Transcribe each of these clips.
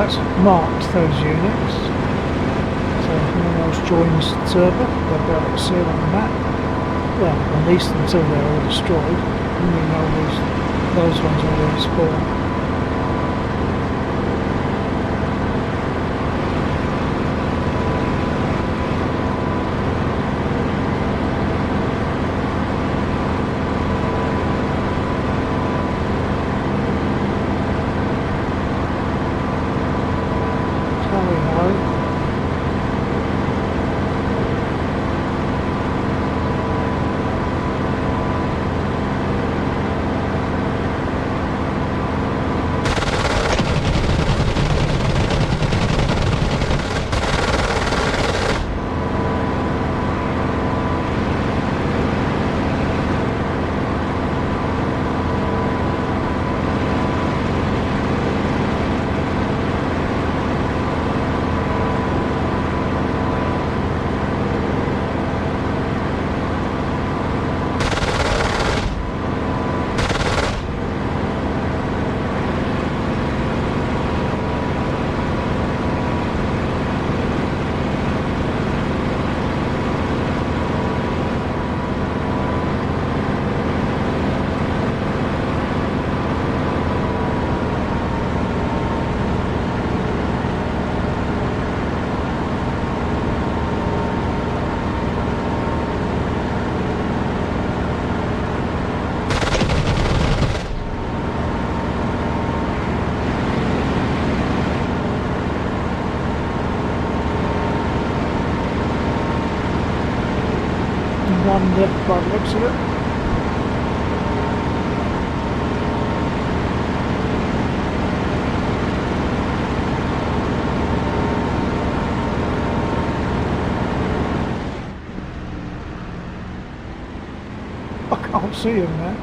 has marked those units. So if anyone else joins the server, they'll be able to see it on the map. Well, at least until they're all destroyed. And we know those ones already spawn. One left by the looks of it. I can't see him now.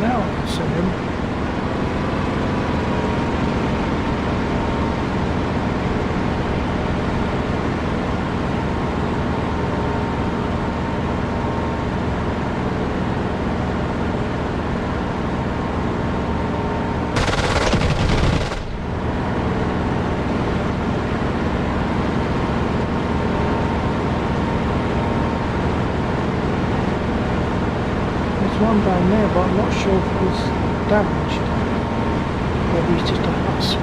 Now I can see him. One down there, but I'm not sure if it was damaged. Maybe it's just a husk.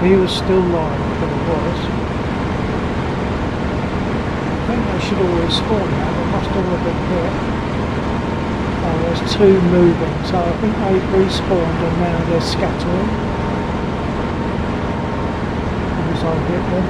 He was still live, but it was. I think they should always spawn now, they must all have been hit. Oh, there's two moving, so I think they've respawned and now they're scattering. As I hit them.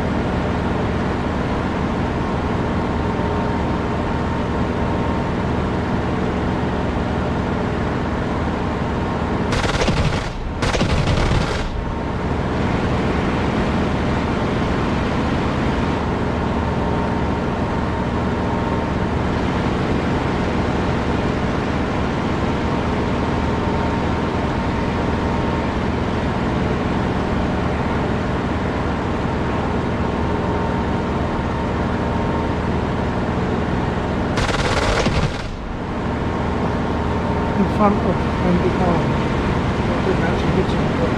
In front of and behind. I didn't actually hit him, but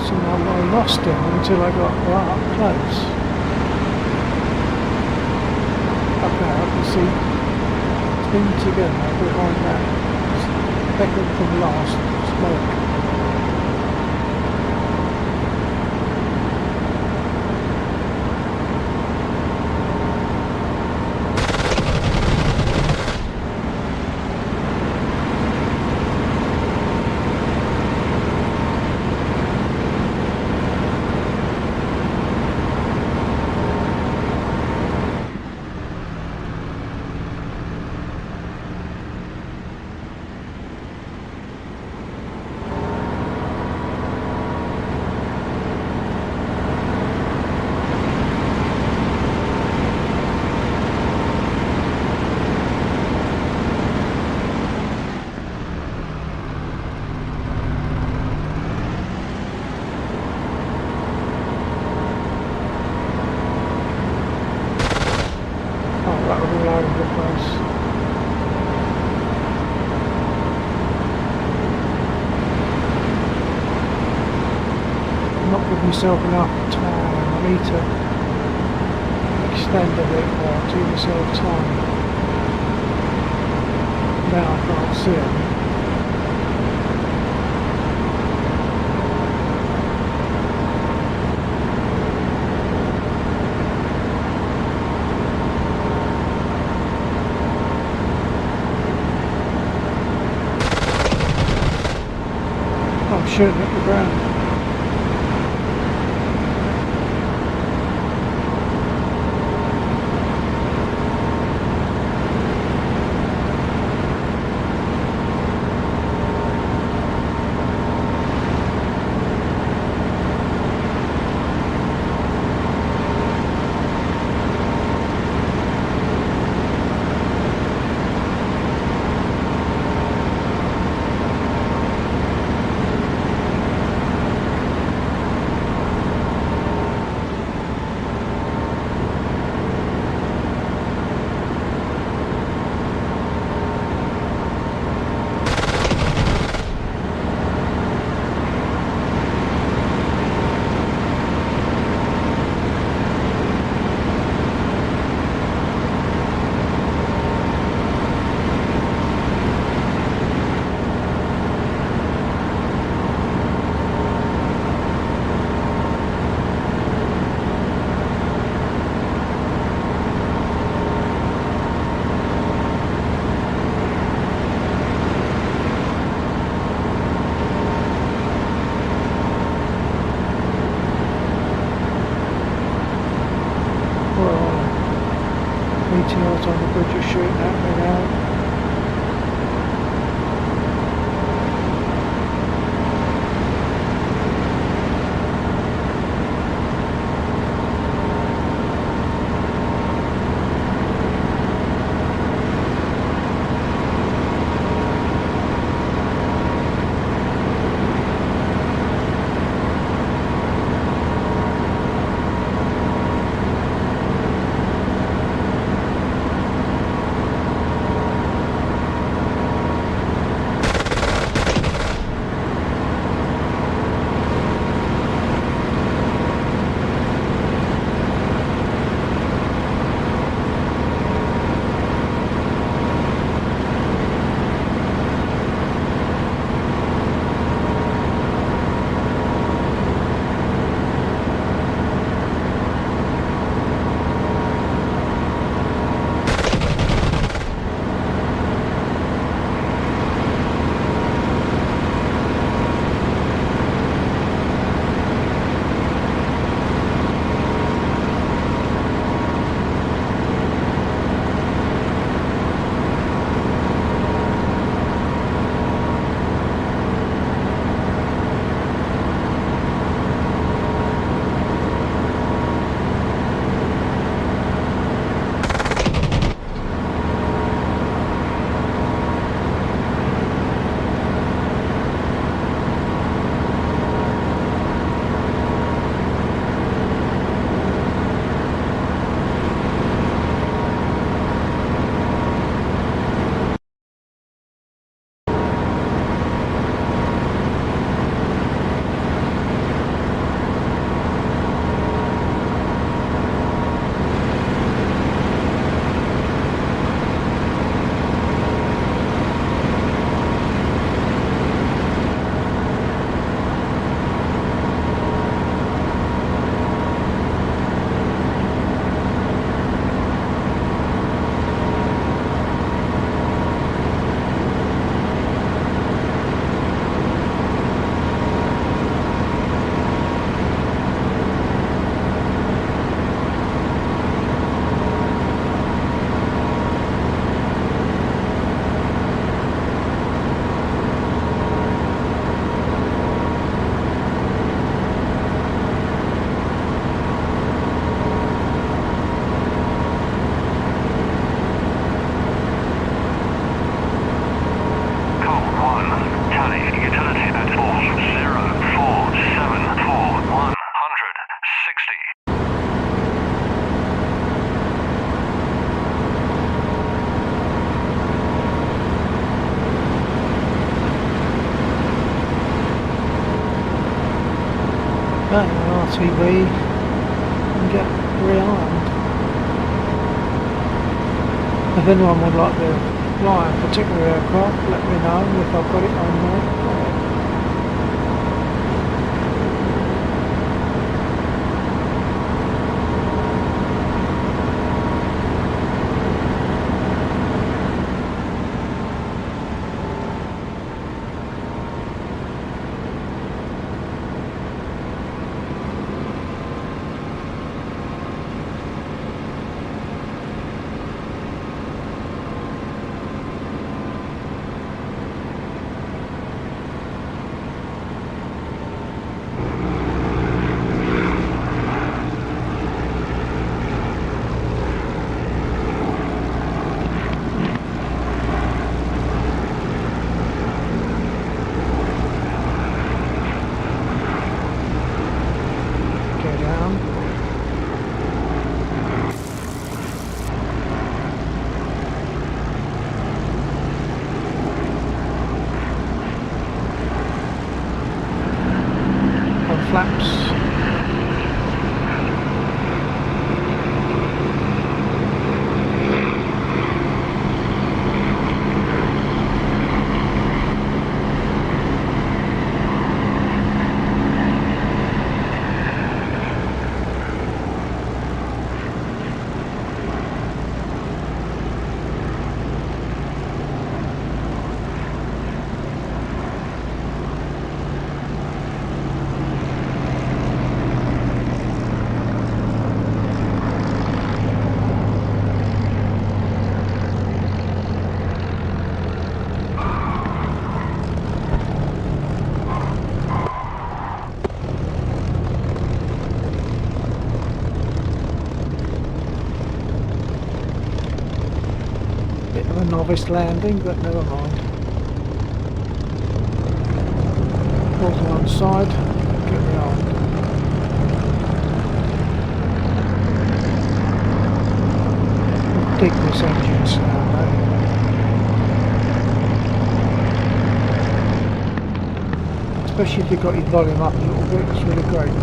so I lost him until I got right up close. Okay, I can see together behind that second from last smoke. myself enough time. I need to extend a bit more, give myself time. Now I can't see it. I'm shooting at the ground. Meteors on the bridge are shooting at me now. RTV and get rearmed. If anyone would like to fly a particular aircraft, let me know if I've got it on my flight. Flaps. A novice landing, but never mind. Pull to one side, get me on. Dig this engine sound, especially if you've got your volume up a little bit, it's really great.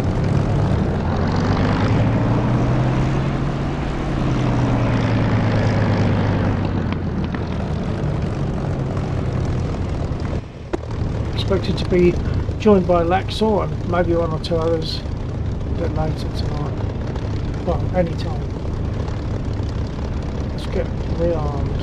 Expected to be joined by Laxor and maybe one or two others a bit later tonight. Well, any time. Let's get rearmed.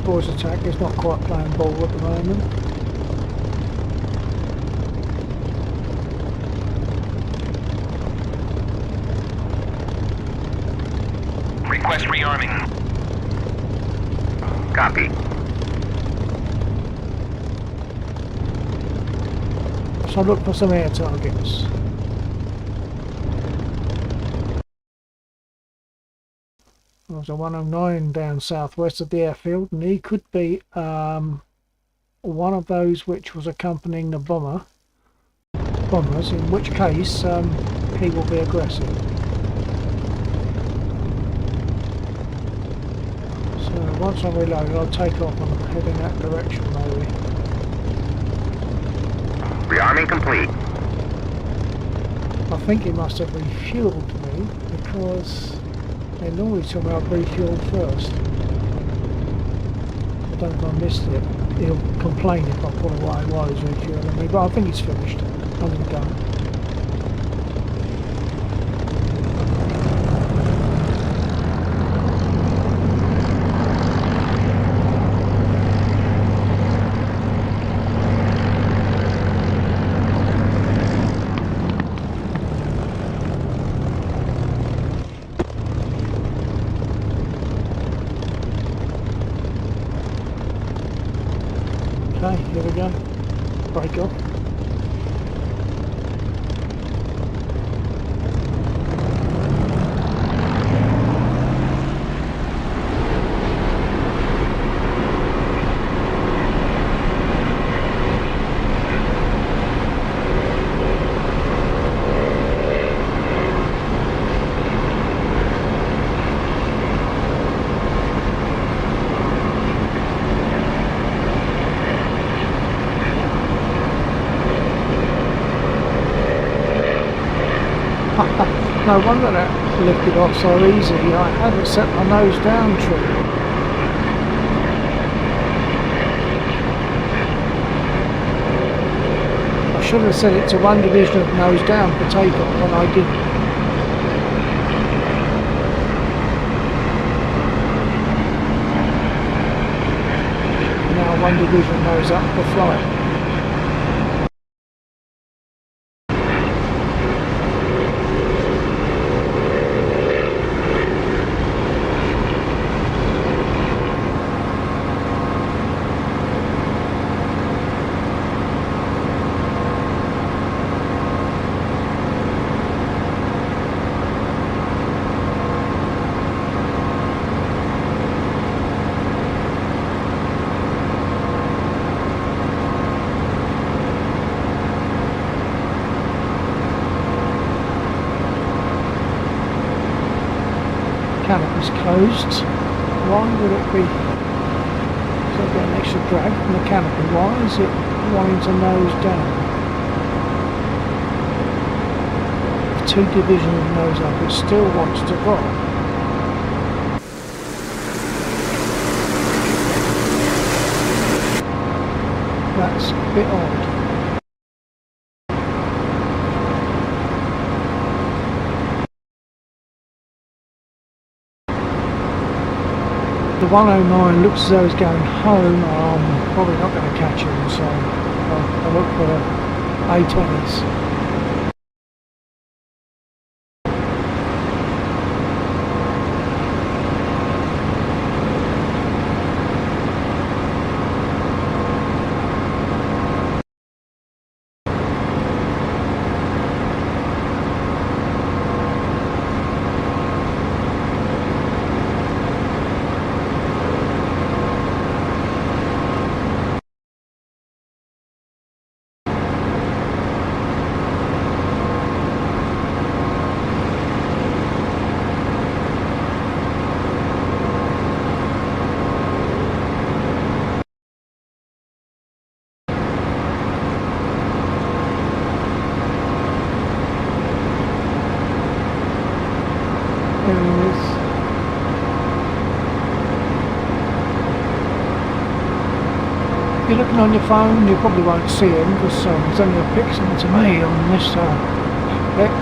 Boys attack is not quite playing ball at the moment. Request rearming. Copy. So look for some air targets. There's a 109 down southwest of the airfield, and he could be one of those which was accompanying the bombers, in which case he will be aggressive. So once I reload, I'll take off and head in that direction maybe. Rearming complete. I think he must have refueled me because they normally tell me I'll refuel first. I don't know if I missed it. He'll complain if I pull away while he's refueling me, but I think he's finished. I'm going to go. Okay, here we go. Break off. No wonder that lifted off so easy. I hadn't set my nose down true. I should have set it to one division of nose down for takeoff when I didn't. Now one division nose up for flight. Canopy's closed. Why would it be? So I've got an extra drag from the canopy. Why is it wanting to nose down? Two divisions of nose up, it still wants to drop. That's a bit odd. The 109 looks as though it's going home. I'm probably not going to catch him, so I'll look for A20s. If you're looking on your phone, you probably won't see him because there's only a pixel to me on this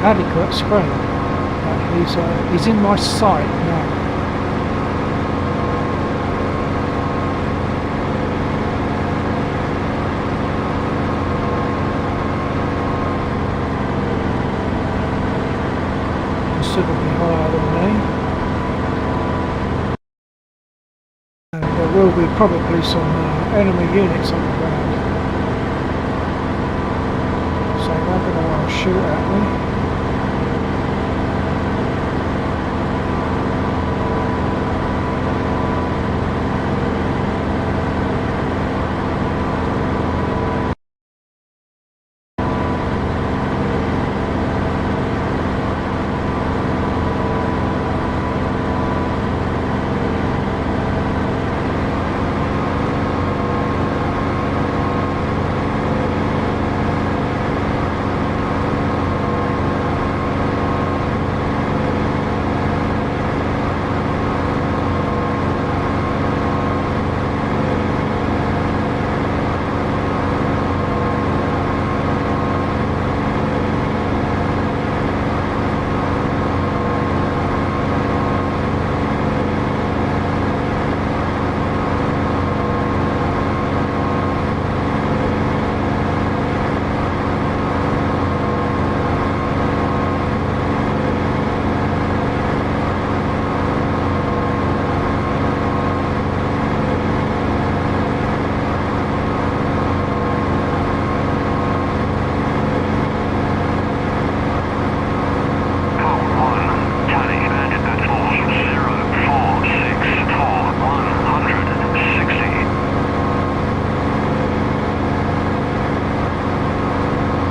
adequate screen. But he's in my sight now. Considerably higher than me. And there will be probably some enemy units on the ground. So they're going to want to shoot at me.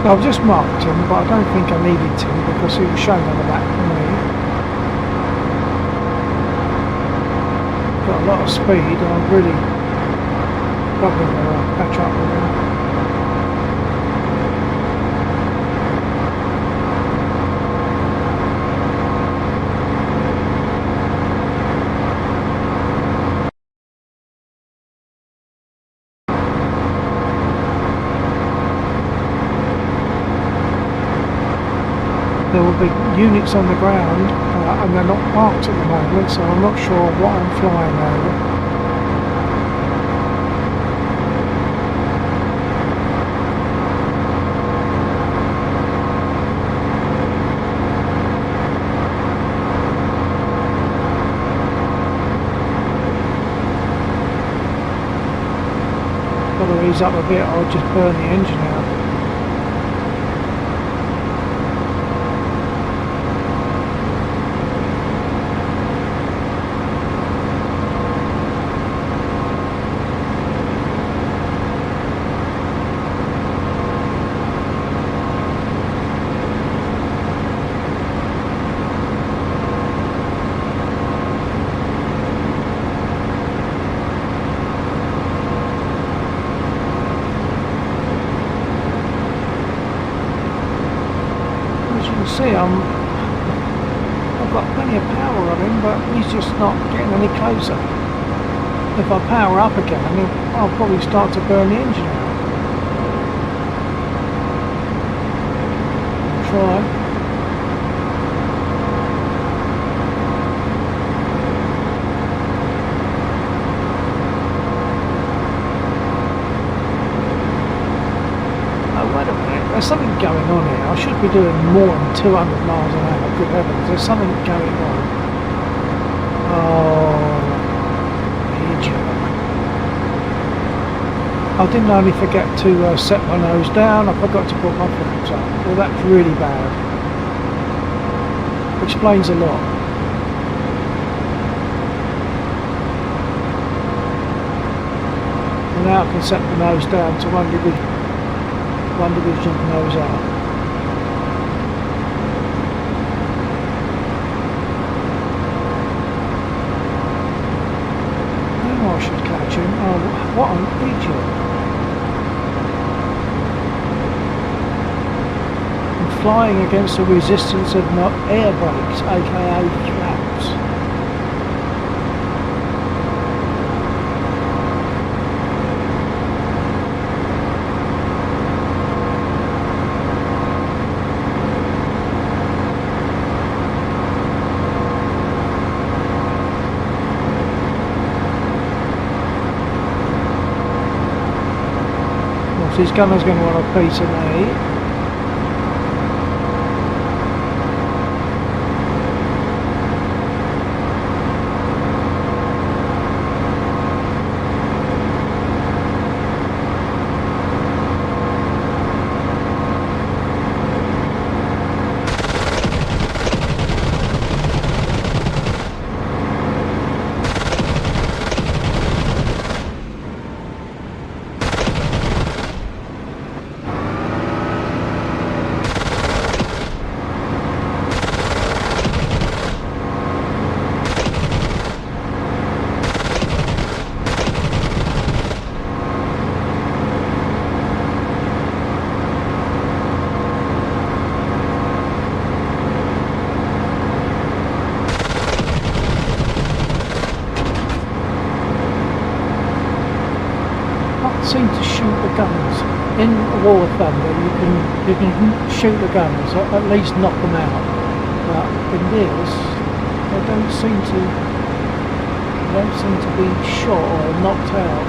I've just marked him, but I don't think I needed to because he was shown on the map for me. Got a lot of speed and I'm really probably going to catch up with him. of big units on the ground, and they're not marked at the moment, so I'm not sure what I'm flying over. Got to ease up a bit, or I'll just burn the engine out. See, I've got plenty of power on him, but he's just not getting any closer. If I power up again, I'll probably start to burn the engine out. I'll try. Oh, wait a minute. There's something going on here. I should be doing more than 200 miles an hour. Good heavens, there's something going on. Oh, idiot. I didn't only forget to set my nose down, I forgot to put my flaps up. Well, that's really bad. Explains a lot. And now I can set the nose down to one division nose up. Now I should catch him. Oh, what an idiot. I'm flying against the resistance of my air brakes, aka flaps. His gunner's going to want a piece of me. Seem to shoot the guns in War of Thunder. You can shoot the guns, or at least knock them out. But in this, they don't seem to be shot or knocked out.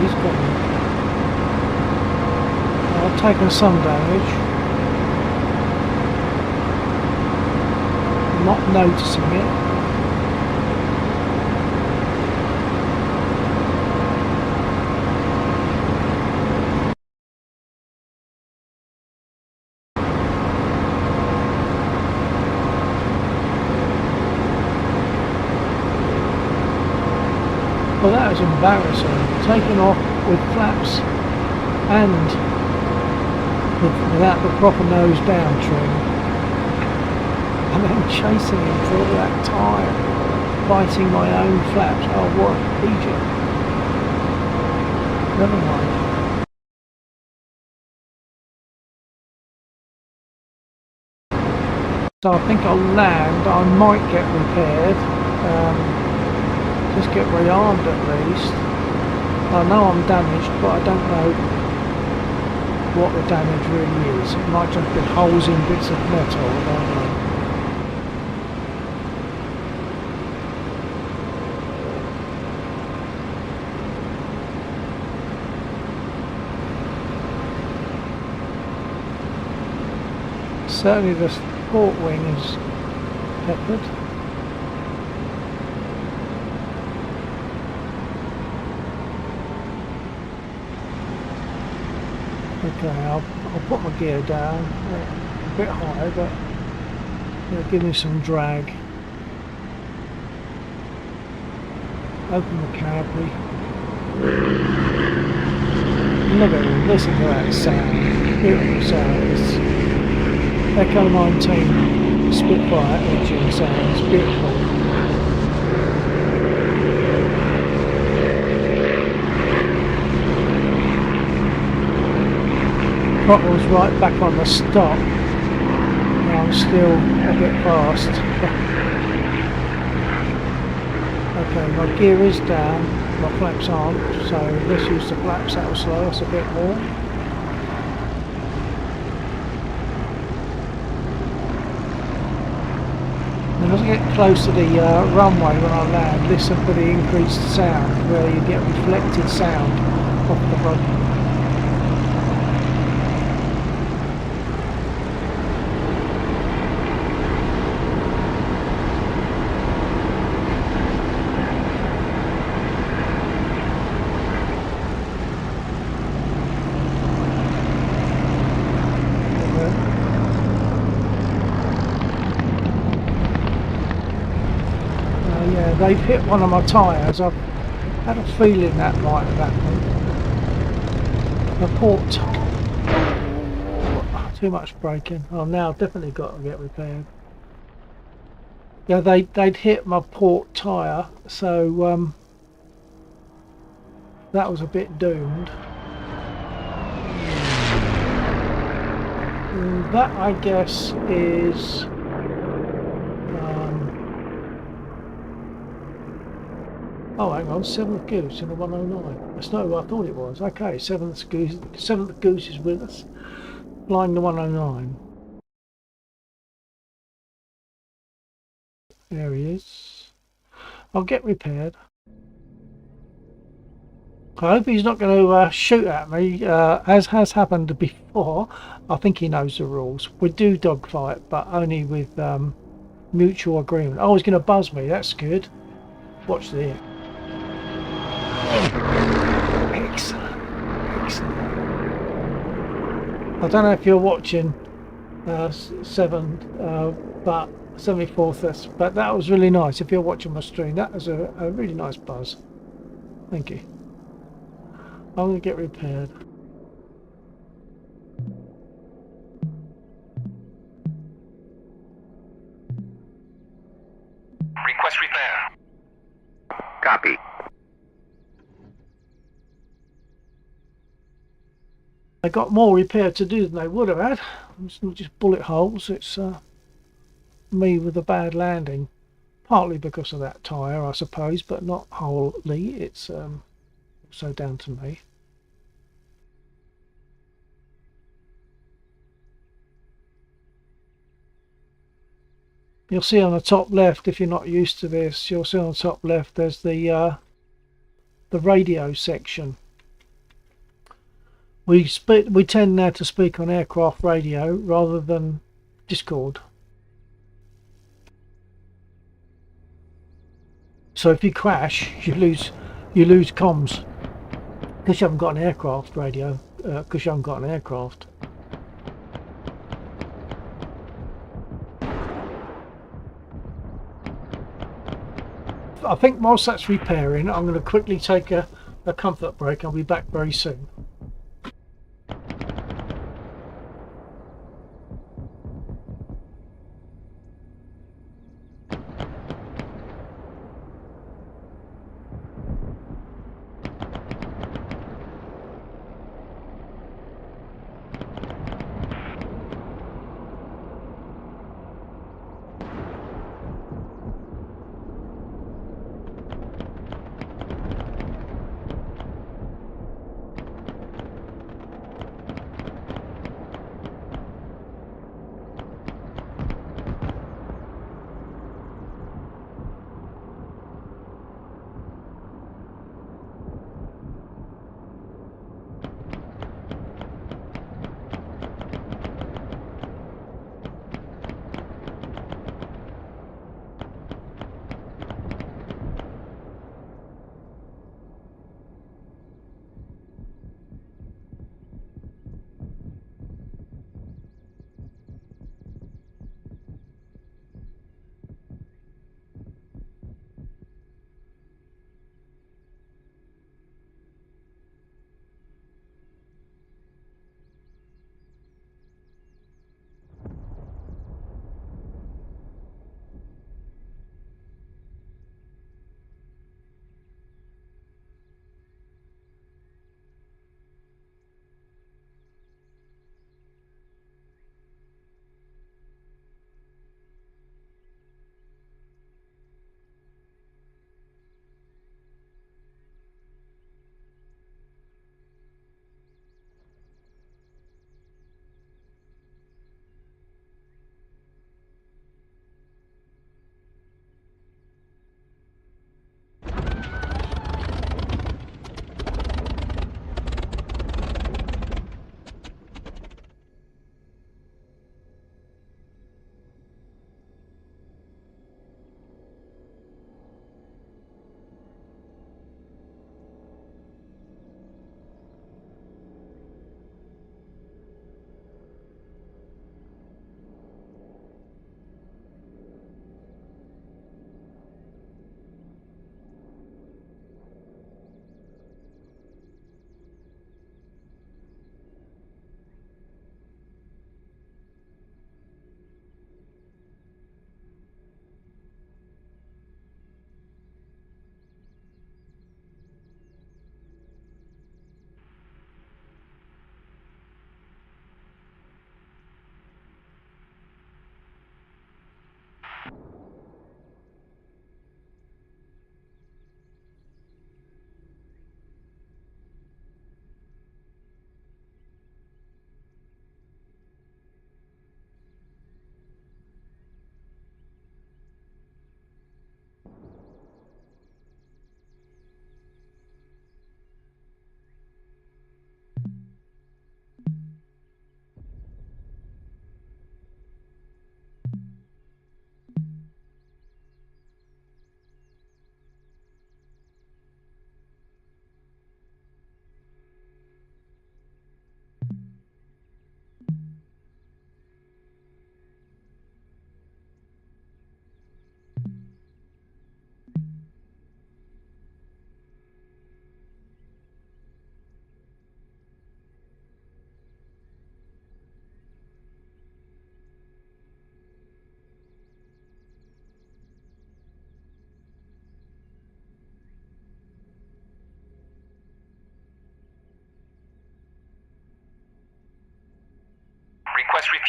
He's got me. I've taken some damage. Not noticing it. Well, that was embarrassing. Taking off with flaps and without the proper nose down trim. And then chasing him for all that time, biting my own flaps. Oh, what an idiot. Never mind. So I think I'll land. I might get repaired. Just get rearmed at least. I know I'm damaged, but I don't know what the damage really is. It might just be holes in bits of metal, I don't know. Certainly the port wing is peppered. Okay, I'll put my gear down a bit high, but it'll give me some drag. Open the canopy. Look at it, listen to that sound. Beautiful sound. It's Echo 19 Spitfire engine sounds beautiful. Throttle's right back on the stop. Now I'm still a bit fast. Okay, my gear is down, my flaps aren't, so let's use the flaps, that'll slow us a bit more. And as I get close to the runway when I land, listen for the increased sound, where you get reflected sound off the road. Yeah, they've hit one of my tyres. I've had a feeling that might have happened. The port. Oh, too much braking. Oh, now I've definitely got to get repaired. Yeah, they'd hit my port tyre, so that was a bit doomed. And that, I guess, is oh, hang on, 7th Goose in the 109. That's not who I thought it was. Okay, 7th Goose is with us, flying the 109. There he is. I'll get repaired. I hope he's not going to shoot at me, as has happened before. I think he knows the rules. We do dogfight, but only with mutual agreement. Oh, he's going to buzz me. That's good. Watch this. Excellent, excellent. I don't know if you're watching but 74th, but that was really nice. If you're watching my stream, that was a really nice buzz. Thank you. I'm going to get repaired. Request repair. Copy. They got more repair to do than they would have had. It's not just bullet holes, it's me with a bad landing. Partly because of that tyre, I suppose, but not wholly. It's also down to me. You'll see on the top left, if you're not used to this, you'll see on the top left there's the radio section. We tend now to speak on aircraft radio rather than Discord. So if you crash, you lose comms because you haven't got an aircraft radio. Because you haven't got an aircraft. I think whilst that's repairing, I'm going to quickly take a comfort break. I'll be back very soon.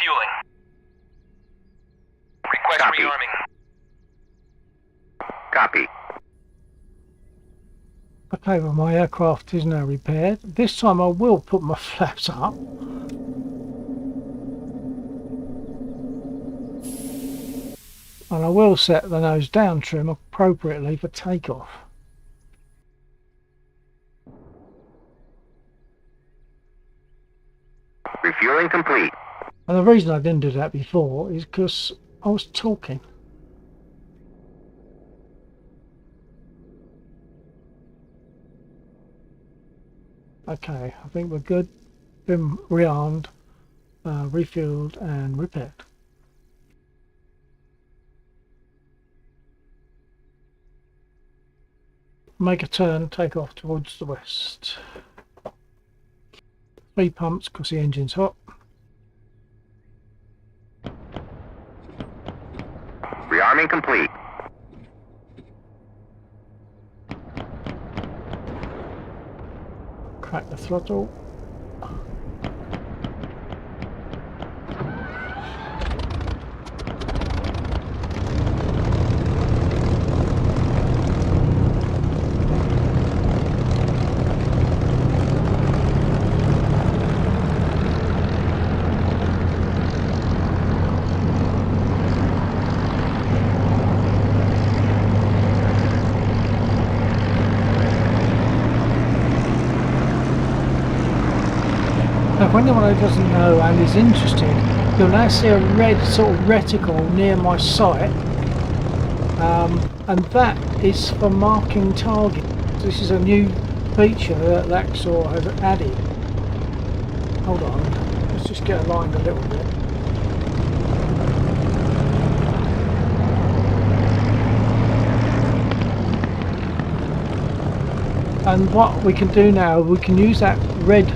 refueling. Request Copy. rearming. Copy. Okay, well my aircraft is now repaired. This time I will put my flaps up. And I will set the nose down trim appropriately for takeoff. Refueling complete. And the reason I didn't do that before is because I was talking. Okay, I think we're good. Been rearmed, refueled and repaired. Make a turn, take off towards the west. 3 pumps because the engine's hot. Rearming complete. Crack the throttle. Now, for anyone who doesn't know and is interested, you'll now see a red sort of reticle near my sight, and that is for marking targets. This is a new feature that Laxor has added. Hold on, let's just get aligned a little bit. And what we can do now, we can use that red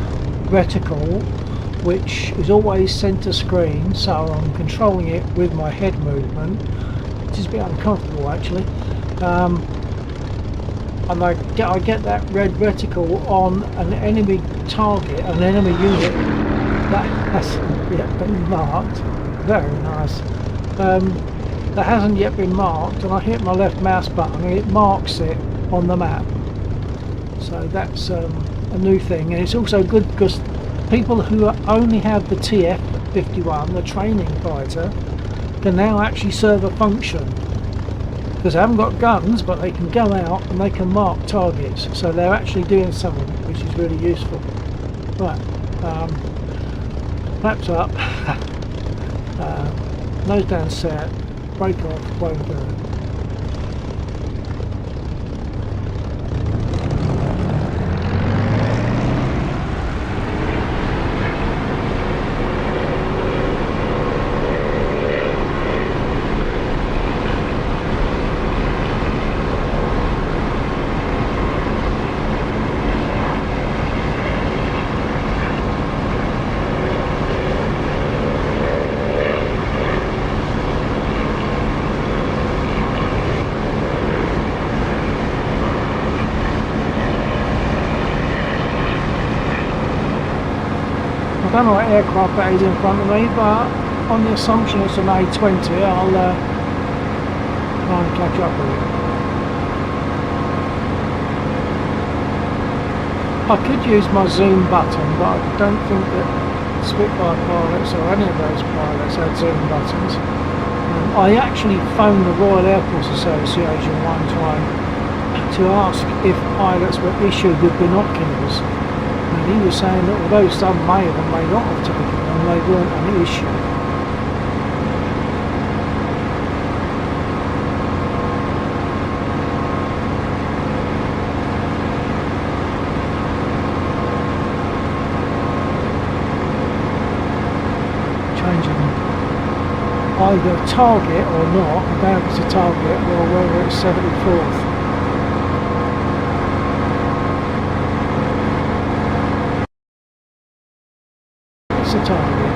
reticle, which is always center screen, so I'm controlling it with my head movement, which is a bit uncomfortable actually, and I get that red reticle on an enemy target, an enemy unit that hasn't yet been marked. Very nice. That hasn't yet been marked, and I hit my left mouse button and it marks it on the map. So that's a new thing, and it's also good because people who only have the TF-51, the training fighter, can now actually serve a function, because they haven't got guns, but they can go out and they can mark targets, so they're actually doing something which is really useful. Right, flaps up, nose down set, brake off, won't burn. I don't know what aircraft that is in front of me, but on the assumption it's an A20, I'll try and catch up with it. I could use my zoom button, but I don't think that Spitfire pilots or any of those pilots had zoom buttons. I actually phoned the Royal Air Force Association one time to ask if pilots were issued with binoculars. And he was saying that although some may or may not have taken them, they weren't an issue. Changing either target or not, about it's a target or whether it's 74th. It's a target.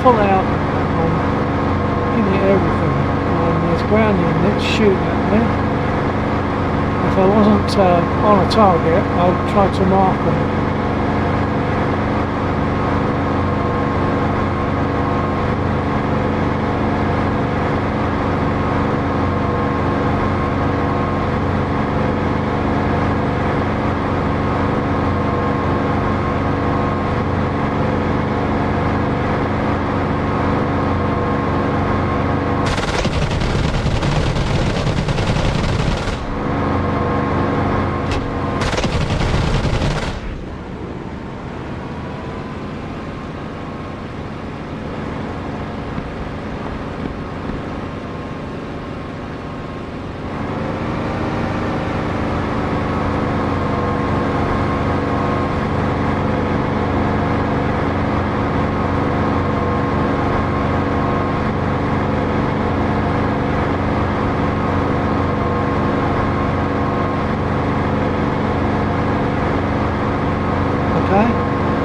full out, I'm giving it everything, and there's ground units shooting at me. If I wasn't on a target, I'd try to mark them.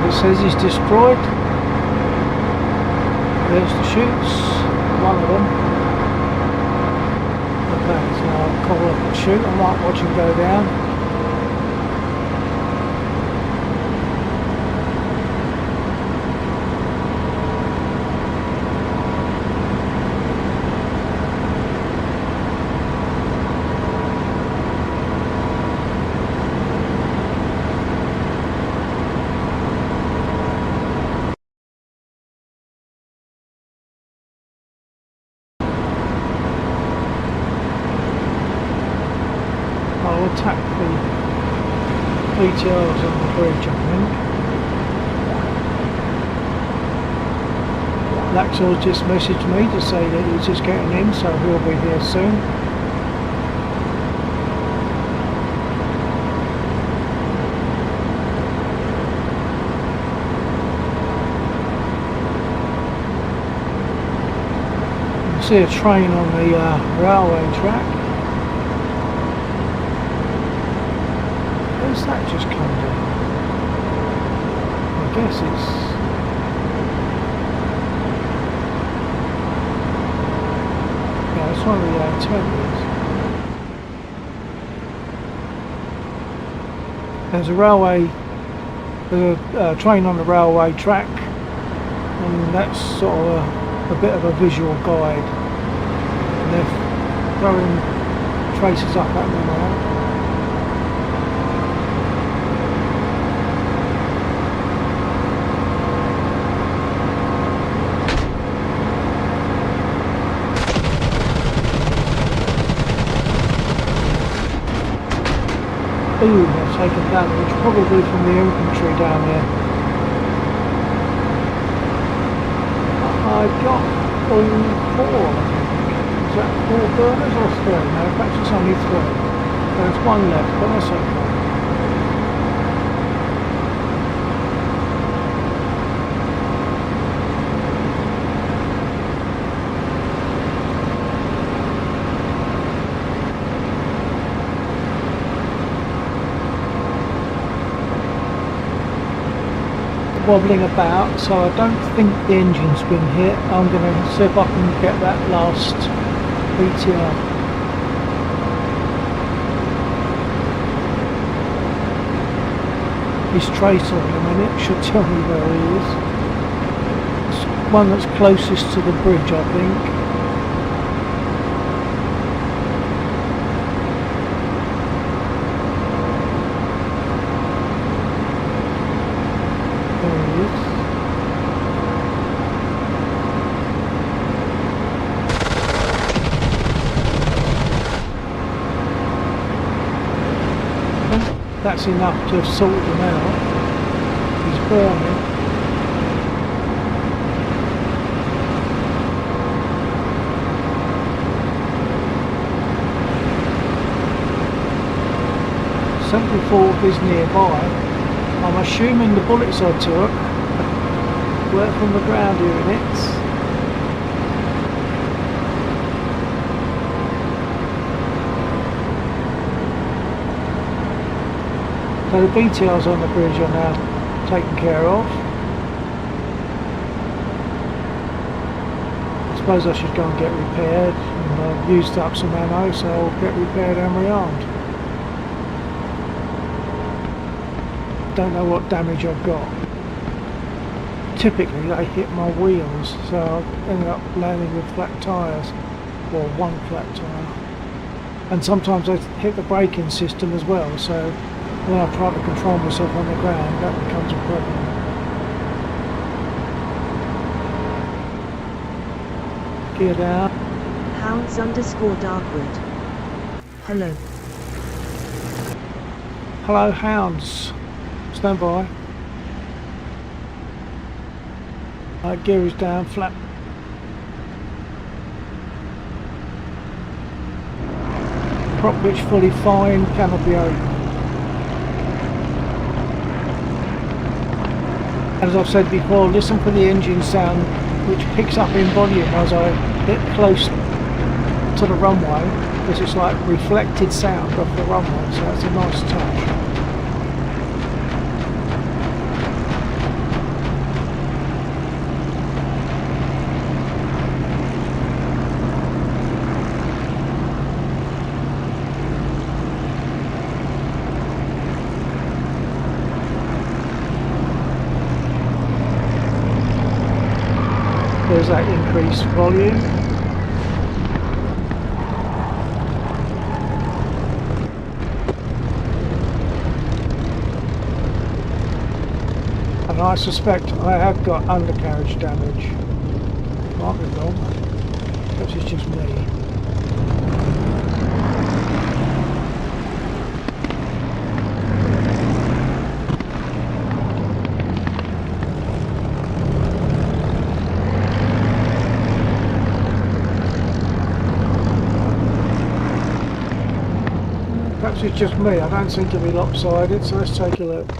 It says he's destroyed. There's the chutes, one of them. Okay, so I'll cover up the chute. I might watch him go down. I'll attack the BTRs on the bridge, I think. Laxor's just messaged me to say that he's just getting in, so he'll be here soon. You see a train on the railway track. Where's that just come down? I guess it's... yeah, it's one of the antennas. There's a train on the railway track, and that's sort of a bit of a visual guide. And they're throwing traces up at me now. Ooh, I've taken damage, probably from the infantry down there. I've got all four, I think. Is that 4 burners or 3? No, perhaps it's only 3. There's one left, but that's okay. Wobbling about, so I don't think the engine's been hit. I'm going to see if I can get that last BTR. His tracer in a minute should tell me where he is. It's one that's closest to the bridge, I think. That's enough to have sorted him out. He's burning. .74 is nearby. I'm assuming the bullets I took were from the ground units. So the BTRs on the bridge are now taken care of. suppose I should go and get repaired. And I've used up some ammo, so I'll get repaired and rearmed. Don't know what damage I've got. Typically they hit my wheels, so I ended up landing with flat tyres, or one flat tyre. And sometimes I hit the braking system as well, so when I try to control myself on the ground, that becomes a problem. Gear down. Hounds_Darkwood. Hello. Hello, hounds. Stand by. Gear is down, flat. Prop pitch fully fine, canopy open. As I've said before, listen for the engine sound, which picks up in volume as I get close to the runway, because it's like reflected sound off the runway, so that's a nice touch. There's that increased volume. And I suspect I have got undercarriage damage. Might be wrong. Perhaps it's just me. Perhaps it's just me. I don't seem to be lopsided, so let's take a look.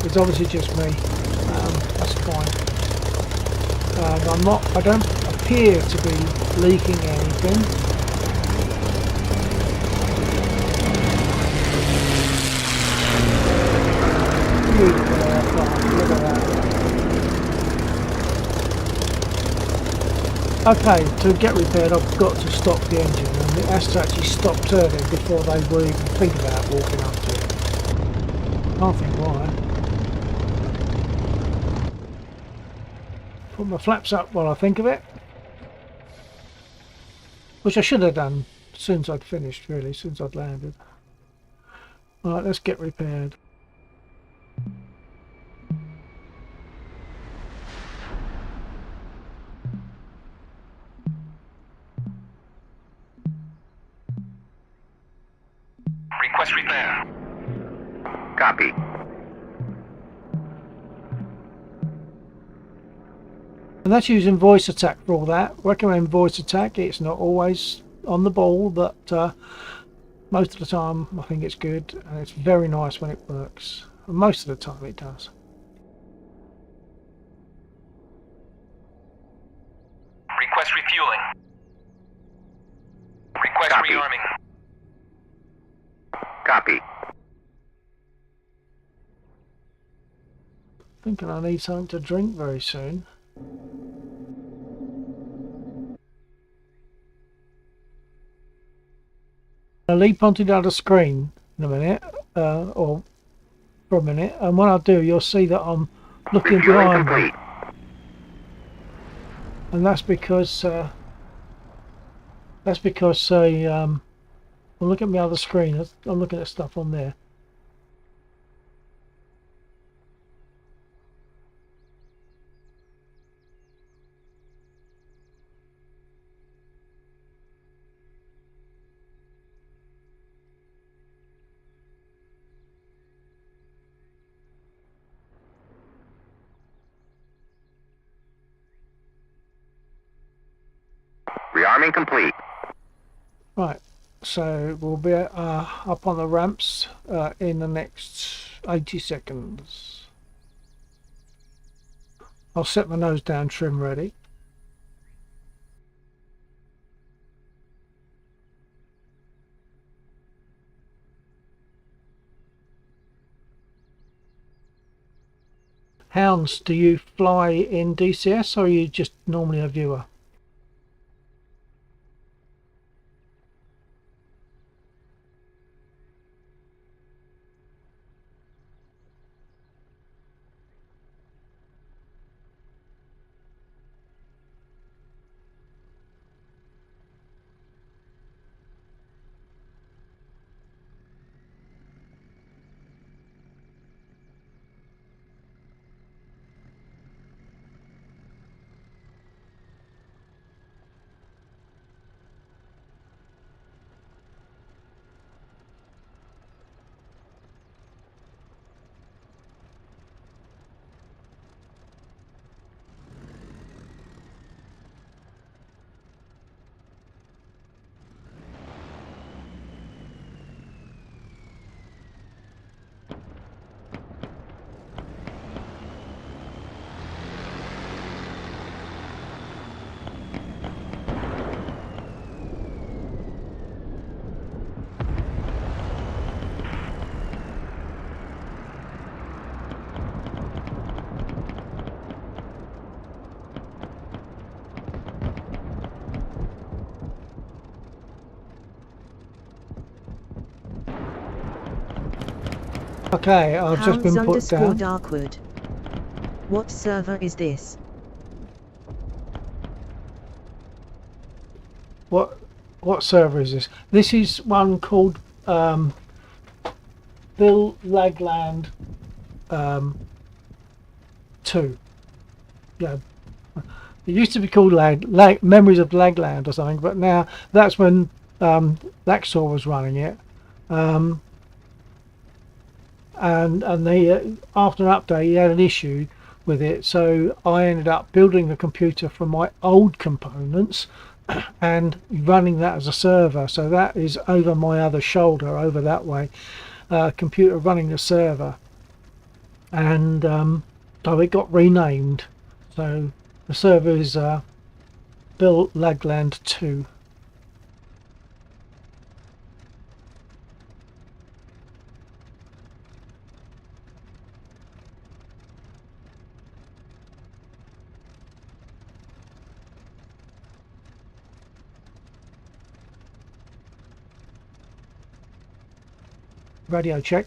It's obviously just me. That's fine. I don't appear to be leaking anything. Look at that. Okay, to get repaired I've got to stop the engine, and it has to actually stop turning before they will even think about walking up to it. Can't think why. Put my flaps up while I think of it. Which I should have done as soon as I'd finished, really, as soon as I'd landed. Right, let's get repaired. Request repair. Copy. And that's using voice attack for all that. Recommend voice attack. It's not always on the ball, but most of the time I think it's good, and it's very nice when it works. And most of the time it does. Request refueling. Request Copy. rearming. Copy. Thinking I need something to drink very soon. I'll leap onto the other screen in a minute, or for a minute, and when I do you'll see that I'm looking Refueling behind me. complete. And that's because I'm looking at my other screen. I'm looking at stuff on there. Rearming complete. Right, so we'll be up on the ramps in the next 80 seconds. I'll set my nose down trim ready. Hounds do you fly in DCS, or are you just normally a viewer? Okay, I've just been put down. Darkwood. What server is this? What server is this? This is one called Bill Lagland 2. Yeah, it used to be called Memories of Lagland or something, but now that's when Laxor was running it. And they after an update he had an issue with it, so I ended up building the computer from my old components and running that as a server. So that is over my other shoulder, over that way, computer running the server, and so it got renamed. So the server is Bill Lagland 2. Radio check.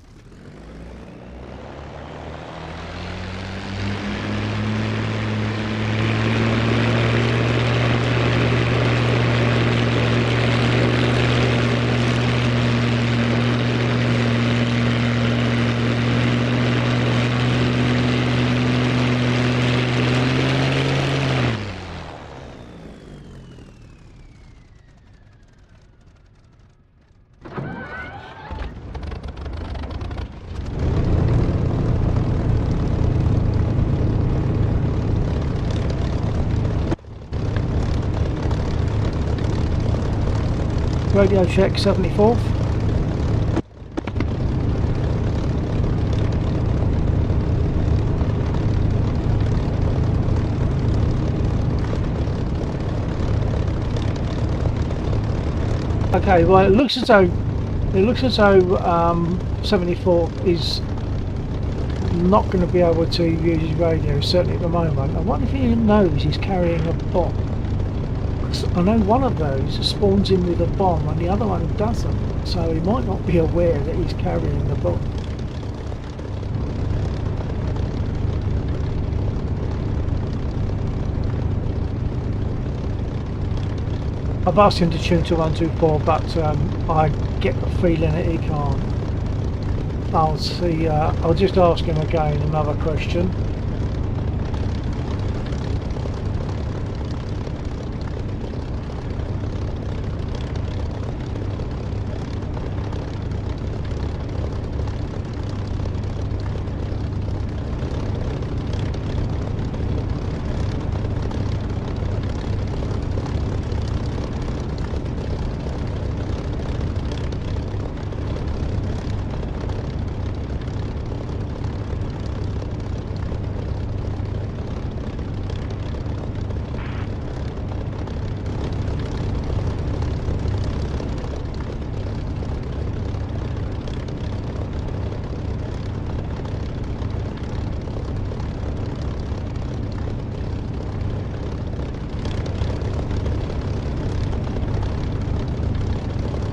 Radio check 74th. Okay, well it looks as though 74 is not going to be able to use his radio, certainly at the moment. I wonder if he knows he's carrying a bomb. I know one of those spawns in with a bomb and the other one doesn't, so he might not be aware that he's carrying the bomb. I've asked him to tune to 124, but I get the feeling that he can't. I'll see. I'll just ask him again another question.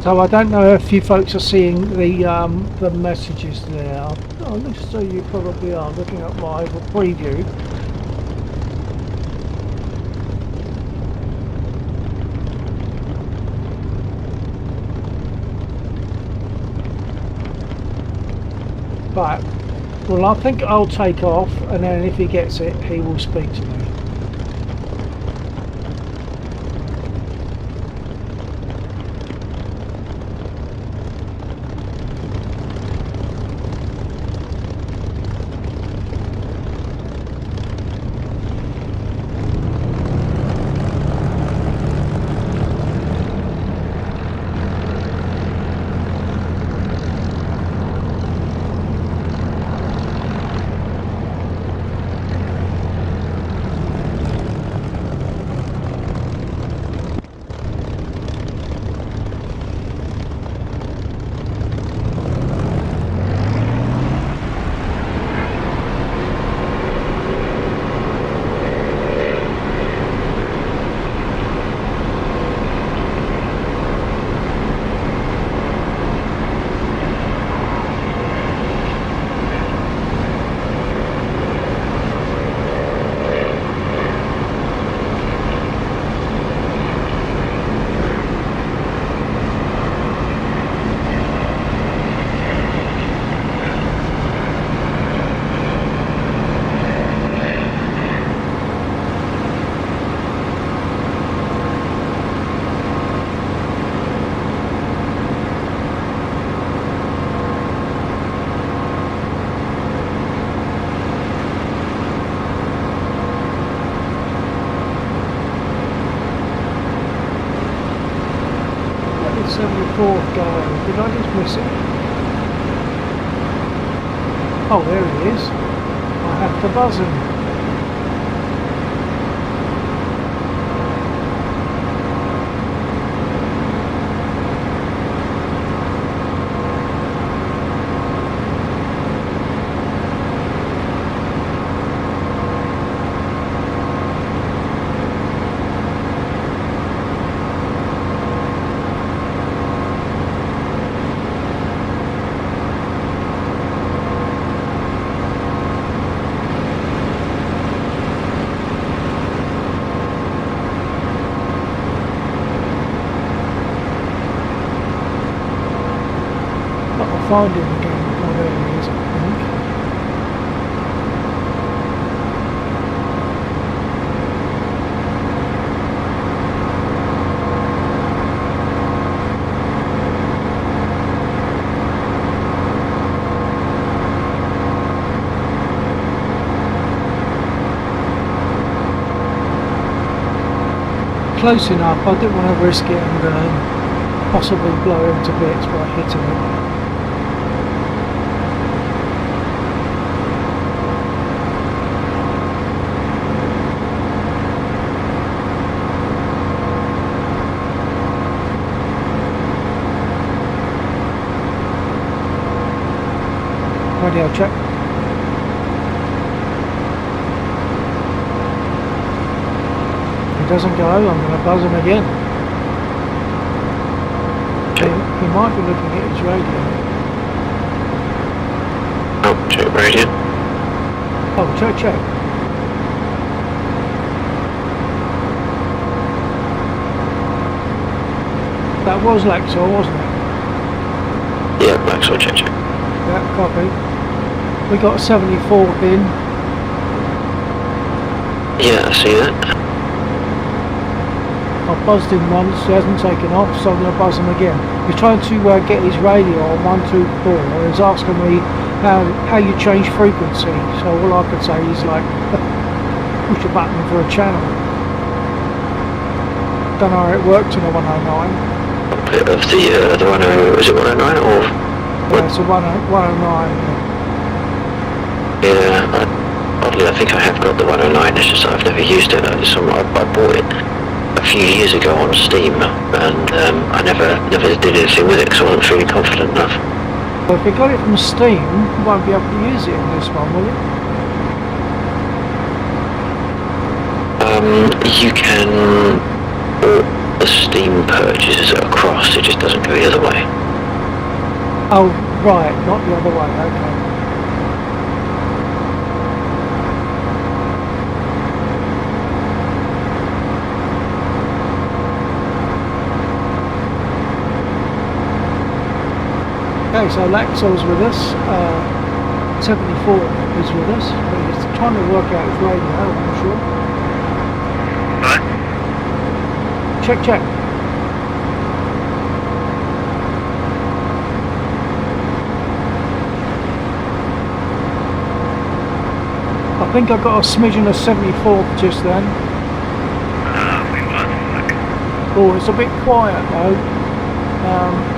So I don't know if you folks are seeing the messages there. I'm sure you probably are looking at my preview. Right, well I think I'll take off and then if he gets it he will speak to me. Did I just miss it? Oh, there he is. I have to buzz him. Find him again. Oh, there he is, I think. Close enough. I didn't want to risk it and possibly blow him to bits by hitting him. Radio check. If he doesn't go, I'm going to buzz him again. He might be looking at his radio. Oh, check radio. Oh, check. That was Lexor, wasn't it? Yeah, Lexor, check. Yeah, copy. We got a 74 in. Yeah, I see that. I've buzzed him once, he hasn't taken off, so I'm going to buzz him again. He's trying to get his radio on 124, and he's asking me how you change frequency. So all I could say is like, push a button for a channel. Don't know how it worked in a 109. Of the 10, is it 109 or? Yeah, it's a 109. Yeah, oddly I think I have got the 109, it's just that I've never used it. I bought it a few years ago on Steam and I never did anything with it because I wasn't feeling confident enough. Well, if you got it from Steam, you won't be able to use it in this one, will you? You can, the steam purchases it across, it just doesn't go the other way. Oh, right, not the other way, okay. Okay, so Laxo's with us, 74 is with us, but he's trying to work out his radio, I'm sure. What? Check. I think I got a smidgen of 74 just then. We lost. Oh, it's a bit quiet though.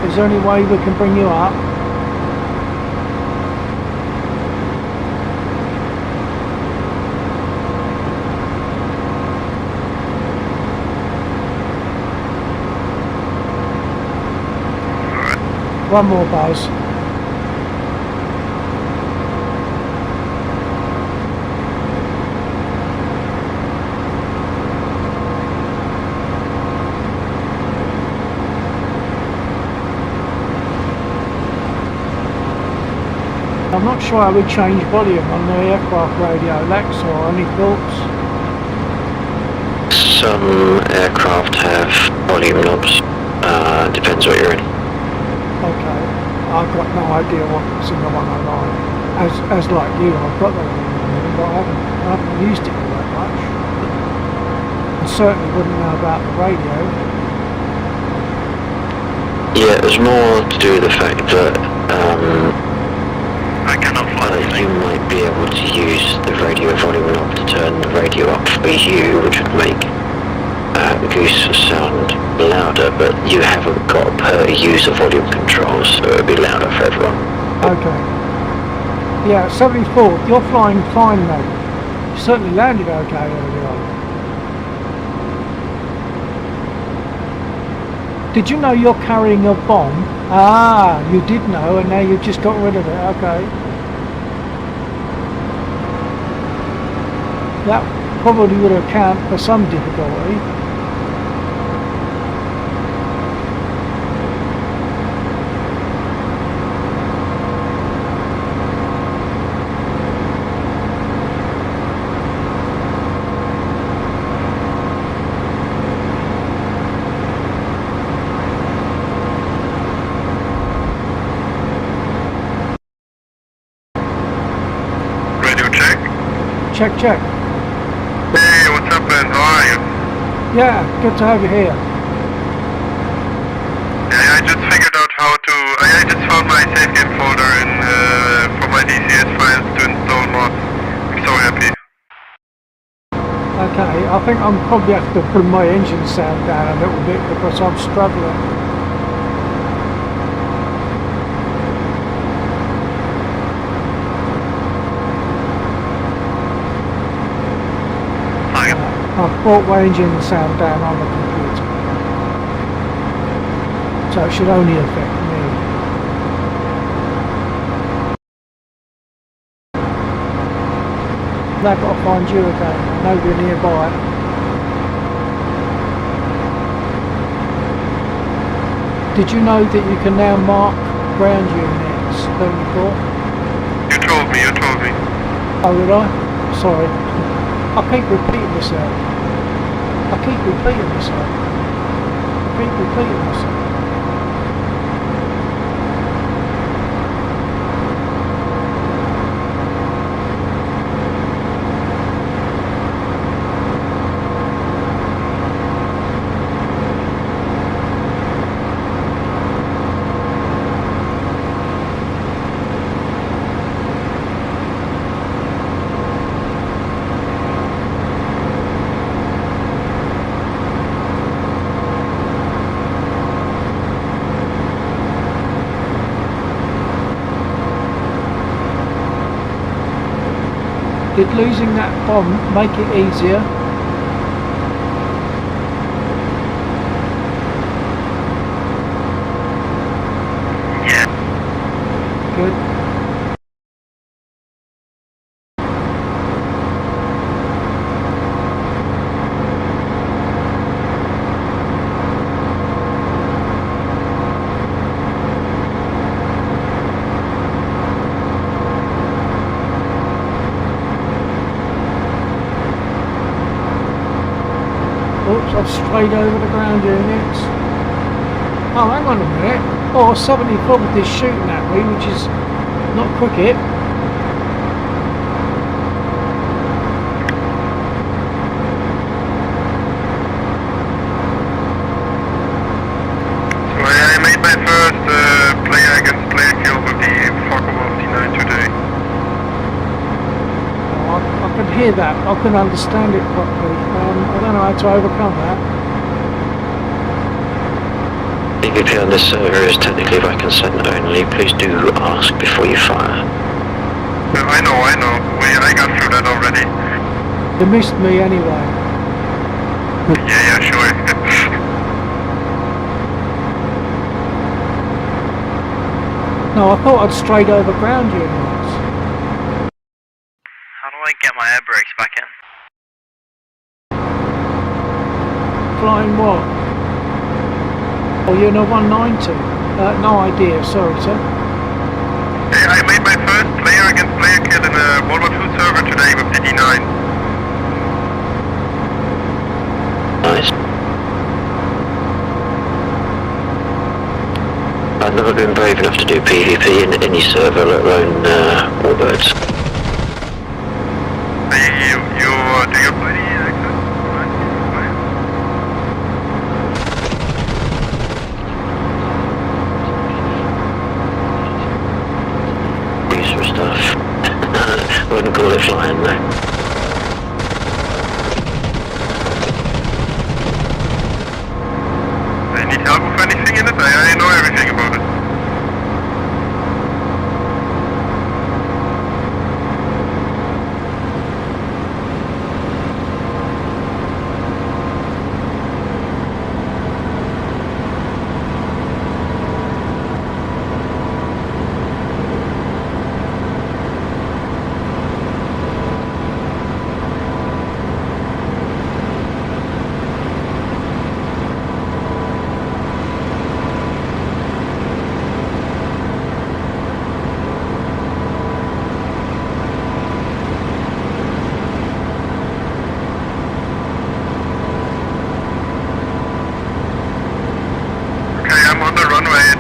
Is there any way we can bring you up? One more buzz. I'm not sure how we change volume on the aircraft radio, Lex, or any thoughts? Some aircraft have volume knobs, depends what you're in. Okay, I've got no idea what's in the 109. As like you, I've got the 109, but I haven't used it all that much. And certainly wouldn't know about the radio. Yeah, it was more to do with the fact that I cannot you might be able to use the radio volume knob to turn the radio up for you, which would make Goose sound louder, but you haven't got per user volume controls, so it would be louder for everyone. Okay. Yeah, 74, you're flying fine, mate. You certainly landed okay earlier on. Did you know you're carrying a bomb? Ah, you did know, and now you've just got rid of it. Okay. That probably would account for some difficulty. Radio check. Check. Hey, what's up, man? How are you? Yeah, good to have you here. Yeah, I just figured out how to. I just found my save game folder in for my DCS files to install mods. I'm so happy. Okay, I think I'm probably have to bring my engine sound down a little bit because I'm struggling. I've brought my engine sound down on the computer, so it should only affect me. I've got to find you again. I know you're nearby. Did you know that you can now mark ground units 34? You told me. Oh, did I? Sorry. I keep repeating myself. Did losing that bomb make it easier? Yeah. Good. I've strayed over the ground units. Oh, hang on a minute. Oh, 74 is shooting at me, which is not cricket. So I made my first player against player kill with the Fokker C9 today. Oh, I could hear that. I couldn't understand it properly. I don't know how to overcome that. PvP on this server is technically by consent only. Please do ask before you fire. I know. I got through that already. You missed me anyway. Yeah, sure. No, I thought I'd strayed over ground units. How do I get my air brakes back in? Flying what? Oh, you're in a 190? No idea, sorry sir. Hey, I made my first player against player kill in a World War II server today with the D9. Nice. I've never been brave enough to do PvP in any server, let alone Warbirds. Do you play the access? Useful stuff. I wouldn't call it flying though. I need help with anything in it? I know everything about it.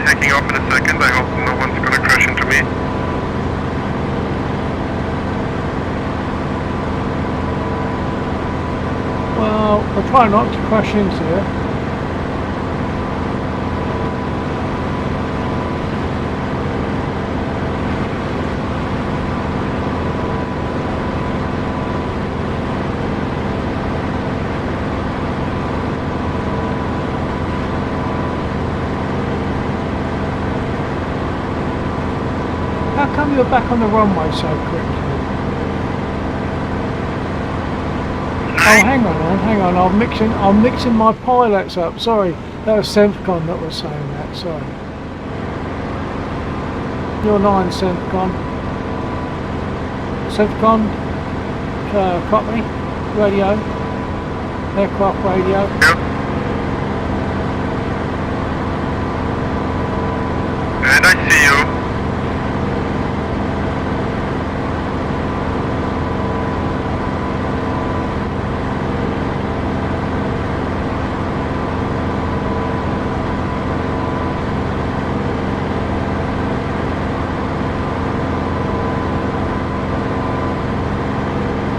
Taking off in a second. I hope no one's gonna crash into me. Well, I'll try not to crash into you. How come you're back on the runway so quickly? Oh, hang on, I'm mixing my pilots up, sorry. That was Semcon that was saying that, sorry. You're 9, Semcon. Semcon, copy, radio, aircraft radio. Yep. And I see you.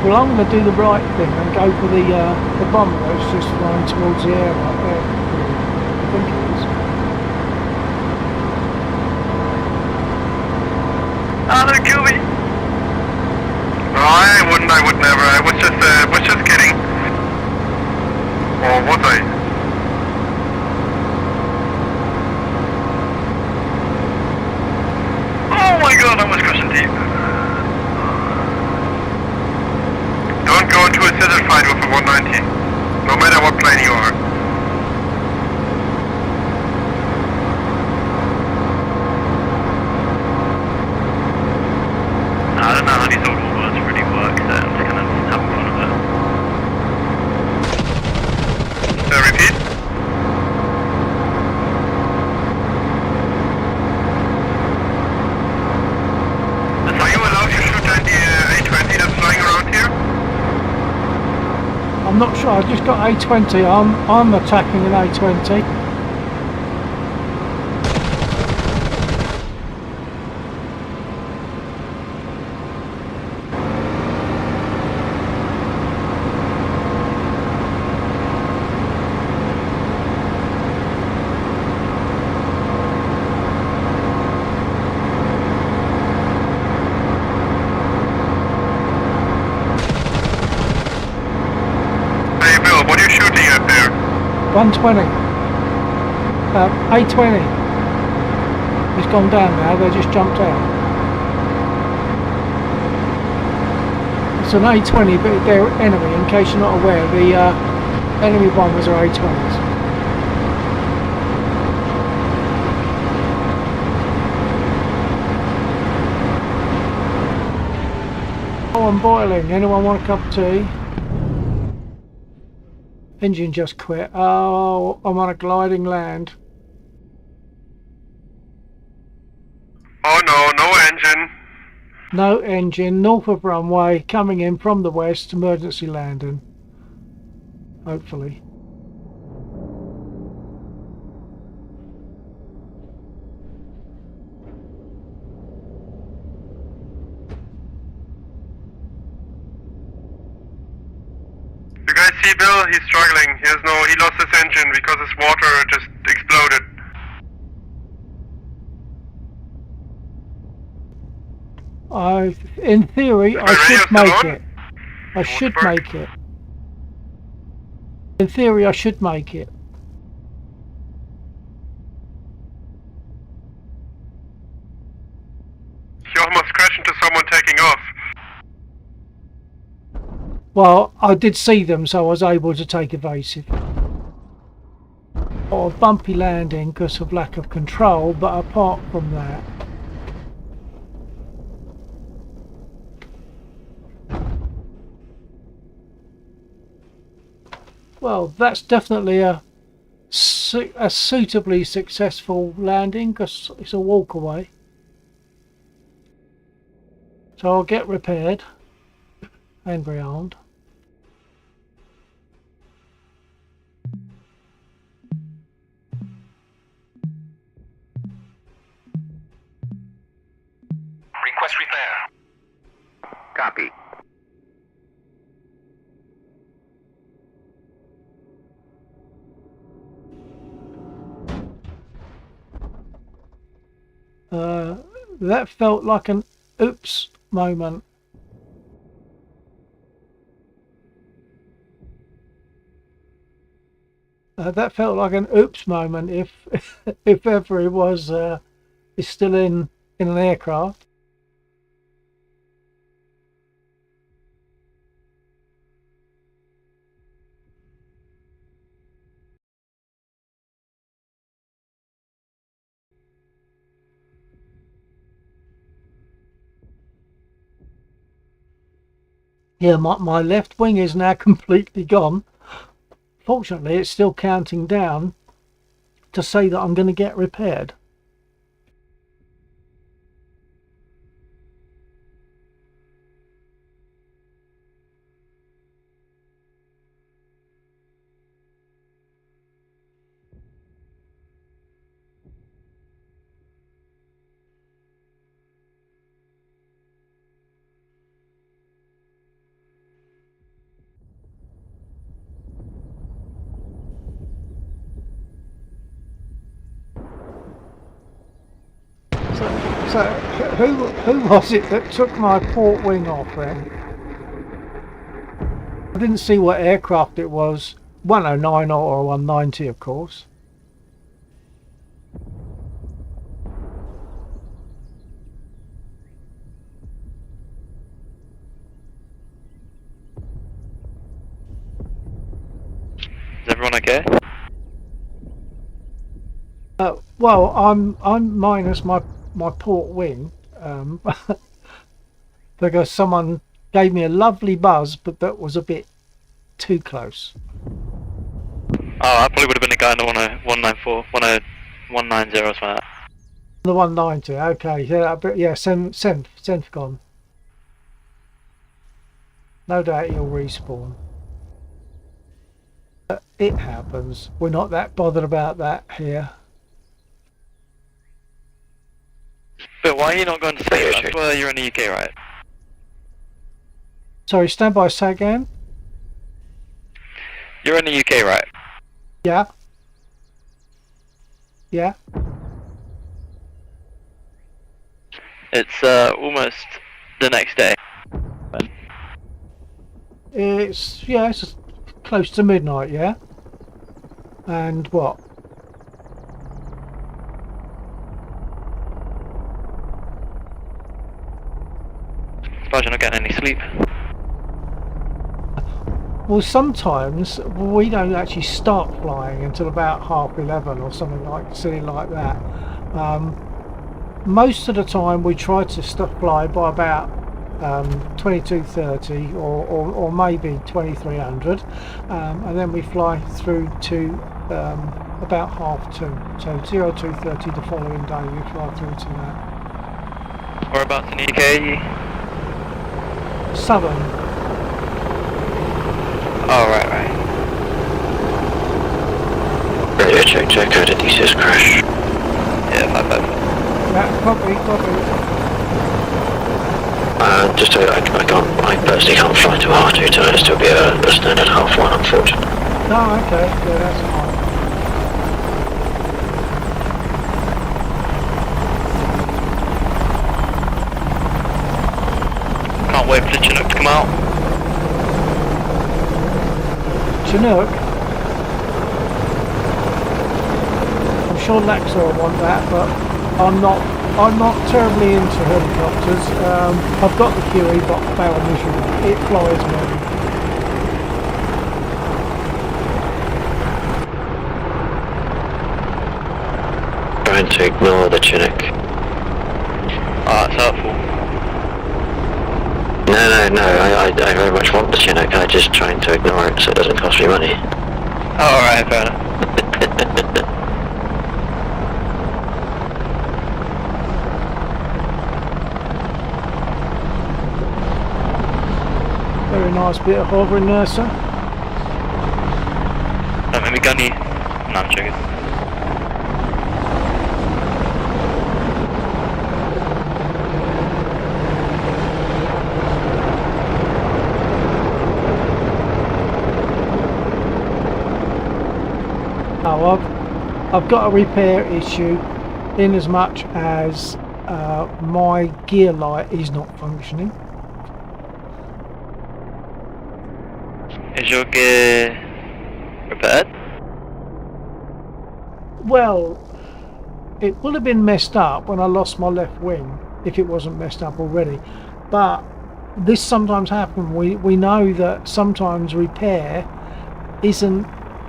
Well, I'm going to do the right thing and go for the bomber that's just flying towards the air right there. I think it is. Oh, don't kill me! No, I wouldn't never. I was just kidding. Or was I? Oh my god, I almost crashed into you. Don't go into a scissor fight with a 190. No matter what plane you are. I'm not sure. I just got A20. I'm attacking an A20. Hey Bill, what are you shooting at there? 120. A20. It's gone down now. They just jumped out. It's an A20, but they're enemy. In case you're not aware, the enemy bombers are A20s. Oh, I'm boiling. Anyone want a cup of tea? Engine just quit. Oh, I'm on a gliding land. Oh no, no engine. No engine, north of runway, coming in from the west, emergency landing. Hopefully. You guys see Bill? He's struggling. He lost his engine because his water just exploded. In theory, I radio should still make on? it. I should work? make it. In theory, I should make it. You almost crashed into someone taking off. Well, I did see them, so I was able to take evasive. Or bumpy landing because of lack of control, but apart from that. Well, that's definitely a suitably successful landing because it's a walk away. So I'll get repaired and rearmed. Request repair. Copy. That felt like an oops moment. That felt like an oops moment if ever it was is still in an aircraft. Yeah, my left wing is now completely gone. Fortunately, it's still counting down to say that I'm going to get repaired. So who was it that took my port wing off then? I didn't see what aircraft it was. 109 or 190, of course. Is everyone okay? Well, I'm minus my port wing because someone gave me a lovely buzz, but that was a bit too close. Oh, I probably would have been the guy in the 194, 190 or something like that. The 190, okay, yeah, but yeah, Senf gone. No doubt he'll respawn. It happens. We're not that bothered about that here. But why are you not going to sleep? Yeah, That's sure. where you're in the UK, right? Sorry, stand by, say again. You're in the UK, right? Yeah. Yeah. It's almost the next day. It's close to midnight, yeah. And what? Suppose you're not getting any sleep. Well, sometimes we don't actually start flying until about 11:30 or something like silly like that. Most of the time we try to fly by about 22:30 or maybe 2300, and then we fly through to about 2:30. So 02:30 the following day we fly through to that. Whereabouts in the UK are you? Southern. Oh, right. Radio check, Echo to DCS crash. Yeah, 5-5. Yeah, copy. I personally can't fly to R2 tonight. It'll still be a standard half one, unfortunately. Oh, okay. Yeah, that's fine. Can't wait for the Chinook to come out. Chinook. I'm sure Lexa will want that, but I'm not terribly into helicopters. I've got the QE, but failed miserably. It flies me. Trying to ignore the Chinook. Oh, that's helpful. No, I very much want the Chinook. I'm just trying to ignore it so it doesn't cost me money. Oh, alright, fair enough. Very nice bit of hovering there, sir. Don't make me gun you. No, I'm joking. Oh, I've got a repair issue in as much as my gear light is not functioning. Is your gear repaired? Well, it would have been messed up when I lost my left wing if it wasn't messed up already, but this sometimes happens. We know that sometimes repair isn't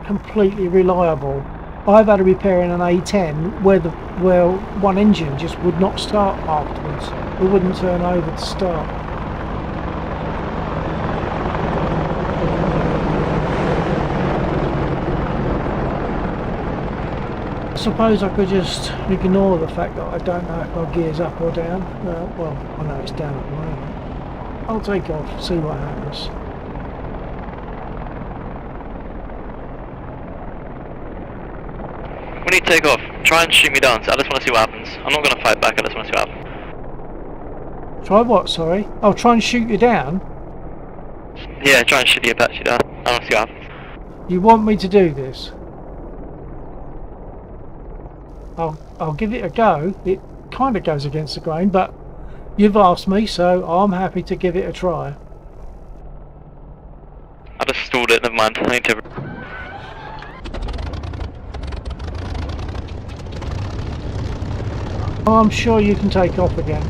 completely reliable. I've had a repair in an A10 where one engine just would not start afterwards. It wouldn't turn over to start. I suppose I could just ignore the fact that I don't know if my gear's up or down. Well, I know it's down at the moment. I'll take off, see what happens. When you take off, try and shoot me down. So I just want to see what happens. I'm not going to fight back, I just want to see what happens. Try what, sorry? I'll try and shoot you down? Yeah, try and shoot the Apache down. I want to see what happens. You want me to do this? I'll give it a go. It kind of goes against the grain, but you've asked me, so I'm happy to give it a try. I just stalled it, never mind. I need to... I'm sure you can take off again.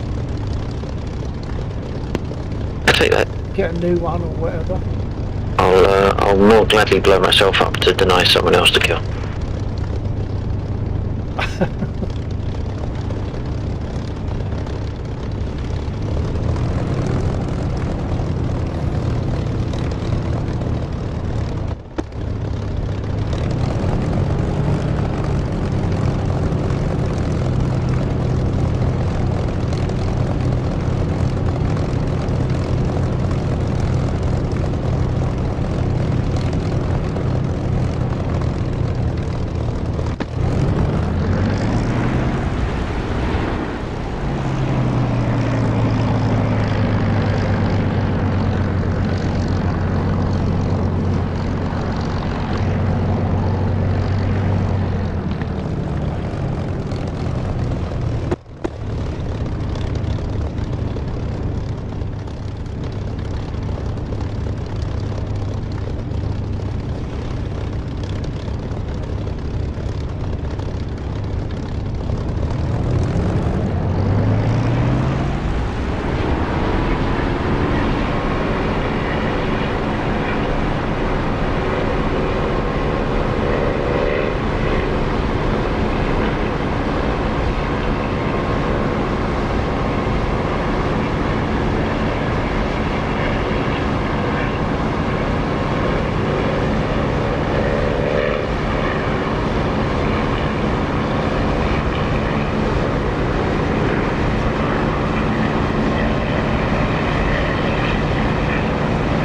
I'll take that. Get a new one or whatever. I'll more gladly blow myself up to deny someone else the kill.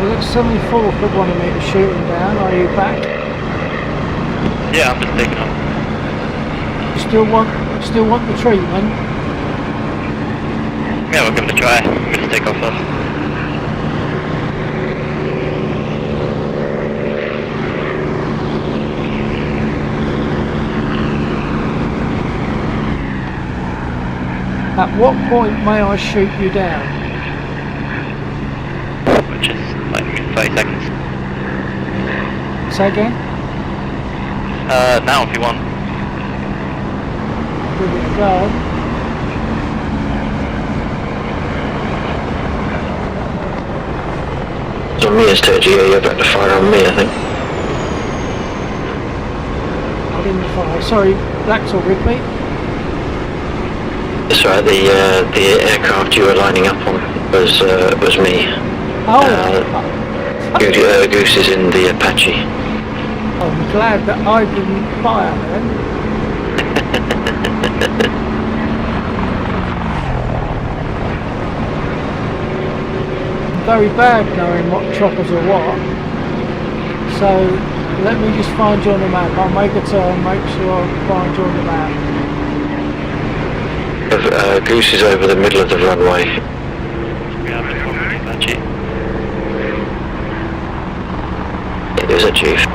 Was it 74 that wanted me to shoot him down? Are you back? Yeah, I'm just taking off. You still want the treatment? Yeah, we'll give it a try. I'm gonna take off first. At what point may I shoot you down? Which is like 30 seconds. Say again? Now if you want. Give it a go. It's on me instead, you're about to fire on me, I think. I didn't fire. Sorry, Blacks will repeat. That's right, the aircraft you were lining up on was me. Oh, Goose is in the Apache. I'm glad that I didn't fire then. Very bad knowing what choppers are what. So let me just find you on the map. I'll make a turn, make sure I find you on the map. Goose is over the middle of the runway. Yeah, I'm just walking with that Chief. Yeah, there's a chief.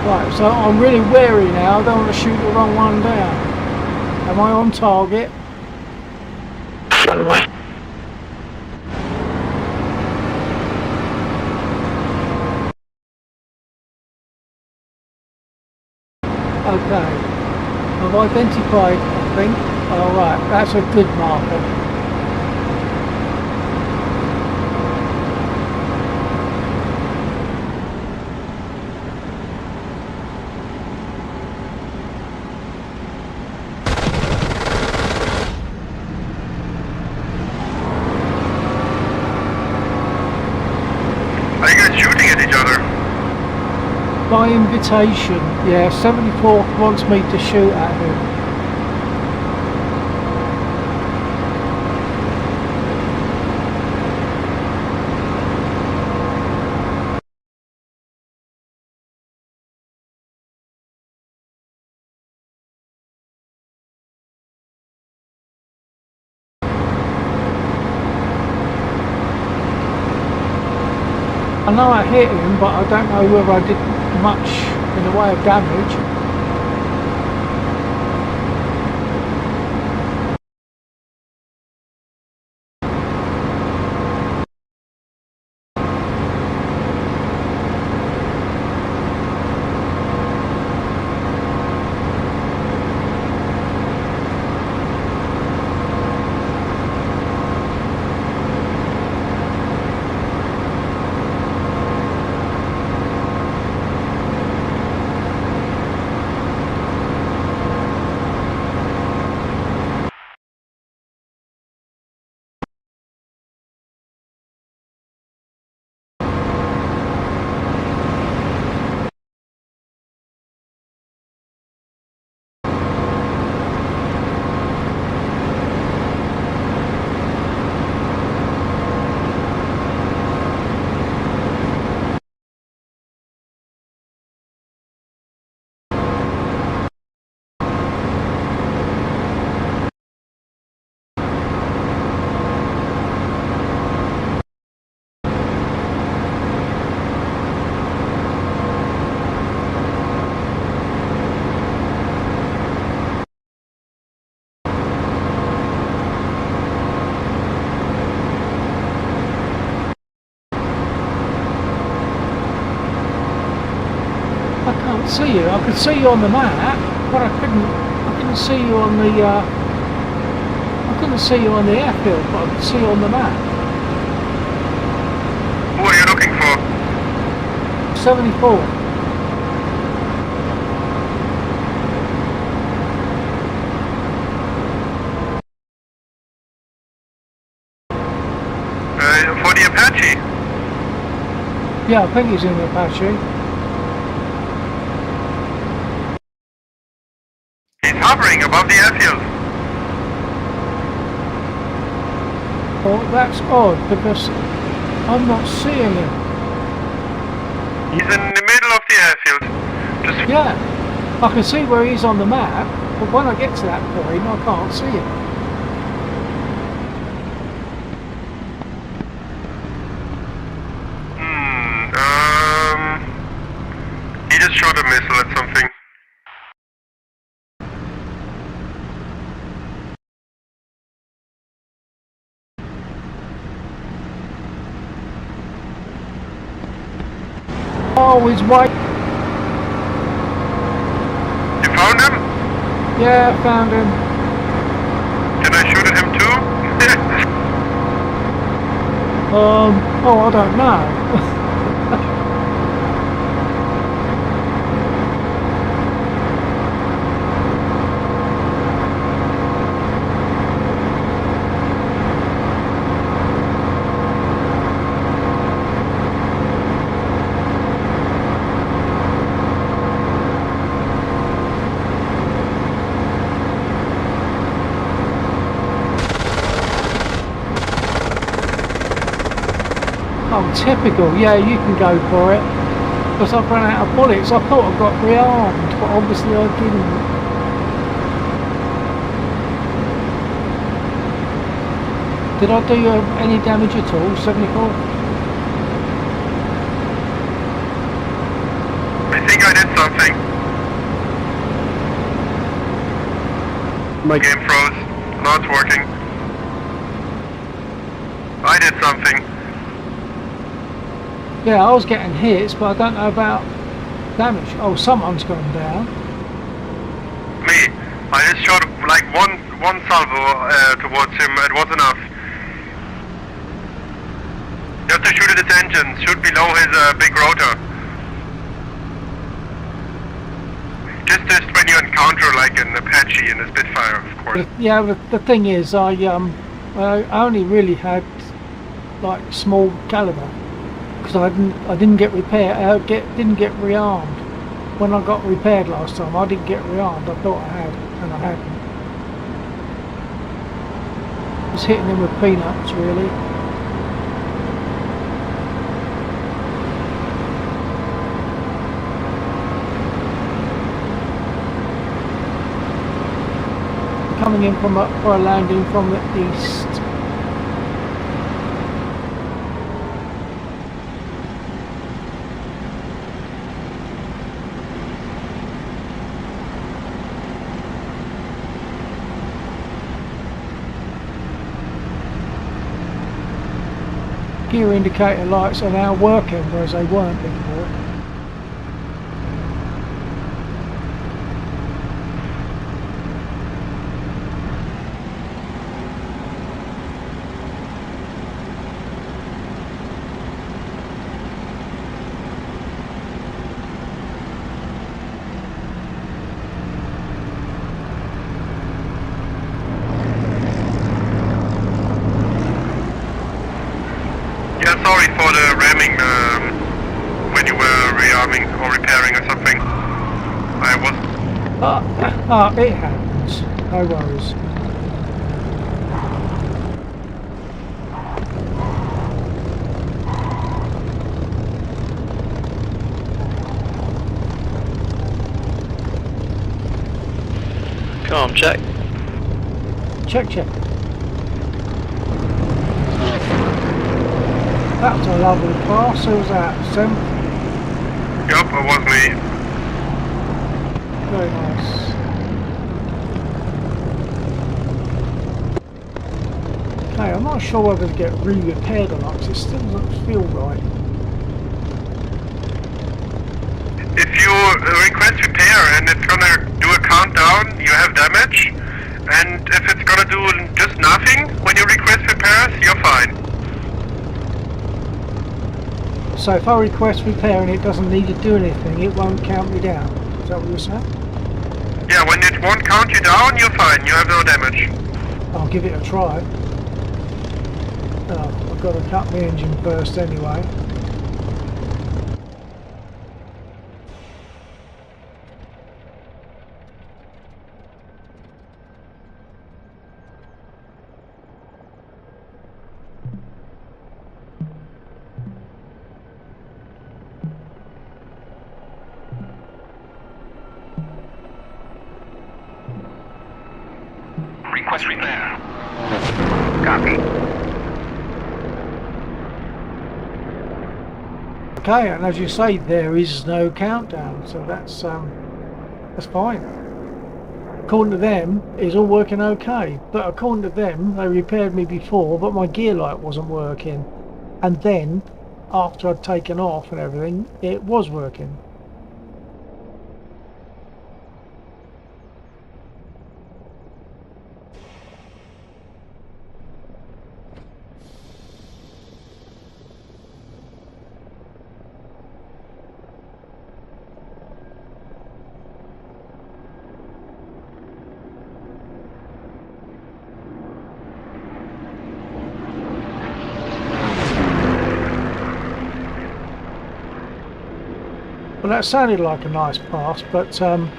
Right, so I'm really wary now. I don't want to shoot the wrong one down. Am I on target? Runway. Okay. I've identified, I think. Alright, that's a good marker. Are you guys shooting at each other? By invitation, yeah, 74 wants me to shoot at him. I know I hit him, but I don't know whether I did much in the way of damage. I can't see you. I could see you on the map, but I couldn't see you on the I couldn't see you on the airfield, but I could see you on the map. Who are you looking for? 74. For the Apache. Yeah, I think he's in the Apache. He's hovering above the airfield. Oh, that's odd because I'm not seeing him. He's in the middle of the airfield. Just Yeah, I can see where he's on the map, but when I get to that point, I can't see him. he just shot a missile at something. Oh, he's white. You found him? Yeah, I found him. Can I shoot at him too? Oh, I don't know. Oh, typical. Yeah, you can go for it. Because I've run out of bullets. I thought I got rearmed, but obviously I didn't. Did I do any damage at all, 74? I think I did something. My game froze. Now it's working. I did something. Yeah, I was getting hits, but I don't know about damage. Oh, someone's gone down. Me. I just shot like one salvo towards him. It was enough. You have to shoot at his engine. Shoot below his big rotor. Just when you encounter like an Apache and a Spitfire, of course. Yeah, the thing is, I only really had like small caliber because I didn't get repaired. Didn't get rearmed when I got repaired last time. I didn't get rearmed. I thought I had, and I hadn't. Just hitting him with peanuts, really. Coming in for a landing from the east. Gear indicator lights are now working, whereas they weren't before. Yeah, sorry for the ramming when you were rearming or repairing or something. I was... It happens. No worries. Come on, check. Check. That was a lovely class. Who was that? Sim? Yup, it was me. Very nice. Okay, I'm not sure whether to get re-repaired or not, because it still doesn't feel right. If you request repair and it's gonna do a countdown, you have damage. And if it's gonna do just nothing when you request repairs, you're fine. So if I request repair and it doesn't need to do anything, it won't count me down. Is that what you're saying? Yeah, when it won't count you down, you're fine. You have no damage. I'll give it a try. Oh, I've got to cut the engine first anyway. Request repair. Copy. Okay, and as you say, there is no countdown, so that's fine. According to them, it's all working okay. But according to them, they repaired me before, but my gear light wasn't working. And then, after I'd taken off and everything, it was working. Well, that sounded like a nice pass, but I'm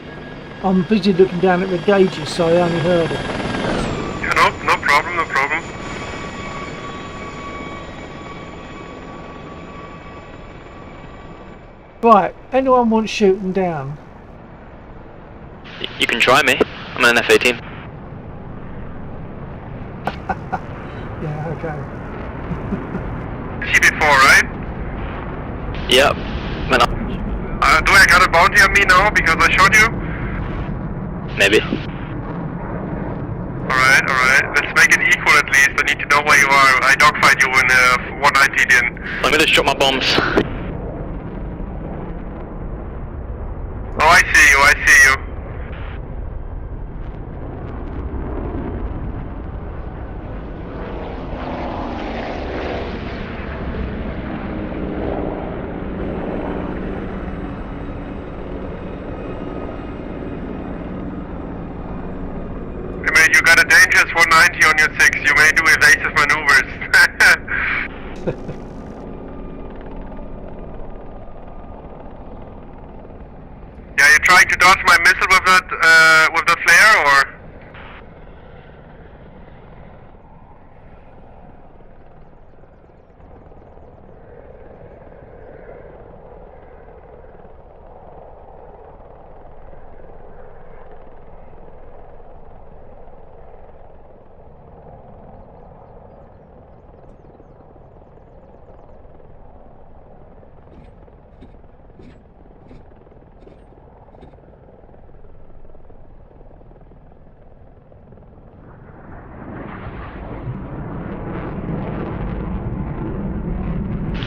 busy looking down at the gauges, so I only heard it. Yeah, no problem, no problem. Right, anyone want shooting down? You can try me. I'm an F-18. Yeah, okay. C-before, right? Yep. Man, Do I got a bounty on me now because I shot you? maybe. Alright. Let's make it equal at least. I need to know where you are. I dogfight you when 190 in. I'm gonna drop my bombs. Oh, I see you. You got a dangerous 190 on your 6. You may do evasive maneuvers. Yeah, you're trying to dodge my missile with the flare, or?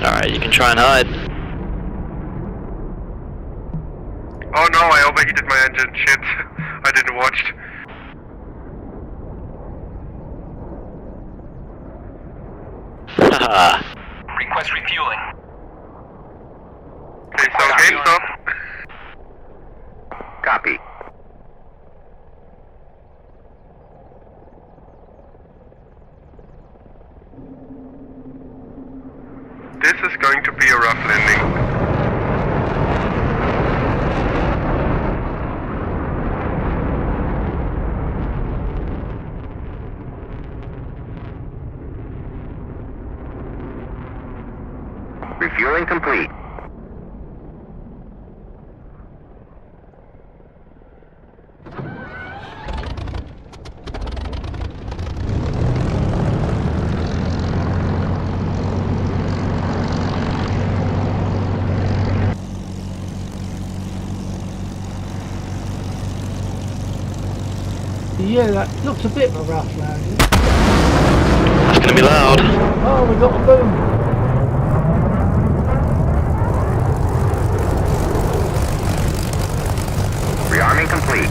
Alright, you can try and hide. Oh no, I overheated my engine. Shit, I didn't watch. Haha. Request refueling. Okay, so game stop. Copy. This is going to be a rough landing. Refueling complete. Yeah, that looked a bit of a rough landing. That's gonna be loud. Oh, we got a boom. Rearming complete.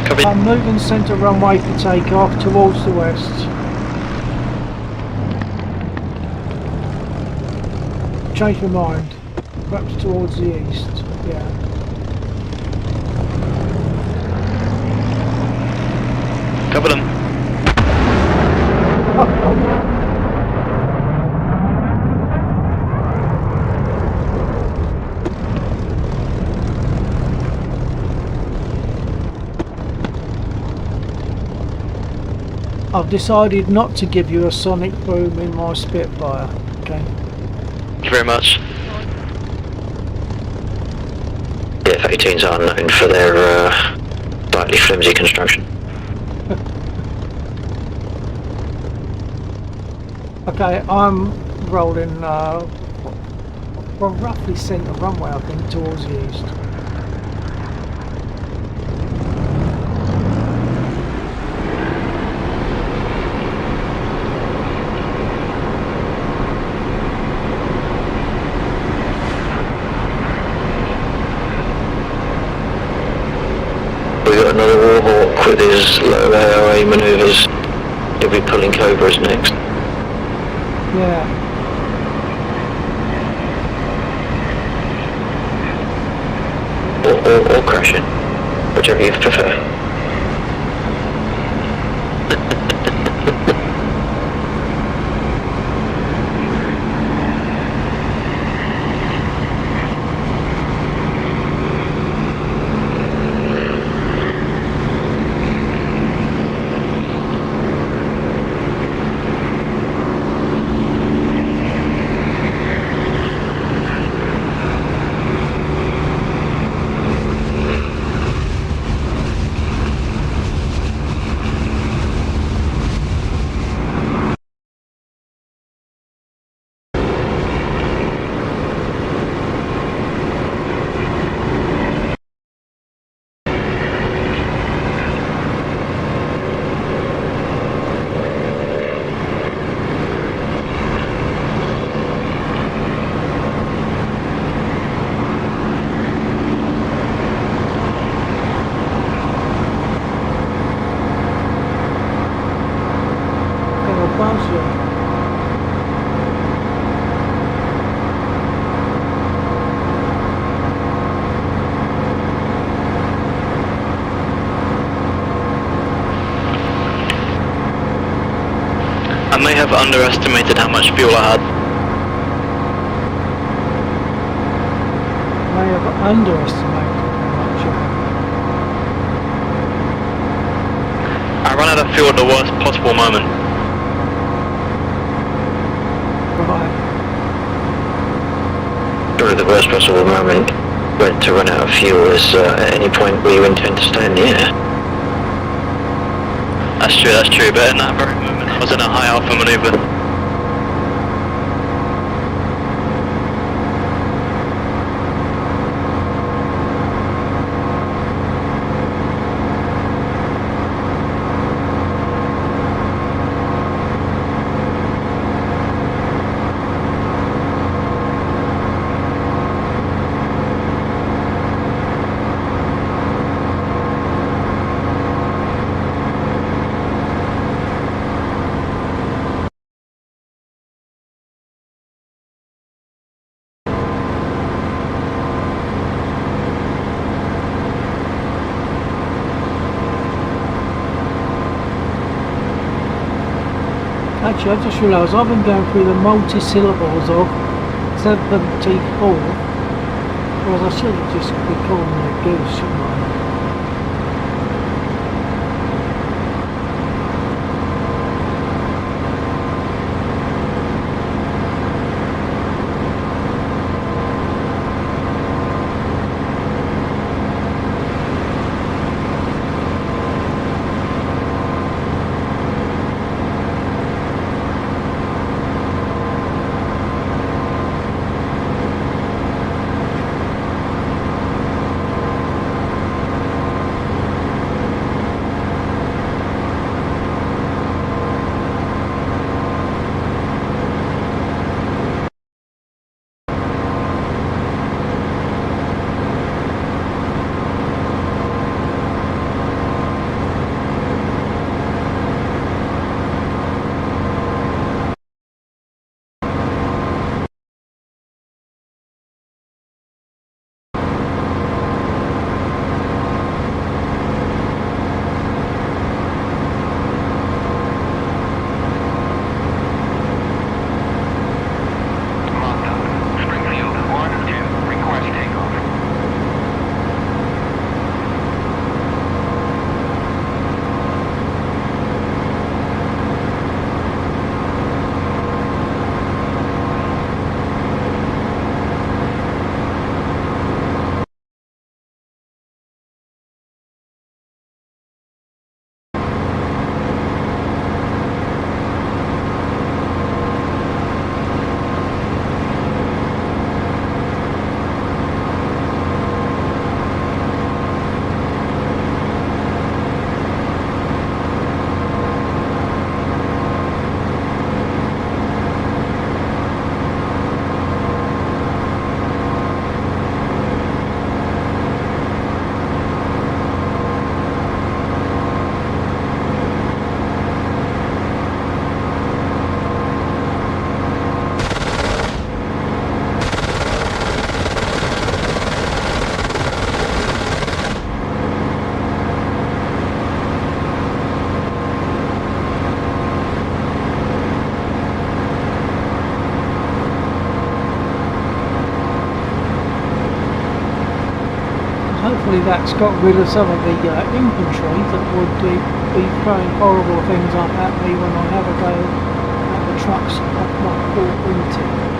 Copy. I'm moving centre runway for takeoff towards the west. Change my mind. Perhaps towards the east. Yeah. Cover them. I've decided not to give you a sonic boom in my Spitfire. Okay. Thank you very much. The F-18s are known for their slightly flimsy construction. Okay, I'm rolling from roughly centre runway, I think, towards the east. We got another Warhawk with his low AOA manoeuvres. He'll be pulling Cobras next. Yeah. Or crashing, whichever you prefer. I may have underestimated how much fuel I had. May have underestimated how much you I ran out of fuel at the worst possible moment. have. Right. Probably the worst possible moment when to run out of fuel is at any point where you intend to stay in the air. That's true, but in that very moment I was in a high alpha maneuver. Actually, I just realised I've been going through the multi-syllables of 74, whereas I should have just been calling it a goose, shouldn't I? hopefully that's got rid of some of the infantry that would be throwing horrible things up at me when I have a go at the trucks I've not bought into.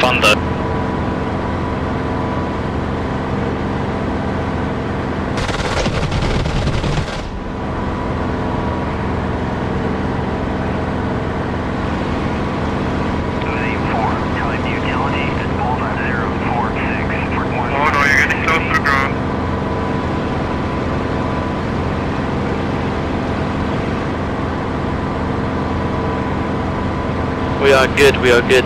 Fun though. Oh no, you're getting close to the ground. We are good, we are good.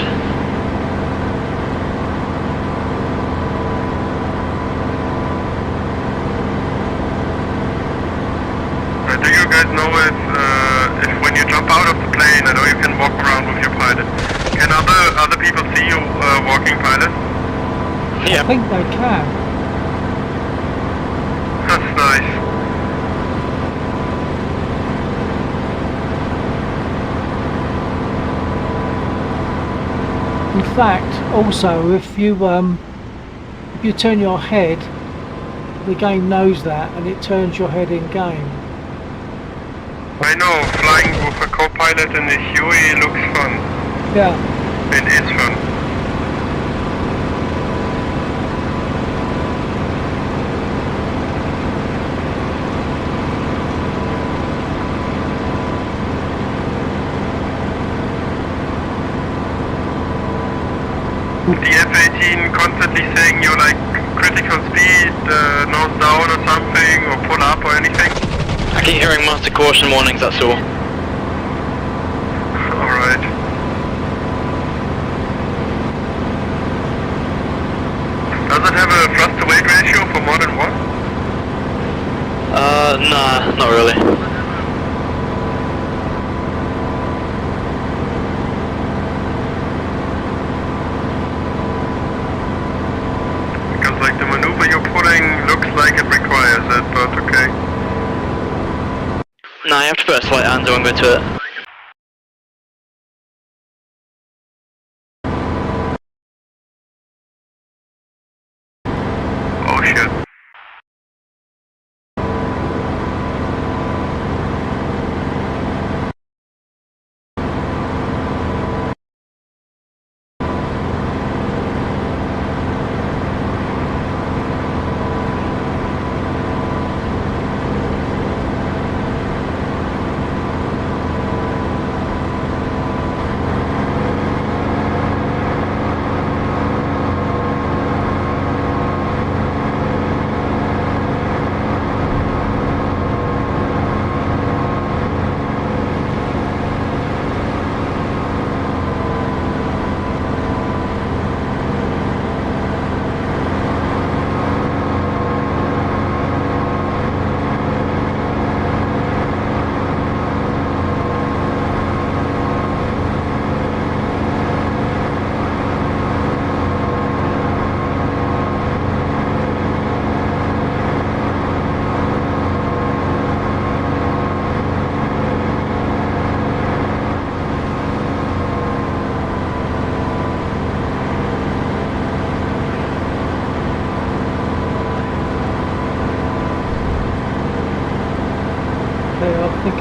Do you guys know if when you jump out of the plane, I know you can walk around with your pilot. Can other people see you walking pilot? Yeah. I think they can. That's nice. In fact, also if you turn your head, the game knows that and it turns your head in game. I know, flying with a co-pilot in the Huey looks fun. Yeah. It is fun. The F-18 constantly saying you're like critical speed, nose down or something, or pull up or anything? I keep hearing master caution warnings, that's all. Alright. Does it have a thrust to weight ratio for more than one? Nah, not really. Because like the maneuver you're pulling looks like it requires it, but okay. Nah, you have to put a slight angle into it. Oh shit.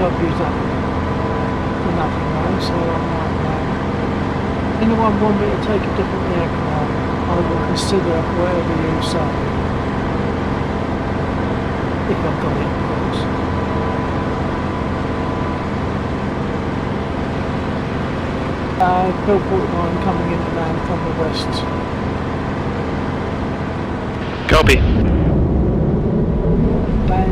I've used up nothing now, so I'm like that. Anyone want me to take a different aircraft, I will consider whatever you say. If I've got it, of course. Bill 49 coming in to land from the west. Copy. Bang.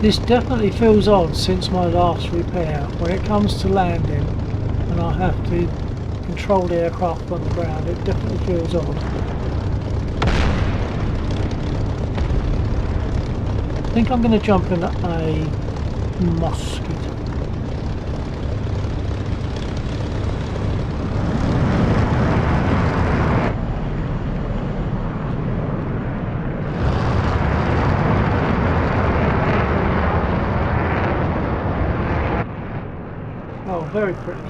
This definitely feels odd since my last repair. When it comes to landing and I have to control the aircraft on the ground, it definitely feels odd. I think I'm going to jump in a Mosquito. Oh, very pretty.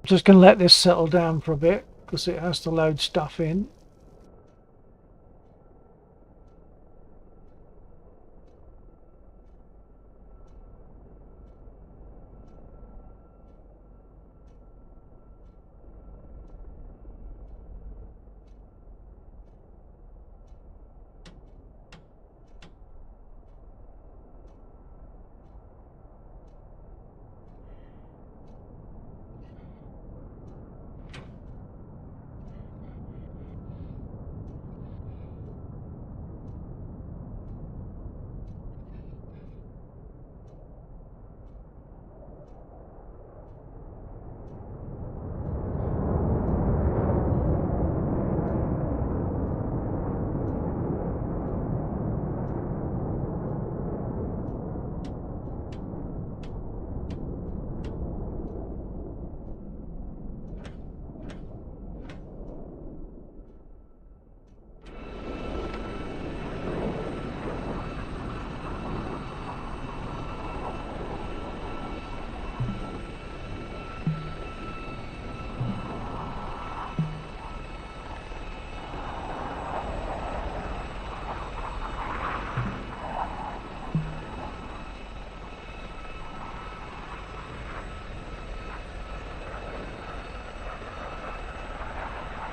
Just going to let this settle down for a bit because it has to load stuff in.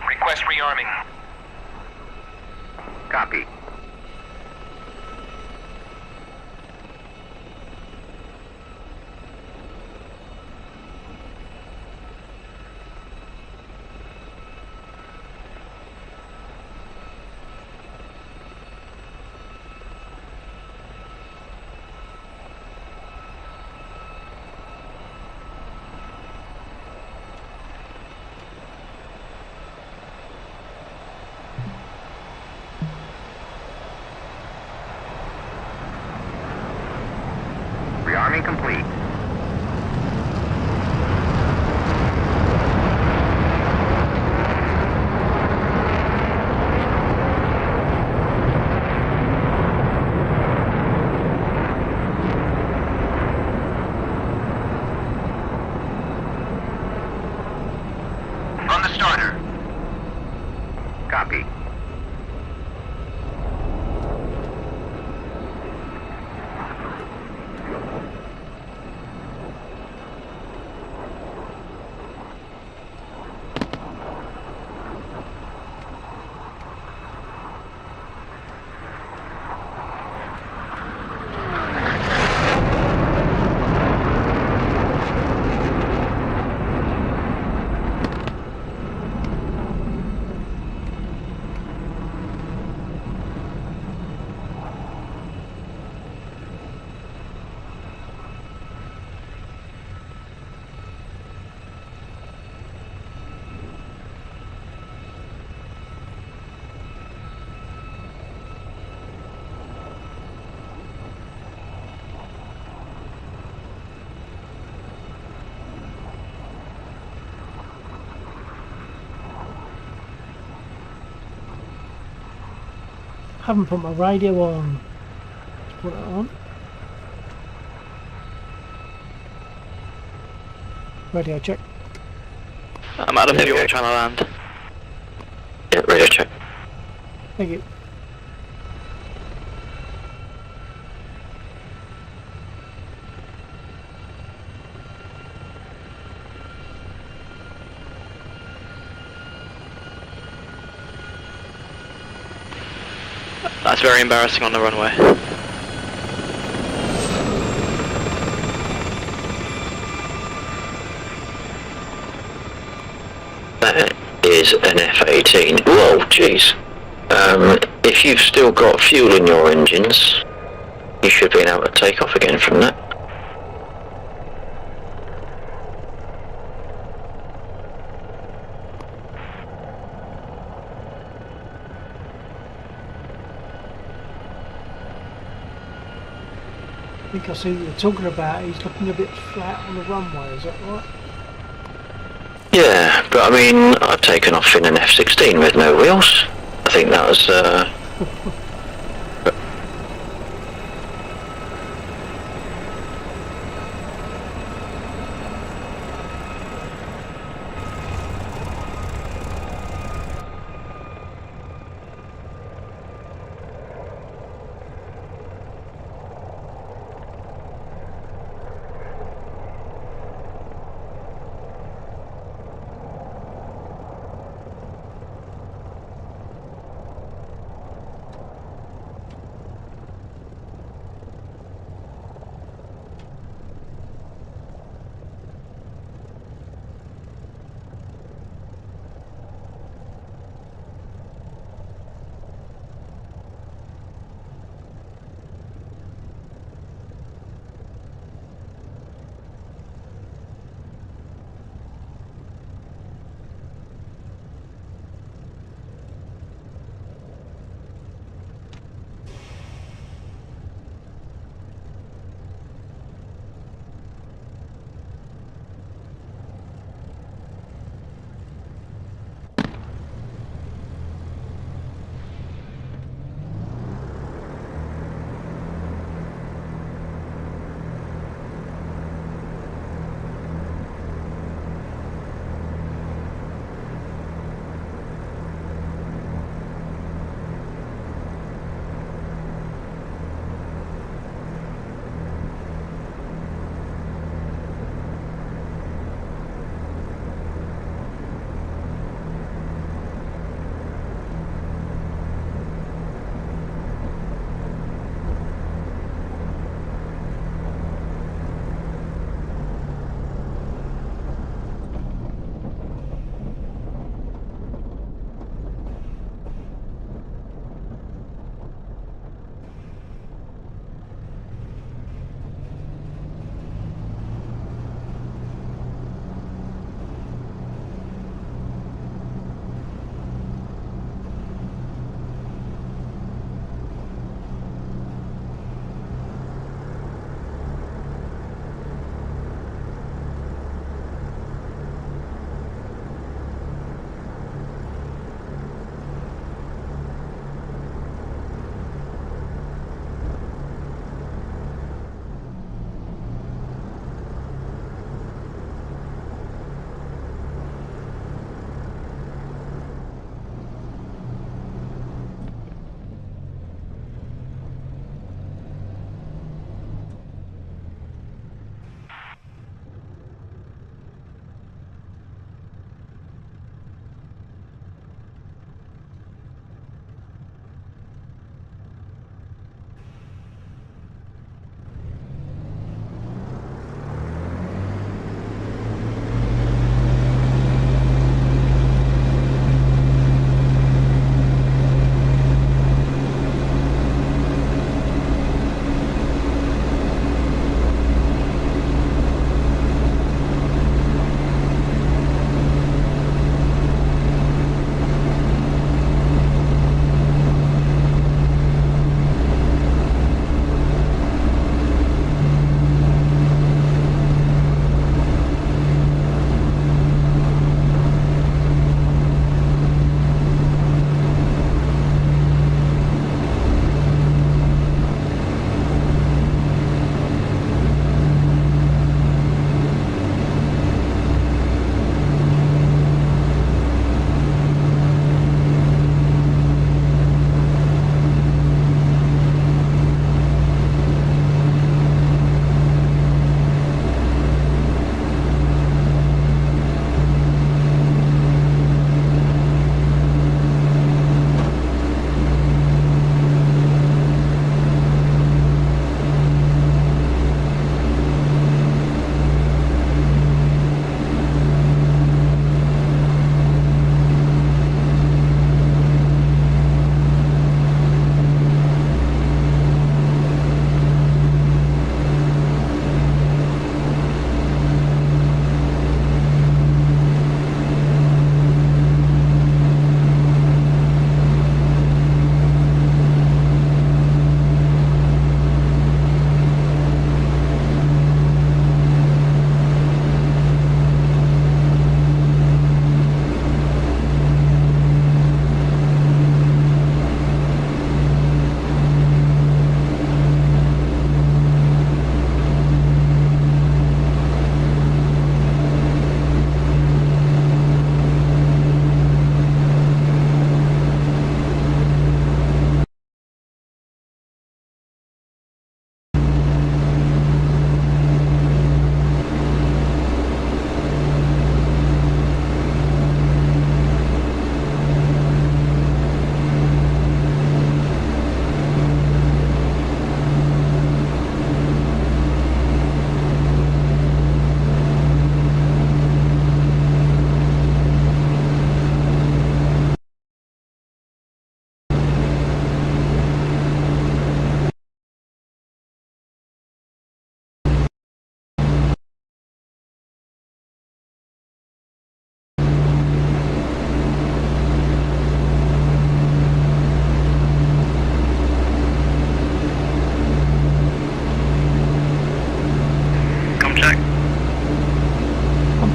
Request rearming. Copy. Jamming complete. Run the starter. Copy. Haven't put my radio on. Let's put it on. Radio check. I'm Adam, you're trying to land. Yeah, radio check. Thank you. That's very embarrassing on the runway. That is an F-18. Whoa, jeez. If you've still got fuel in your engines, you should be able to take off again from that. I think I see what you're talking about. He's looking a bit flat on the runway, is that right? Yeah, but I mean, I've taken off in an F-16 with no wheels. I think that was,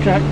Okay.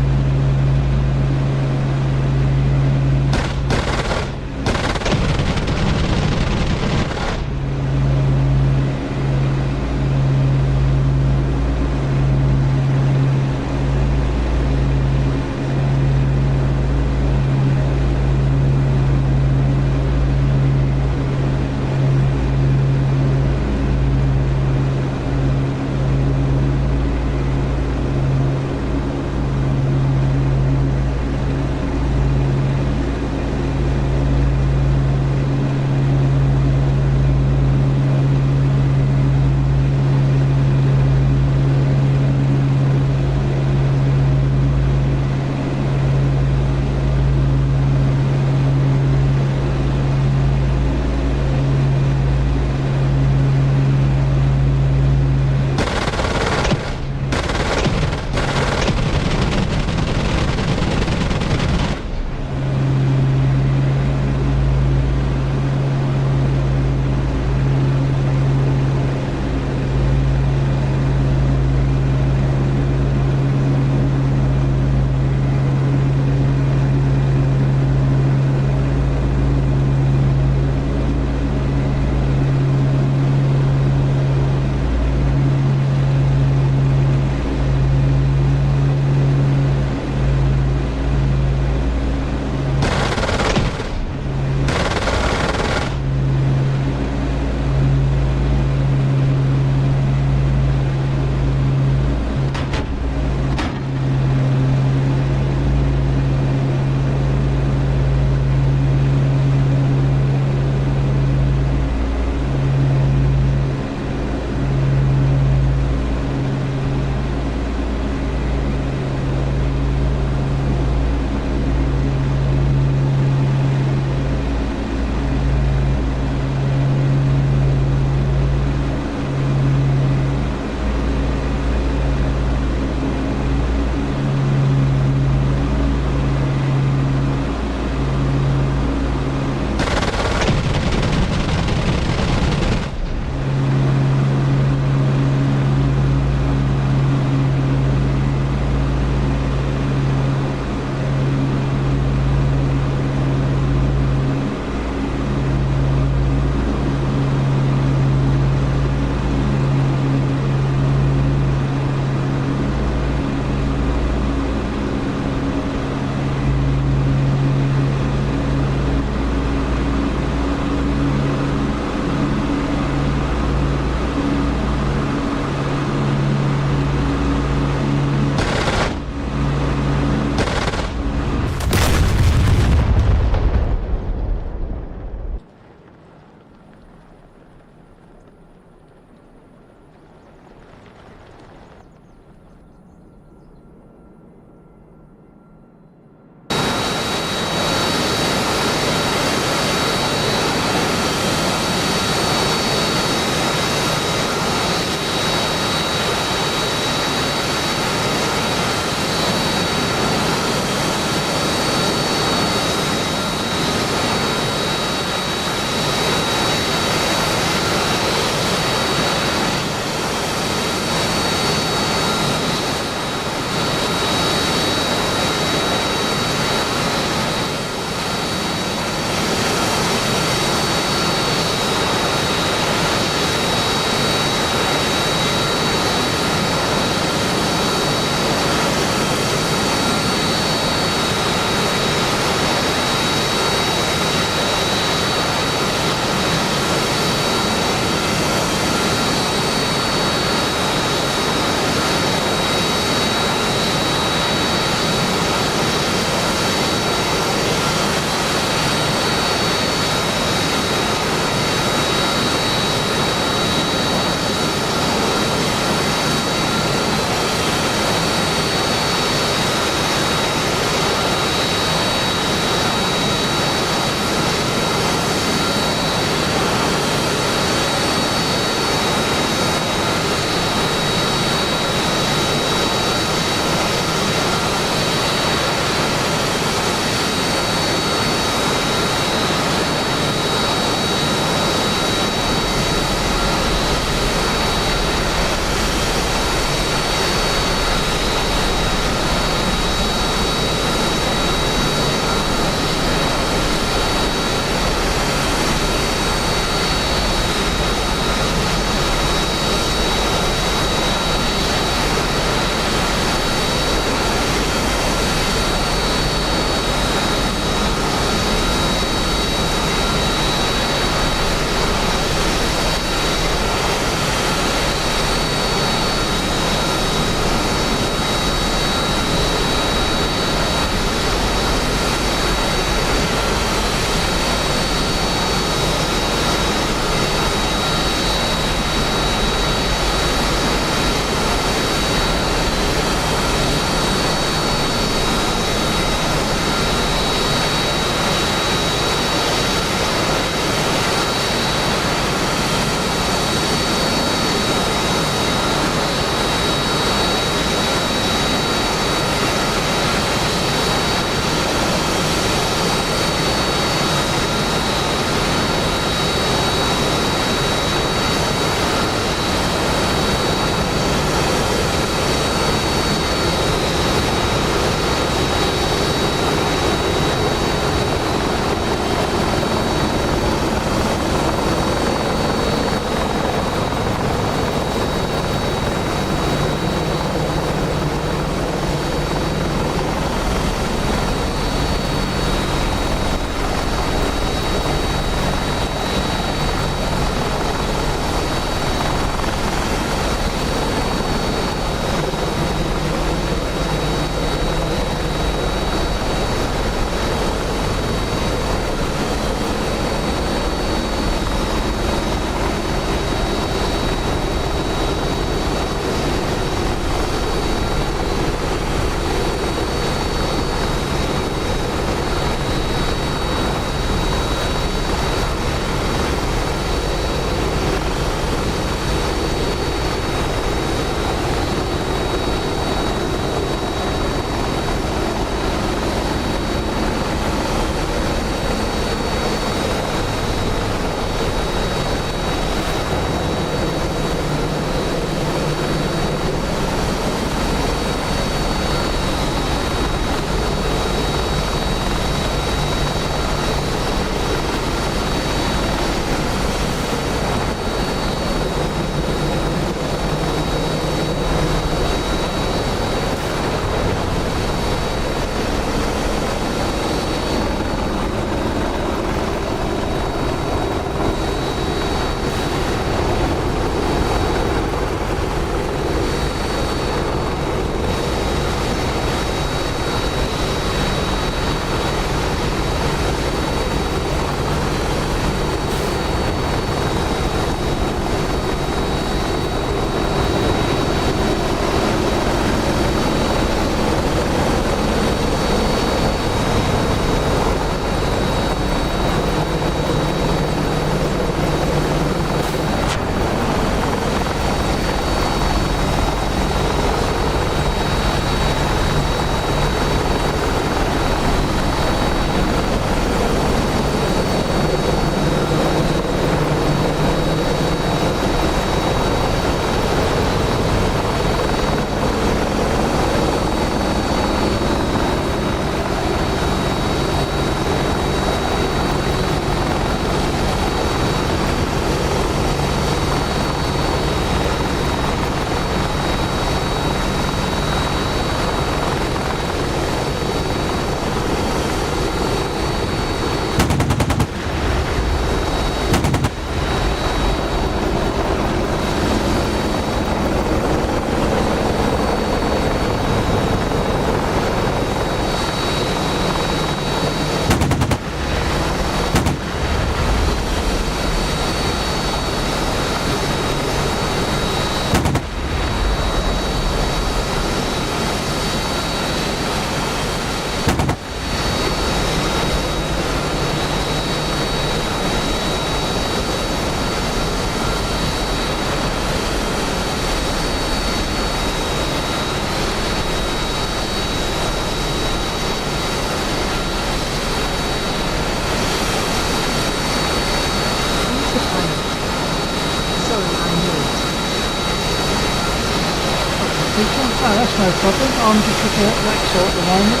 problem. I'm just looking at Laxor at the moment.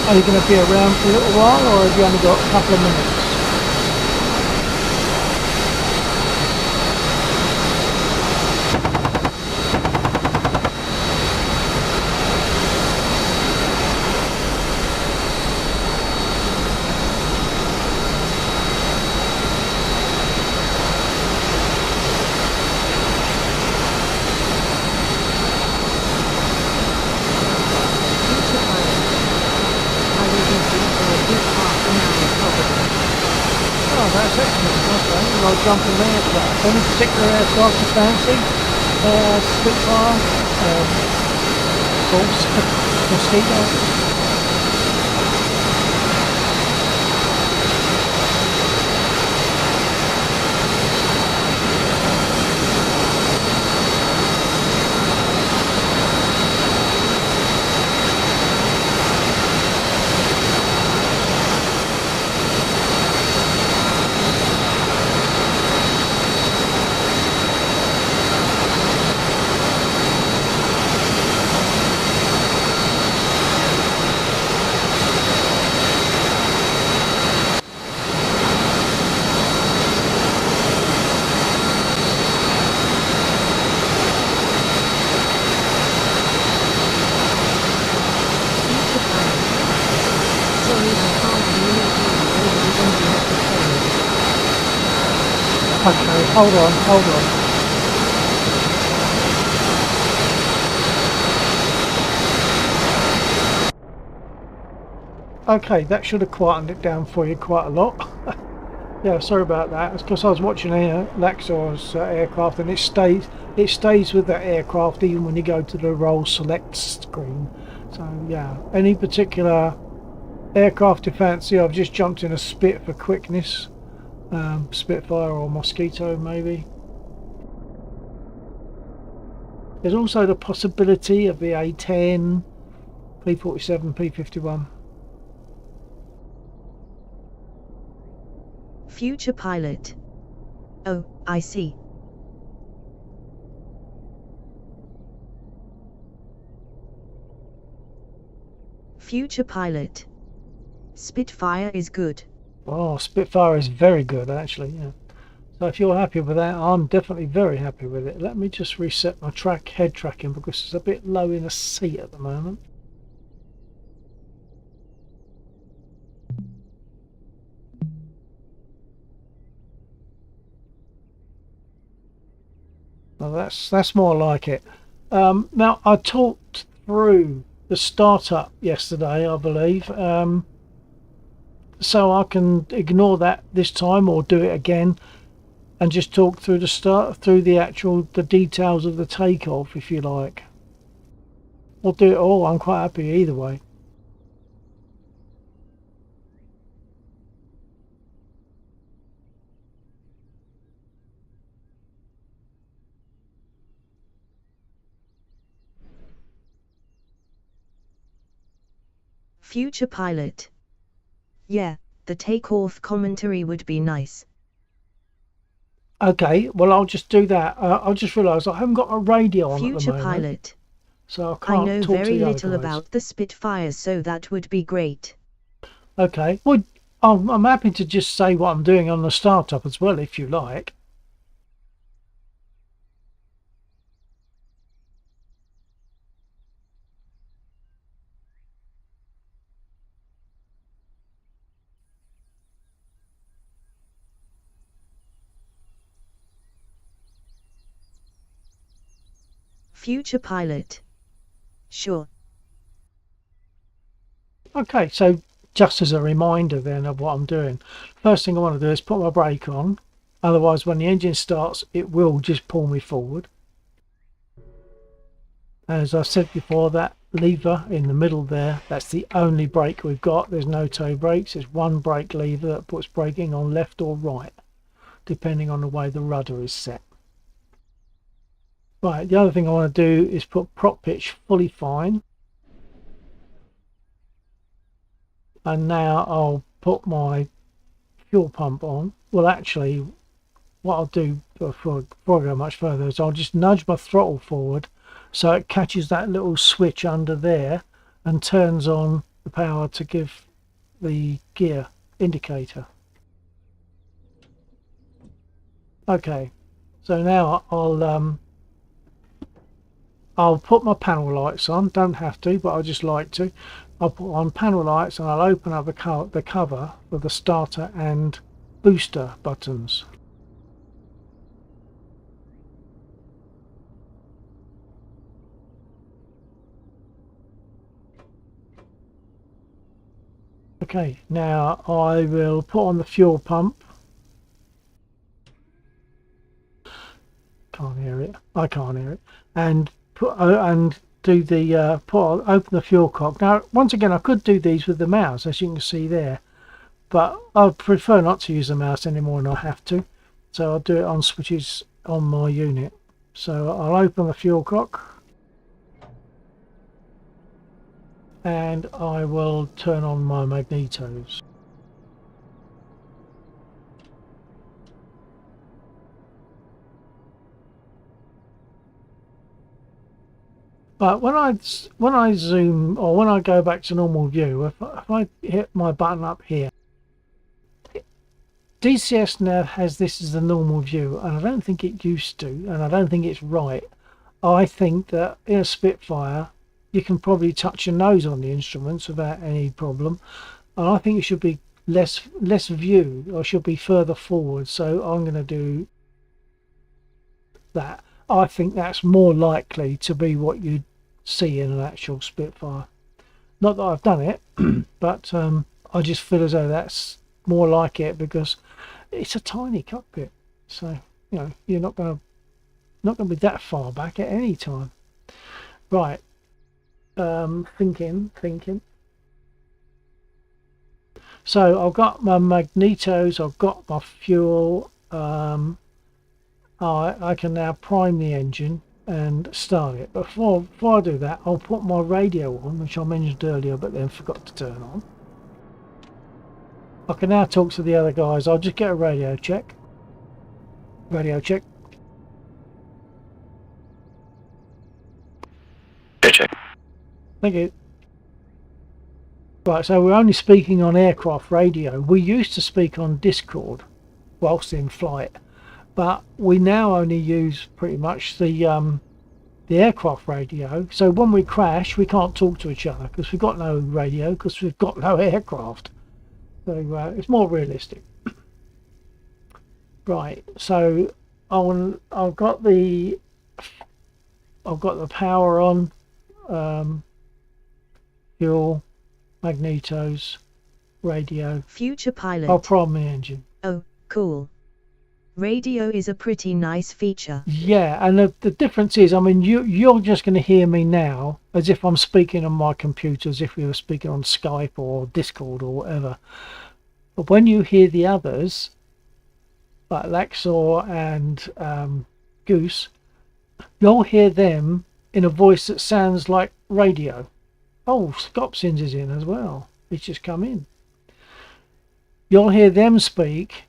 Are you going to be around for a little while, or have you only got a couple of minutes? Future pilot. I will be free for a good half an hour probably. Oh, that's excellent. Okay, well, I'll jump in there for that. Any particular aircraft you fancy? Spitfire? Pulse? Mosquito? Future pilot. Sorry I can't really hear you over the engine of the plane. Okay, hold on. Okay, that should have quietened it down for you quite a lot. Yeah, sorry about that. It's because I was watching Laxor's aircraft, and it stays with that aircraft even when you go to the roll select screen. So yeah, any particular aircraft you fancy? I've just jumped in a Spit for quickness. Spitfire or Mosquito maybe. There's also the possibility of the A10, P47, P51. Future pilot. Oh, I see. Future pilot. Spitfire is good. Oh, Spitfire is very good actually, yeah. So if you're happy with that, I'm definitely very happy with it. Let me just reset my head tracking because it's a bit low in the seat at the moment. Well, that's more like it. Now I talked through the startup yesterday, I believe. So I can ignore that this time or do it again and just talk through the details of the takeoff if you like. Or do it all. I'm quite happy either way. Future pilot. Yeah, the takeoff commentary would be nice. Okay, well I'll just do that. I just realised I haven't got a radio on Future at the moment, pilot. so I I can't know talk to very the other little guys. about the Spitfire, so that would be great. Okay, well I'm happy to just say what I'm doing on the startup as well if you like. Future pilot. Sure. Okay, so just as a reminder then of what I'm doing, first thing I want to do is put my brake on, otherwise when the engine starts it will just pull me forward. As I said before, that lever in the middle there, that's the only brake we've got. There's no toe brakes. There's one brake lever that puts braking on left or right depending on the way the rudder is set. Right, the other thing I want to do is put prop pitch fully fine. And now I'll put my fuel pump on. Well, actually, what I'll do before I go much further is I'll just nudge my throttle forward so it catches that little switch under there and turns on the power to give the gear indicator. Okay, so now I'll put my panel lights on. Don't have to, but I just like to. I'll put on panel lights and I'll open up the cover for the starter and booster buttons. Okay, now I will put on the fuel pump. Can't hear it. I can't hear it. And do the open the fuel cock. Now, once again, I could do these with the mouse, as you can see there, but I prefer not to use the mouse anymore than I have to. So I'll do it on switches on my unit. So I'll open the fuel cock, and I will turn on my magnetos. But when I zoom, or when I go back to normal view, if I hit my button up here, DCS now has this as the normal view, and I don't think it used to, and I don't think it's right. I think that in a Spitfire you can probably touch your nose on the instruments without any problem, and I think it should be less view, or should be further forward. So I'm going to do that. I think that's more likely to be what you'd see in an actual Spitfire. Not that I've done it, but I just feel as though that's more like it, because it's a tiny cockpit. So you know, you're not going to be that far back at any time. Right. Thinking. So I've got my magnetos, I've got my fuel. I can now prime the engine and start it. But before I do that, I'll put my radio on, which I mentioned earlier but then forgot to turn on. I can now talk to the other guys. I'll just get a radio check. Radio check. Check. Thank you. Right, so we're only speaking on aircraft radio. We used to speak on Discord whilst in flight, but we now only use pretty much the aircraft radio. So when we crash, we can't talk to each other because we've got no radio, because we've got no aircraft. So it's more realistic. Right, so I've got the power on, fuel, magnetos, radio. Future pilot. I'll prime the engine. Oh, cool. Radio is a pretty nice feature. Yeah, and the difference is, I mean, you're just going to hear me now as if I'm speaking on my computer, as if we were speaking on Skype or Discord or whatever. But when you hear the others, like Laxor and Goose, you'll hear them in a voice that sounds like radio. Oh, Scopsins is in as well. He's just come in. You'll hear them speak,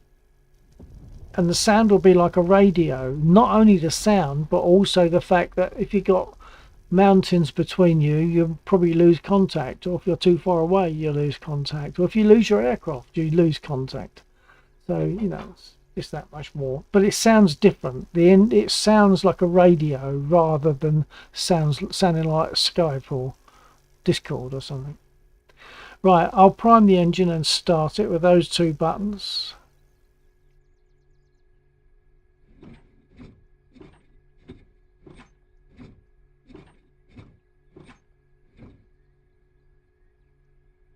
and the sound will be like a radio. Not only the sound, but also the fact that if you've got mountains between you, you'll probably lose contact. Or if you're too far away, you lose contact. Or if you lose your aircraft, you lose contact. So, you know, it's that much more. But it sounds different. It sounds like a radio rather than sounding like Skype or Discord or something. Right, I'll prime the engine and start it with those two buttons.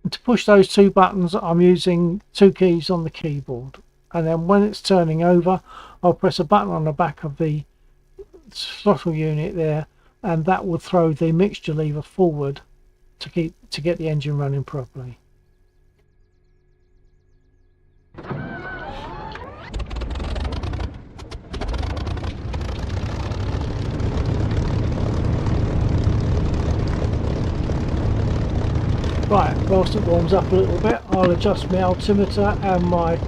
And to push those two buttons, I'm using two keys on the keyboard. And then when it's turning over, I'll press a button on the back of the throttle unit there, and that will throw the mixture lever forward to get the engine running properly. Right, whilst it warms up a little bit, I'll adjust my altimeter and my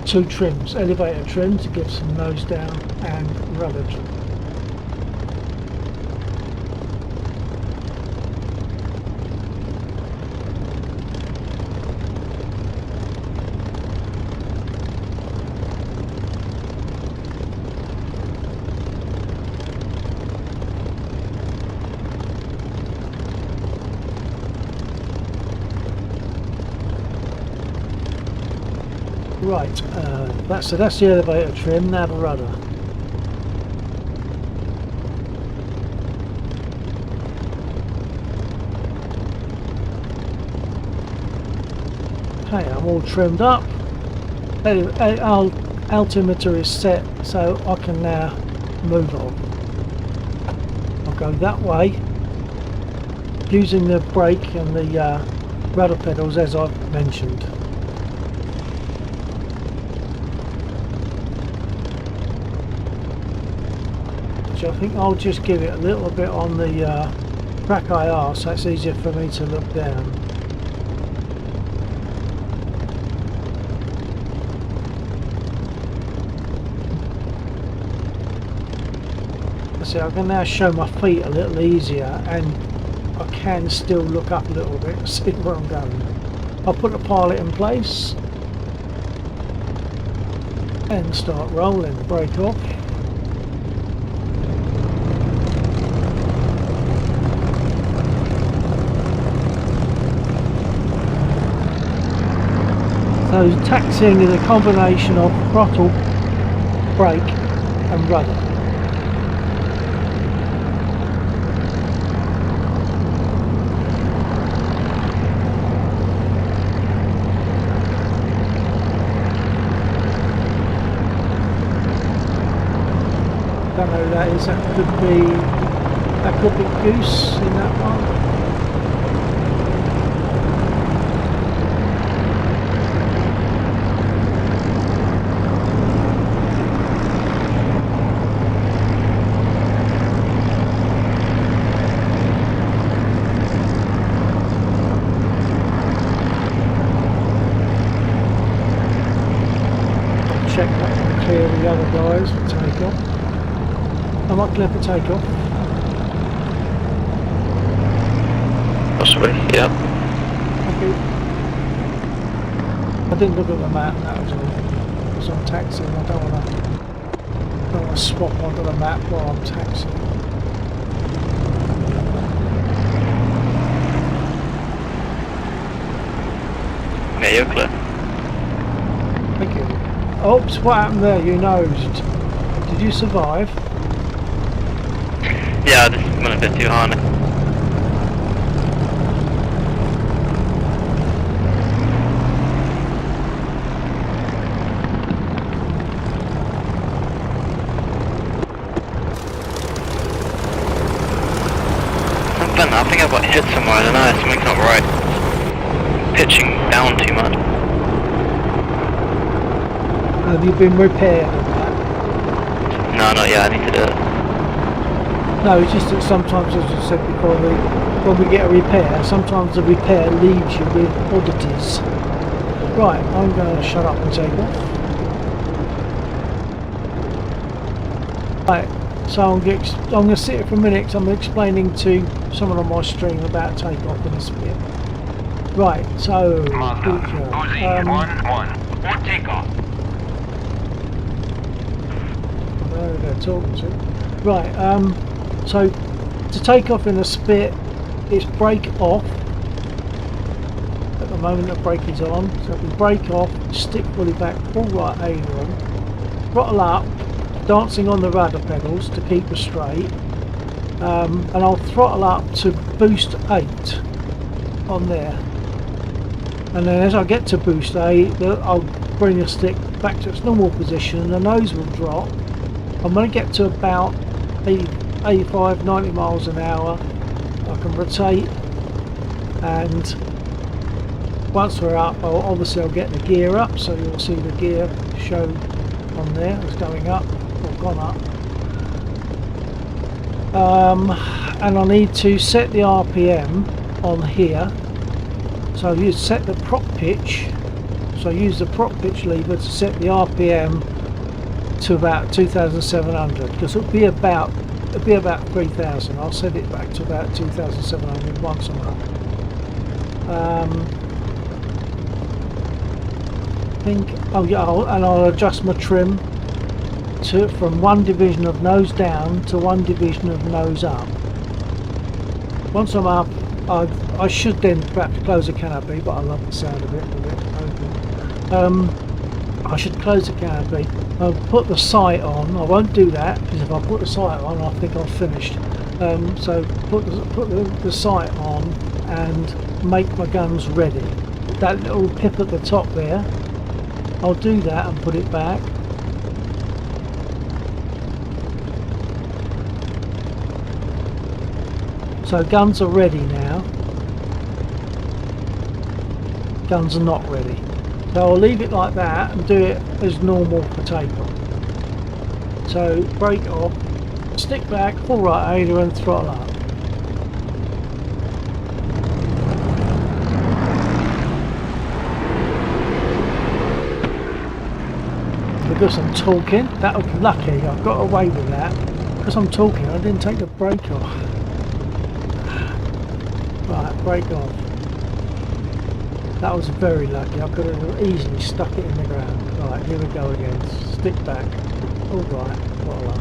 two trims, elevator trim to give some nose down and rudder trim. Right, that's the elevator trim, now the rudder. Okay, I'm all trimmed up. Altimeter is set, so I can now move on. I'll go that way, using the brake and the rudder pedals as I've mentioned. So I think I'll just give it a little bit on the track IR, so it's easier for me to look down. See, I can now show my feet a little easier, and I can still look up a little bit and see where I'm going. I'll put the pilot in place and start rolling. Brake off. So taxiing is a combination of throttle, brake and rudder. Don't know who that is. That could be Goose in that one. Check that and clear the other guys for takeoff. Am I clear for takeoff? Possibly, yeah. Okay. I didn't look at the map, that was all. Because I'm taxiing, I don't want to swap onto the map while I'm taxiing. Yeah, you're clear. Thank you. Oops, what happened there? You nosed. Did you survive? Yeah, this went a bit too hard. I think I got hit somewhere, I don't know, something's not right. Pitching down too much. Have you been repaired on that? No, not yet, I need to do it. No, it's just that sometimes, as I said before, when we get a repair, sometimes the repair leaves you with oddities. Right, I'm going to shut up and take off. Right, so I'm going to sit here for a minute because I'm explaining to someone on my stream about takeoff in this bit. Right, so, Uzi, 1-1. For takeoff. Where are they talking to? Right, so to take off in a spit, it's brake off. At the moment the brake is on, so we brake off, stick fully back, full right aileron, throttle up, dancing on the rudder pedals to keep us straight, and I'll throttle up to boost 8 on there. And then as I get to boost 8, I'll bring the stick back to its normal position and the nose will drop. I'm going to get to about 85, 90 miles an hour. I can rotate, and once we're up, obviously I'll get the gear up, so you'll see the gear show on there. It's going up, or gone up. And I need to set the RPM on here. So you set the prop pitch, so I use the prop pitch lever to set the RPM to about 2,700, because it'll be about 3,000. I'll set it back to about 2,700 once I'm up. I'll adjust my trim from one division of nose down to one division of nose up. Once I'm up, I should then perhaps close the canopy, but I love the sound of it open. I should close the canopy. I'll put the sight on. I won't do that because if I put the sight on, I think I'm finished. So put the sight on and make my guns ready. That little pip at the top there, I'll do that and put it back. So guns are ready now. Guns are not ready. So I'll leave it like that and do it as normal for takeoff. So brake off, stick back, full right aileron, throttle up. Because I'm talking, that was lucky, I got away with that. Because I'm talking, I didn't take the brake off. Right, brake off. That was very lucky, I could have easily stuck it in the ground. Right, here we go again, stick back. Alright, throttle up.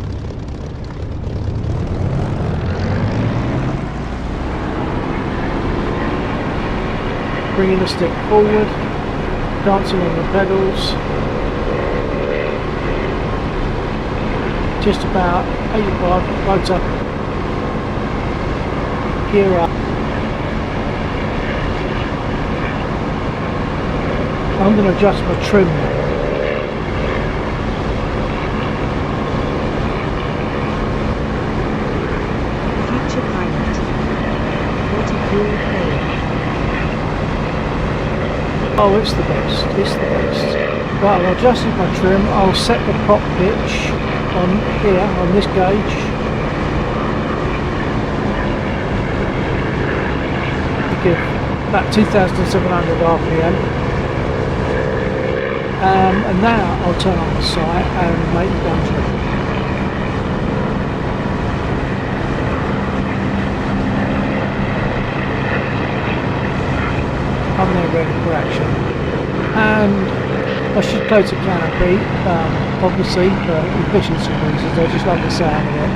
Bringing the stick forward, dancing on the pedals. Just about 85, rotor, gear up. I'm going to adjust my trim now. Future pilot. What a cool plane. Oh, it's the best, it's the best. Right, I've adjusted my trim, I'll set the prop pitch on here, on this gauge. Give about 2,700 RPM. And now I'll turn on the sight and make the guns ready. I'm now ready for action. And I should close the canopy, obviously for efficiency reasons. I just love the sound of it.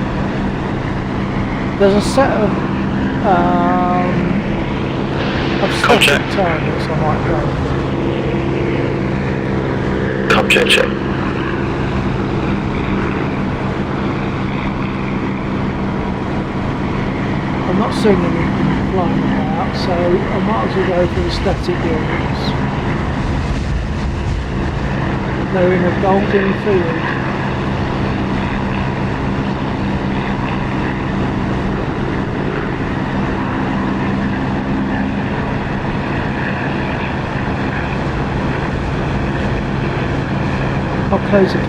There's a set of static targets I might go for. Object check. I'm not seeing anything flying about, so I might as well go for the static areas. They're in a golden field. I'll close it.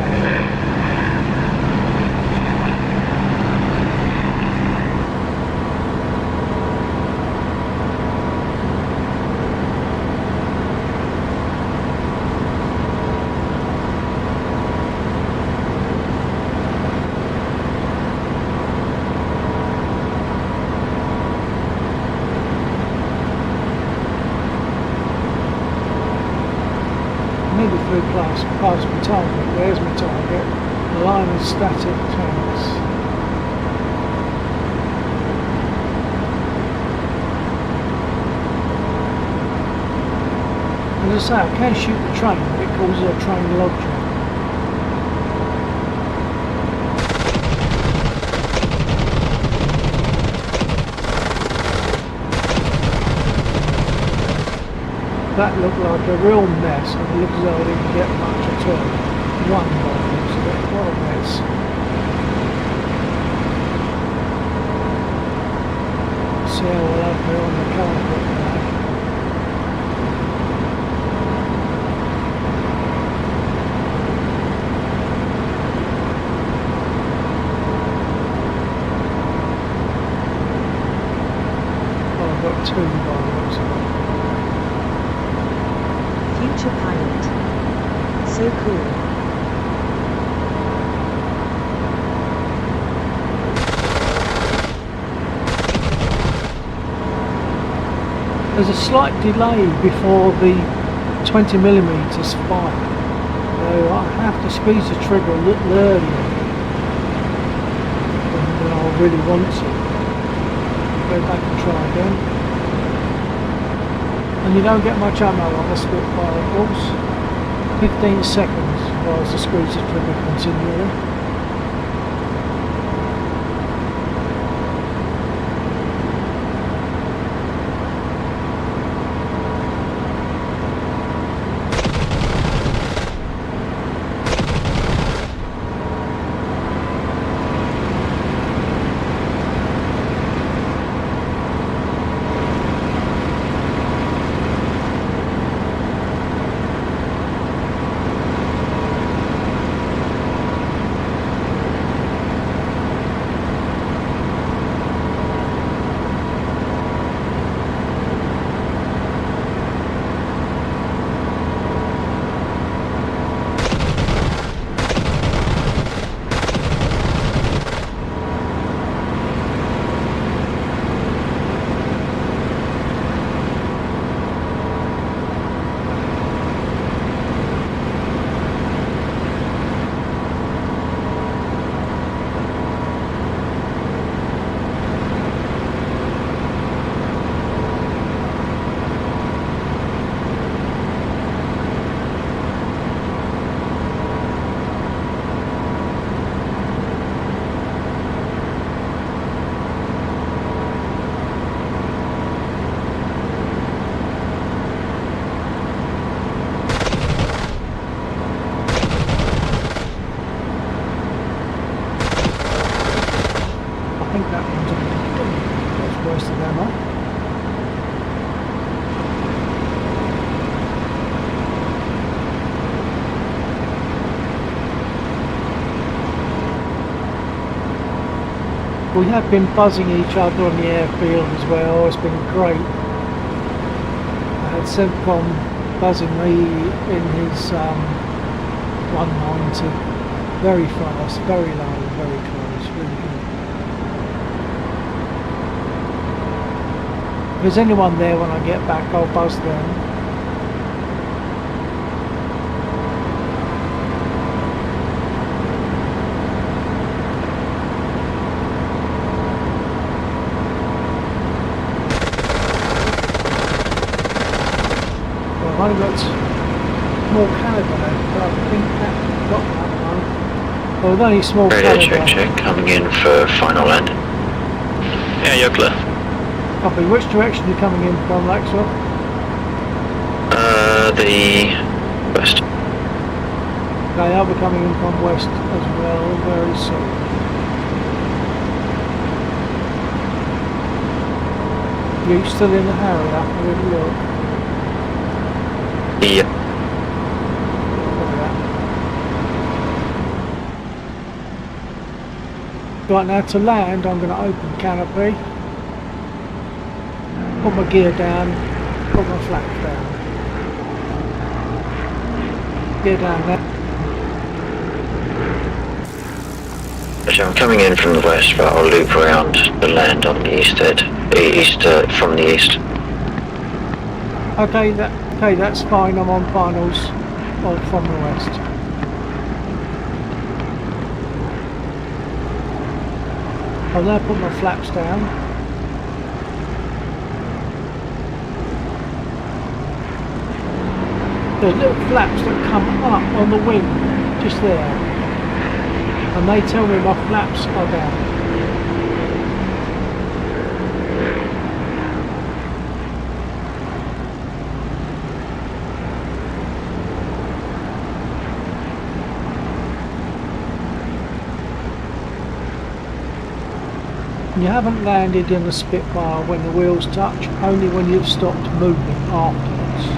Maybe through past my target. There's my target. The line of static tanks. As I say, I can shoot the train, but it causes a train log jam. That looked like a real mess, and it looks as though I didn't get much at all. One by the looks of it, what a mess. See how well I've got on the carpet now. Oh, I've got two by the looks of it. Future pilot. So cool. There's a slight delay before the 20mm fire, so I have to squeeze the trigger a little earlier than I really want to. Go back and try again. And you don't get much ammo on the Spitfire, of course. 15 seconds whilst the squeeze the trigger continually. We have been buzzing each other on the airfield as well. It's been great. I had Semcom buzzing me in his 190. Very fast, very low, very close, really good. If there's anyone there when I get back, I'll buzz them. I've only got small caliber left, but I think that got that one. Well, with only small Radio caliber. check, coming in for final land. Yeah, you're clear. Copy. Which direction are you coming in from, Maxwell? The west. Okay, I'll be coming in from west as well, very soon. You still in the Harrier? Have a look. Yeah. Right, now to land, I'm going to open canopy, put my gear down, put my flaps down. Gear down there. So I'm coming in from the west, but I'll loop around the land on the east head. From the east. Okay, that's fine. I'm on finals from the west. I'll now put my flaps down. There's little flaps that come up on the wing, just there. And they tell me my flaps are down. You haven't landed in the Spitfire when the wheels touch, only when you've stopped moving afterwards.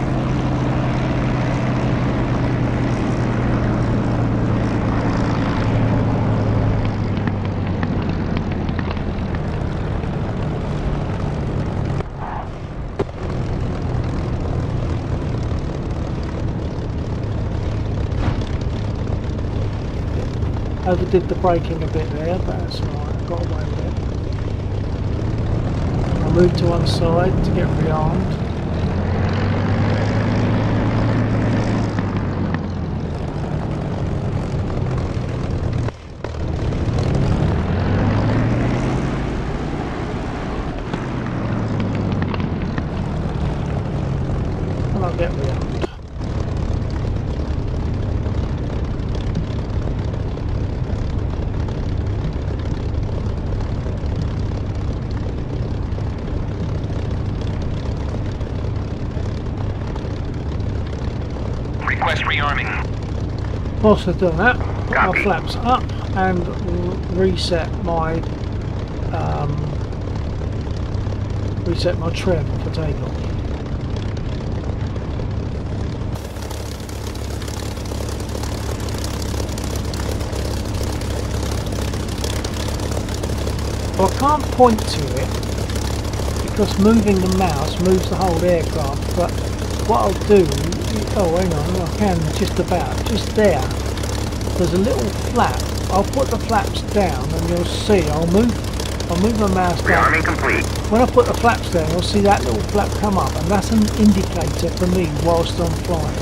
Overdid the braking a bit there, but that's alright, I got away with it. I moved to one side to get rearmed. And I'll get rearmed. Request rearming. Whilst I've done that, put my Copy. flaps up and reset my trim for takeoff. Well, I can't point to it because moving the mouse moves the whole aircraft, but what I'll do, oh hang on, I can just about, just there, there's a little flap. I'll put the flaps down and you'll see, I'll move my mouse down. Rearming complete. When I put the flaps down, you'll see that little flap come up, and that's an indicator for me whilst I'm flying.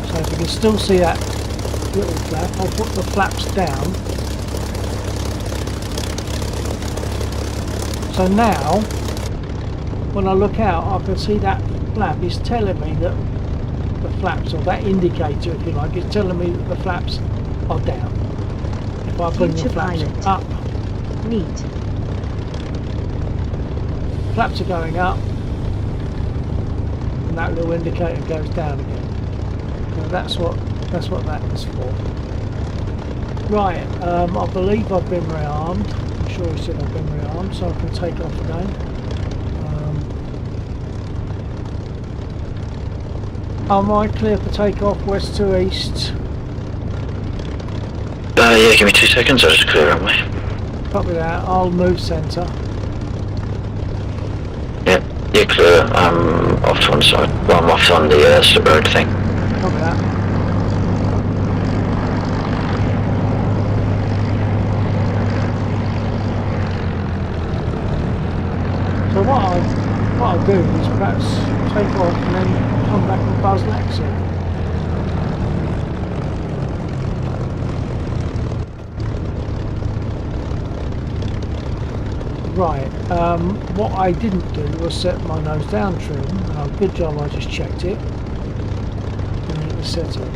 So if you can still see that little flap, I'll put the flaps down. So now, when I look out, I can see that flap is telling me that the flaps, or that indicator if you like, is telling me that the flaps are down. If I bring Future the flaps pilot. up, Neat. flaps are going up, and that little indicator goes down again. Now that's what that is for. Right, I believe I've been rearmed. I'm sure he said I've been rearmed, so I can take off again. Am I clear for takeoff west to east? Yeah, give me 2 seconds, I'll just clear up my... Copy that, I'll move centre. Yeah, you're clear. I'm off to one side. Well, I'm off on the road thing. Copy that. So what I'll do is perhaps take off and then come back and buzz Lexi. Right, what I didn't do was set my nose down trim. Good job, I just checked it. And it was set it.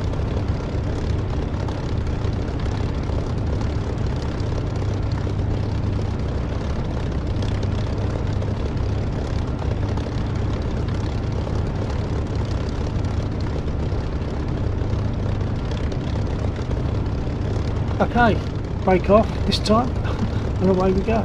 Okay, break off this time, and away we go.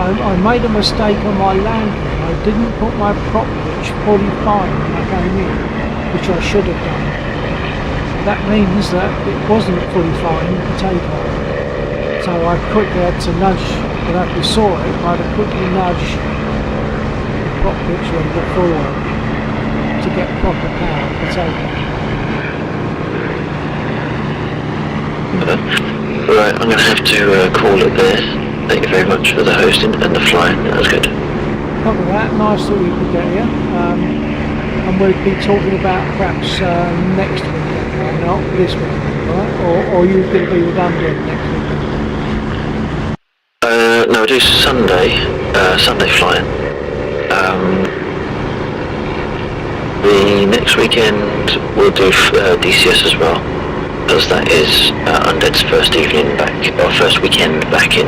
I made a mistake on my landing. I didn't put my prop pitch fully fine when I came in, which I should have done. That means that it wasn't fully fine for takeoff. So I quickly had to nudge, and if you saw it, I had to quickly nudge the prop pitch a little bit forward to get proper power for takeoff. Right, I'm going to have to call it there. Thank you very much for the hosting and the flying, that was good. Copy that, nice that we could get you. And we'll be talking about perhaps next weekend, not this weekend, right? Or you're going to be redundant next weekend? No, I do Sunday flying. The next weekend we'll do DCS as well, because that is Undead's first evening back, or first weekend back in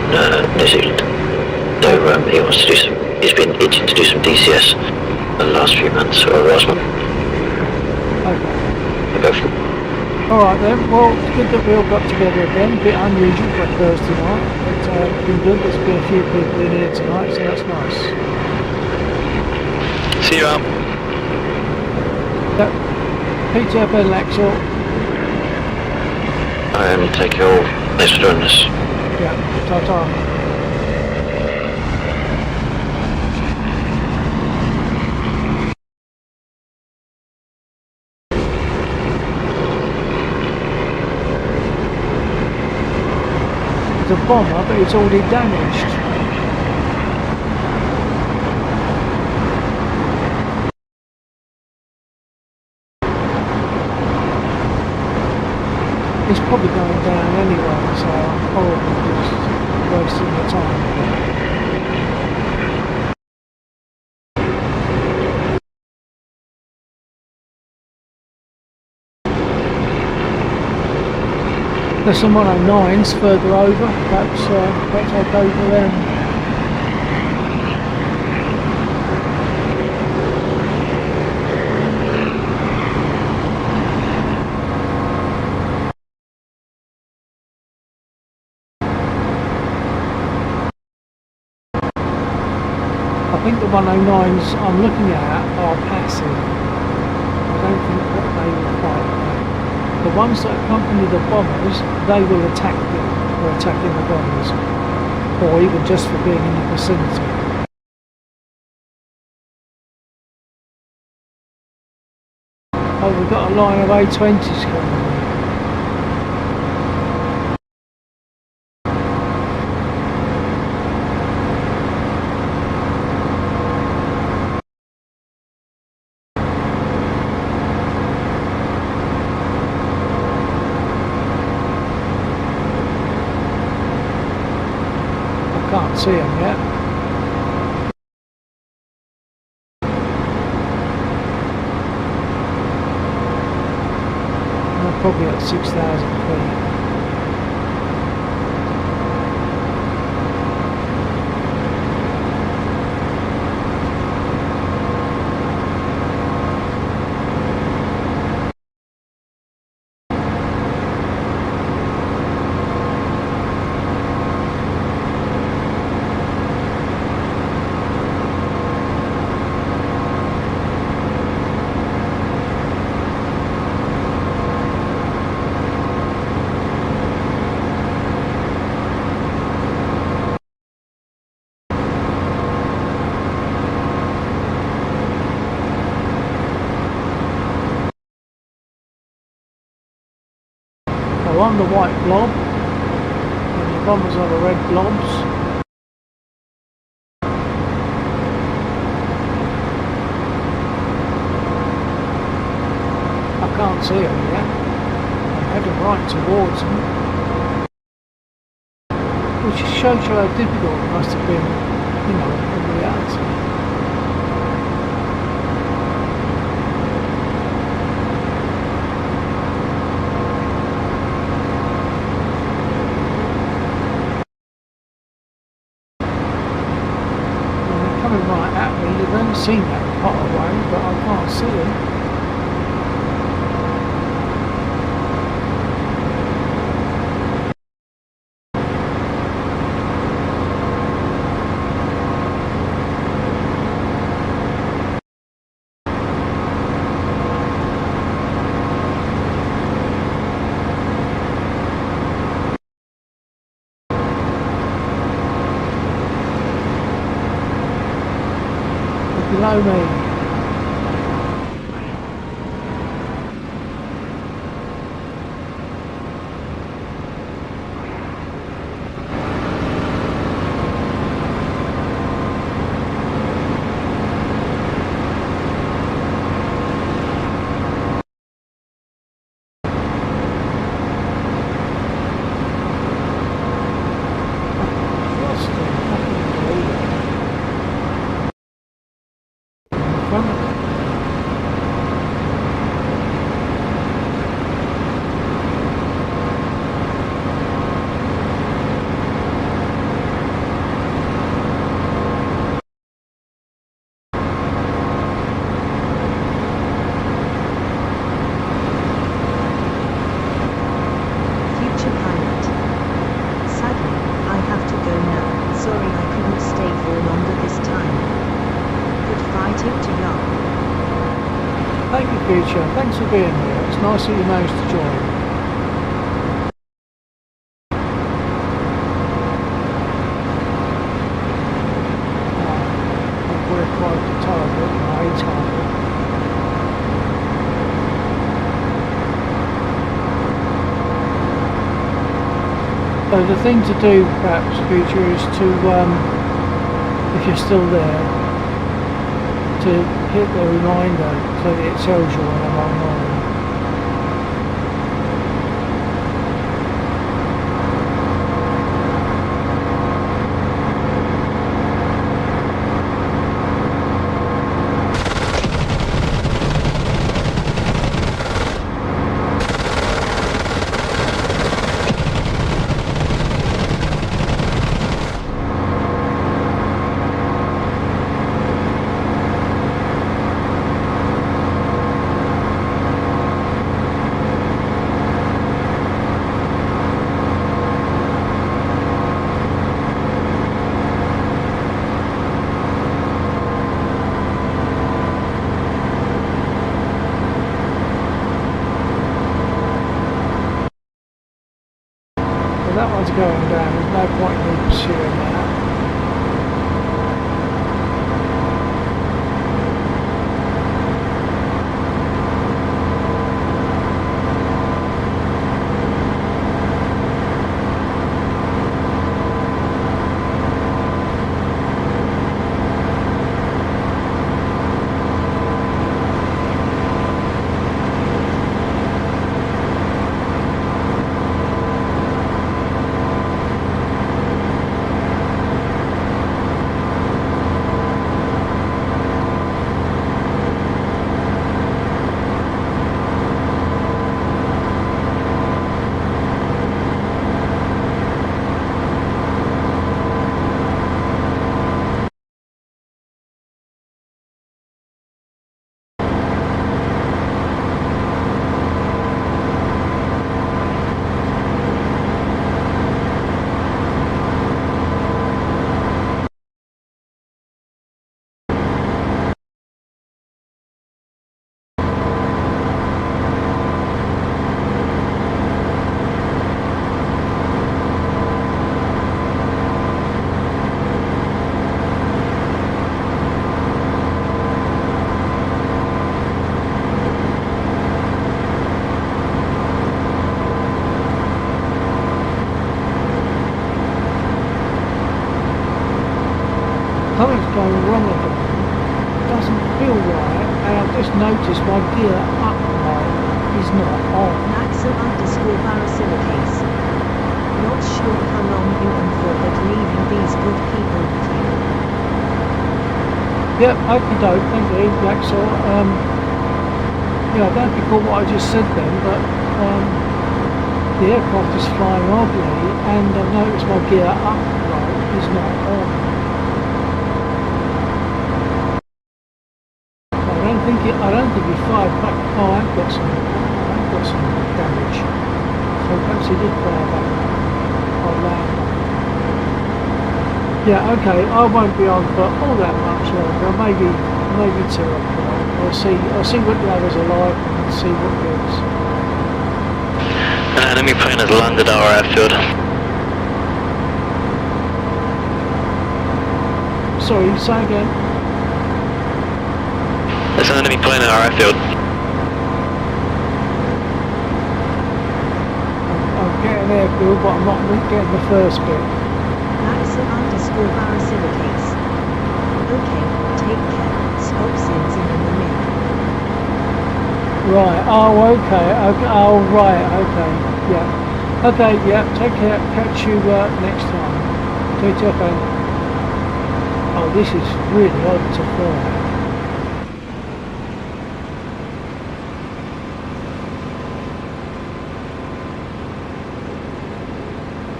New Zealand. So he wants to do some, he's been itching to do some DCS the last few months, or last month. Okay. Alright then, well it's good that we all got together again, a bit unusual for a Thursday night, but it's been good, there's been a few people in here tonight, so that's nice. See you out. Yep. Peter, Ben, Lexel. Take care all. Thanks for joining us. Yeah, ta-ta. the bomber, but it's already damaged. It's probably going down anyway, so I'm probably just wasting the time. There's some 109s further over, perhaps I'll go for them. I think the 109s I'm looking at are passive. I don't think that they will fight back. The ones that accompany the bombers, they will attack them for attacking the bombers, or even just for being in the vicinity. Oh, we've got a line of A20s coming. Can't see them yet. They're probably at 6,000 feet. I'm the white blob, and the bombers are the red blobs. I can't see them yet. I'm heading right towards them, which shows you how difficult it must have been, you know, in reality. Right at me, they've only seen that pot away, but I can't see them. Below me. Thank you, Future. Thanks for being here. It's nice that you managed to join. We're quite the target, my target. So the thing to do perhaps future is to, if you're still there, to hit the reminder so that it tells you when I'm online. That one's going down, there's no point in me pursuing that. Something's gone wrong again. It doesn't feel right, and I've just noticed my gear up light is not on. Naxo_Barasilicase. Not sure how long you and for but leaving these good people with you. Yep, okie doke, thank you, Laxor. Yeah, I don't recall what I just said then, but the aircraft is flying oddly, and I've noticed my gear up light is not on. I don't think he fired back. Oh, I've got some damage. So perhaps he did fire back. I'll land. Yeah, okay. I won't be on for all that much longer. Maybe 2 o'clock. I'll see what the others are like and see what gives. An enemy plane has landed our airfield. Sorry, say again. There's an enemy plane in our airfield. I'm getting airfield, but I'm not getting the first bit. Naxo_Barasilicase. Okay, take care. Stop sensing in the mirror. Right, oh okay, oh right, okay, yeah. Okay, yeah, take care, catch you next time. Take care, fan. Oh, this is really odd to fly.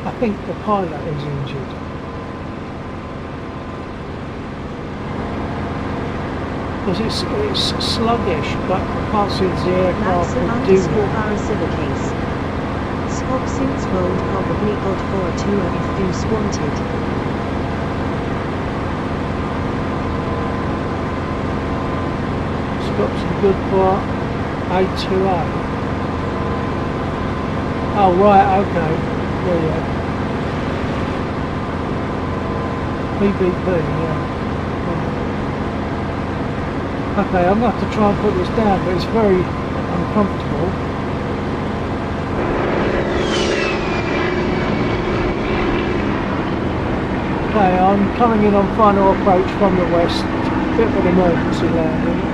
I think the pilot is injured. Because it's sluggish, but I can't see the aircraft would do that. Naxo_Barasilicase. Scop since rolled probably got for a tour if Goose wanted. Scops are good for A2A. Oh right, okay. Yeah. PBP, yeah. Okay, I'm going to have to try and put this down, but it's very uncomfortable. Okay, I'm coming in on final approach from the west. Bit of an emergency landing.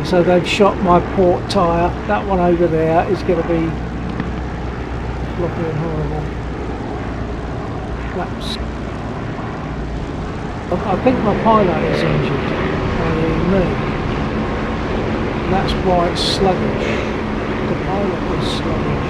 So they've shot my port tyre. That one over there is going to be floppy and horrible. That's. I think my pilot is injured, i.e. me. That's why it's sluggish. The pilot is sluggish.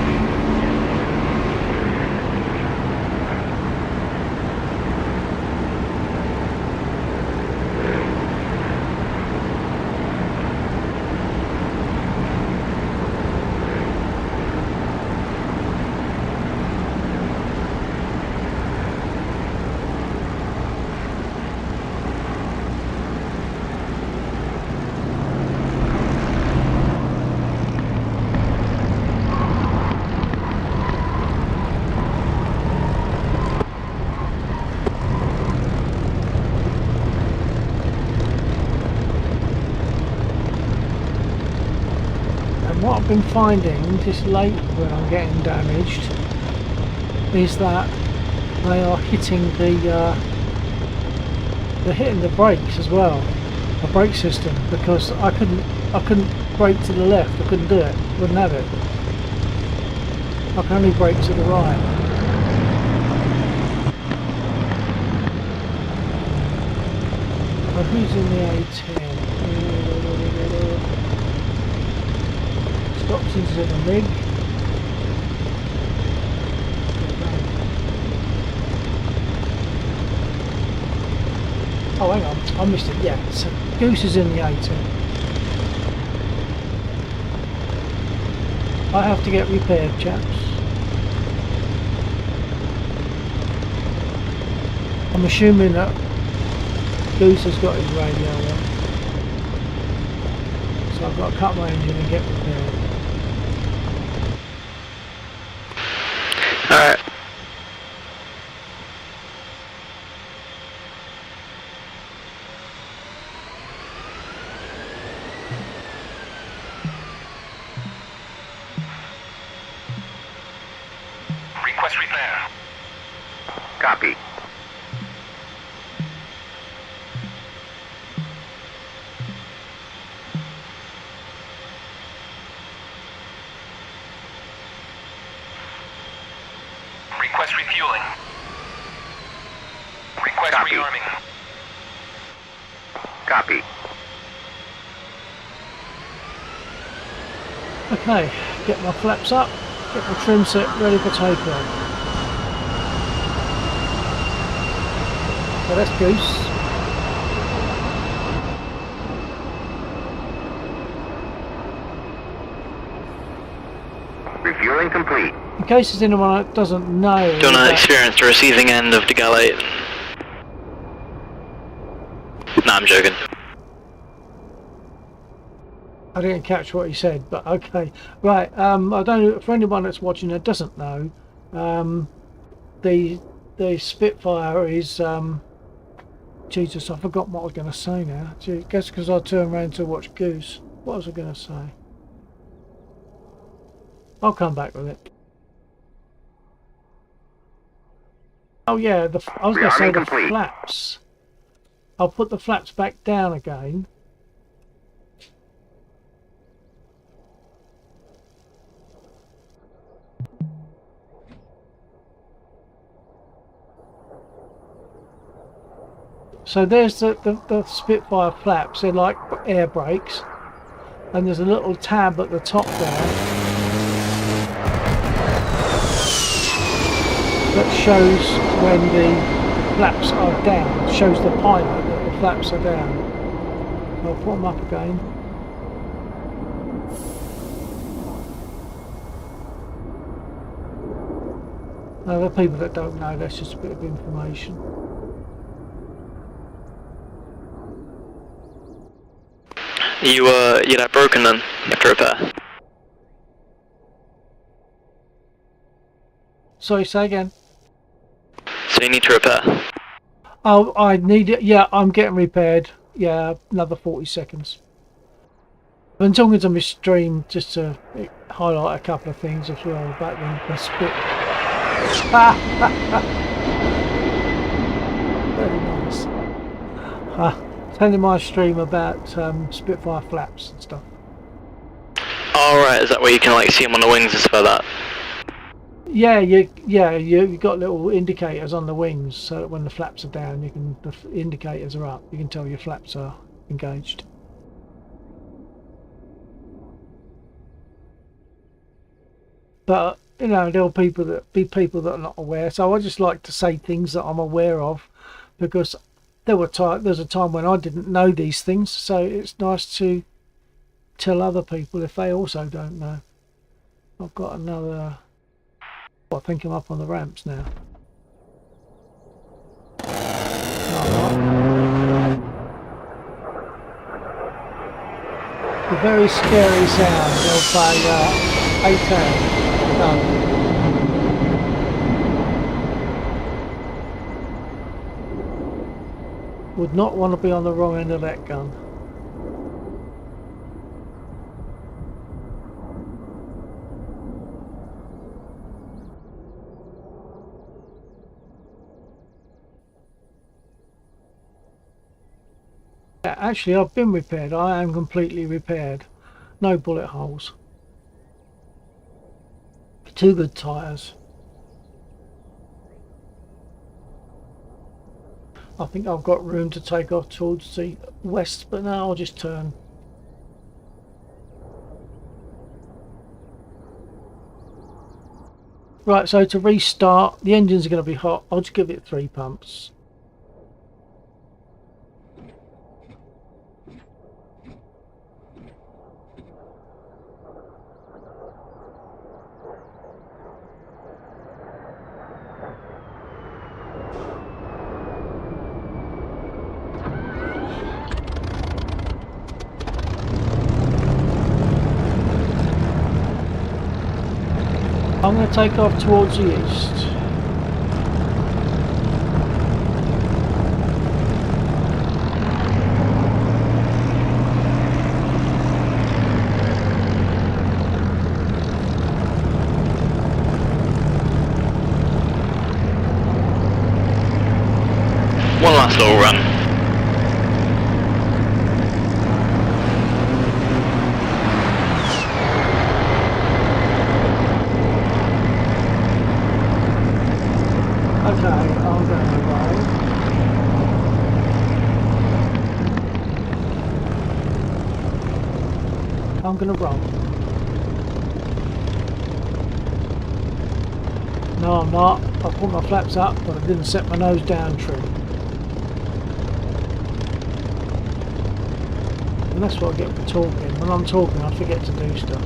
What I've been finding just late when I'm getting damaged is that they are hitting they're hitting the brakes as well, the brake system, because I couldn't brake to the left. I couldn't do it. Wouldn't have it. I can only brake to the right. Who's in the A10? Scotson's in the MiG. Oh, hang on, I missed it. Yeah, so Goose is in the A10. I have to get repaired, chaps. I'm assuming that Goose has got his radio on. So I've got to cut my engine and get repaired. Alright. Request repair. Copy. Request refueling. Request Copy. rearming. Copy. Okay, get my flaps up, get my trim set ready for takeoff. So that's Goose. Refueling complete. In case there's anyone that doesn't know, Do not that- experience the receiving end of the galley. Nah, I'm joking. I didn't catch what he said, but okay. Right, I don't know, for anyone that's watching that doesn't know, the Spitfire is, Jesus, I forgot what I was going to say now. I guess because I turned around to watch Goose. What was I going to say? I'll come back with it. Oh yeah, I was going to say the complete. flaps. I'll put the flaps back down again. So there's the Spitfire flaps. They're like air brakes, and there's a little tab at the top there that shows when the flaps are down. Shows the pilot that the flaps are down. I'll put them up again. Now, the people that don't know, that's just a bit of information. You're that broken then. You have to repair. Sorry, say again. So you need to repair. Oh, I need it. Yeah, I'm getting repaired. Yeah, another 40 seconds. I'm talking to my stream just to highlight a couple of things as well about the spit. Very nice. Telling my stream about Spitfire flaps and stuff. Alright, is that where you can like see them on the wings as for that? Yeah, you got little indicators on the wings, so that when the flaps are down, the indicators are up. You can tell your flaps are engaged. But you know, there'll be people that are not aware. So I just like to say things that I'm aware of, because there's a time when I didn't know these things. So it's nice to tell other people if they also don't know. I've got another. I think I'm up on the ramps now. The very scary sound of a gun. Would not want to be on the wrong end of that gun. Yeah, actually, I've been repaired. I am completely repaired. No bullet holes. 2 good tyres. I think I've got room to take off towards the west, but now I'll just turn. Right, so to restart, the engines are going to be hot. I'll just give it 3 pumps. I'm going to take off towards the east. One last little run. Okay, I'm going to roll. I'm going to roll. No, I'm not. I put my flaps up, but I didn't set my nose down true. And that's what I get for talking. When I'm talking, I forget to do stuff.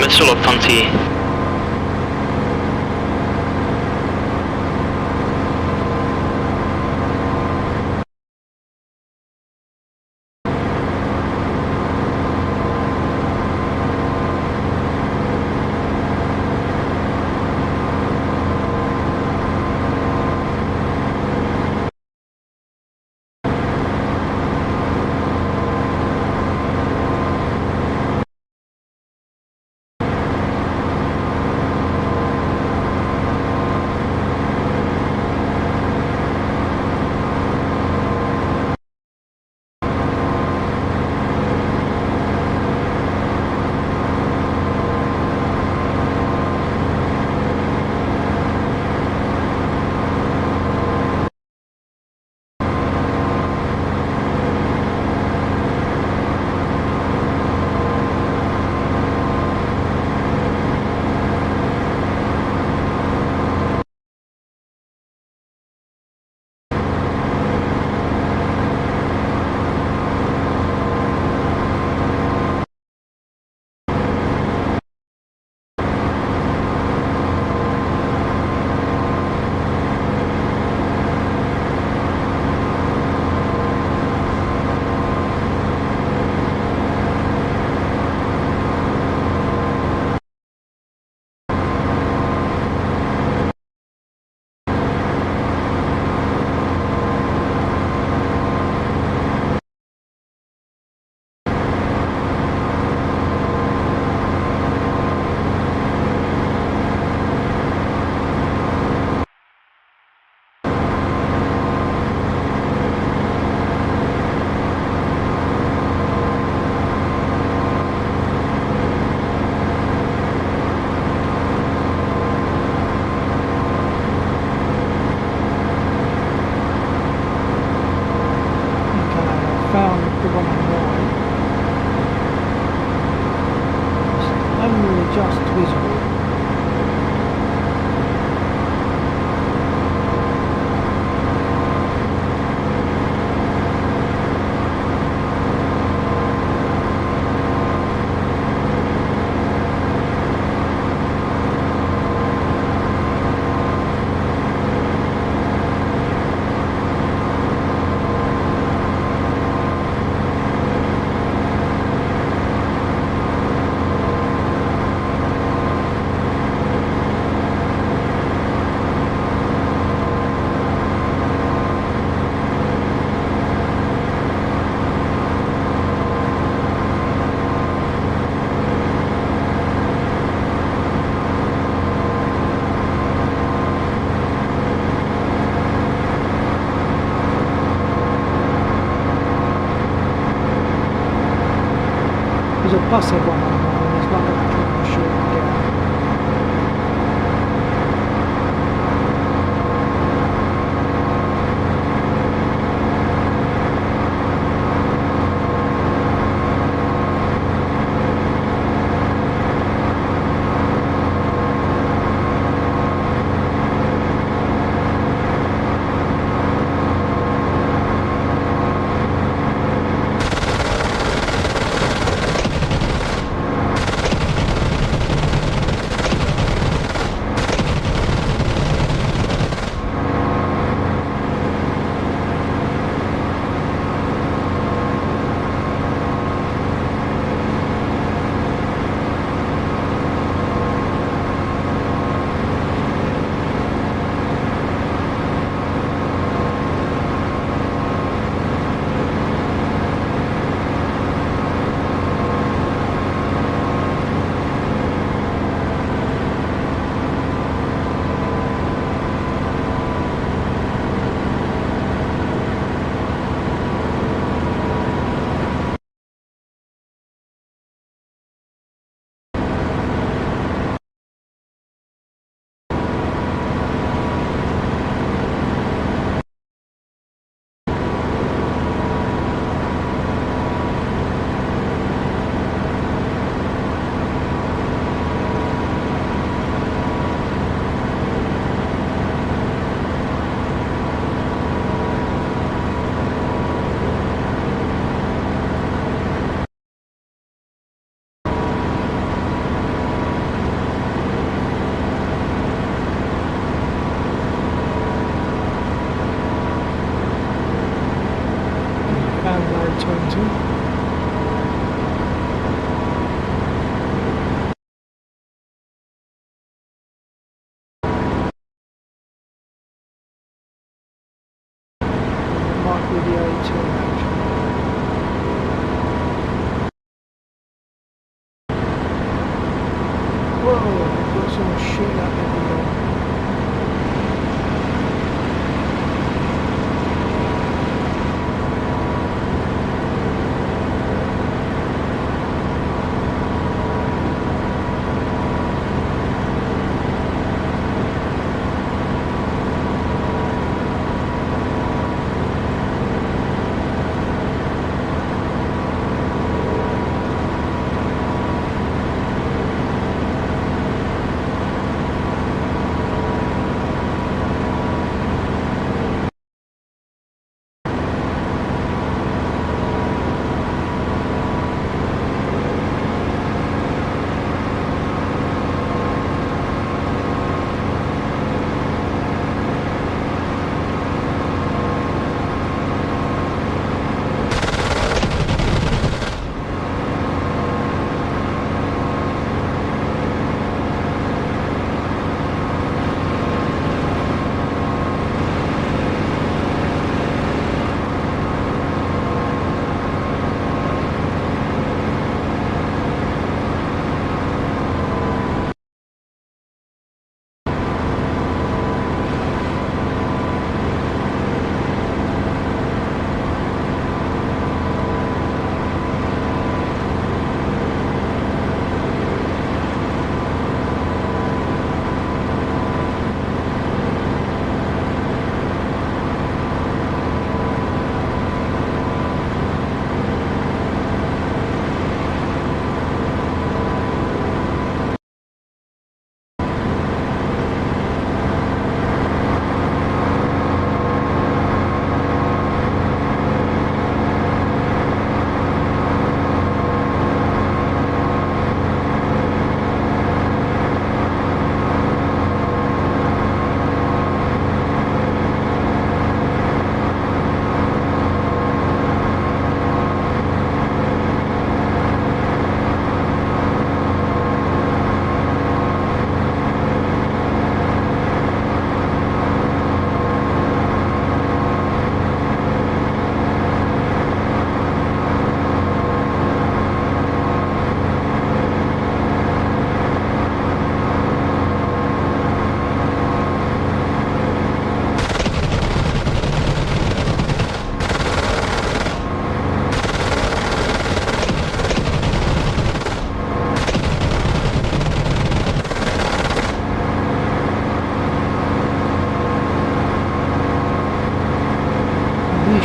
solo Ponty. Found the 109. It's only just visible. There's a bus at 109, it's not going to try and shoot it down. Tango 20. Might be the 18 actually. Whoa, I've got some shit up everywhere.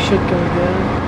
Should go down.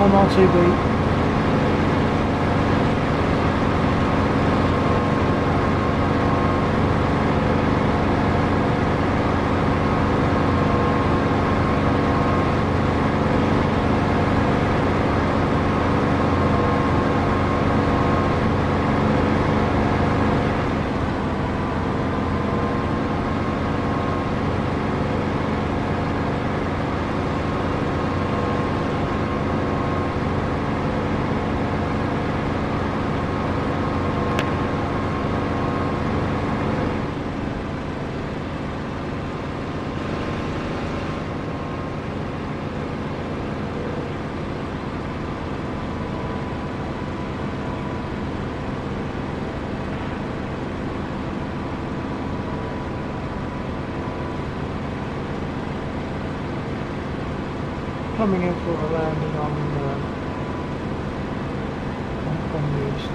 I'm RTB. Coming in for a landing on the east.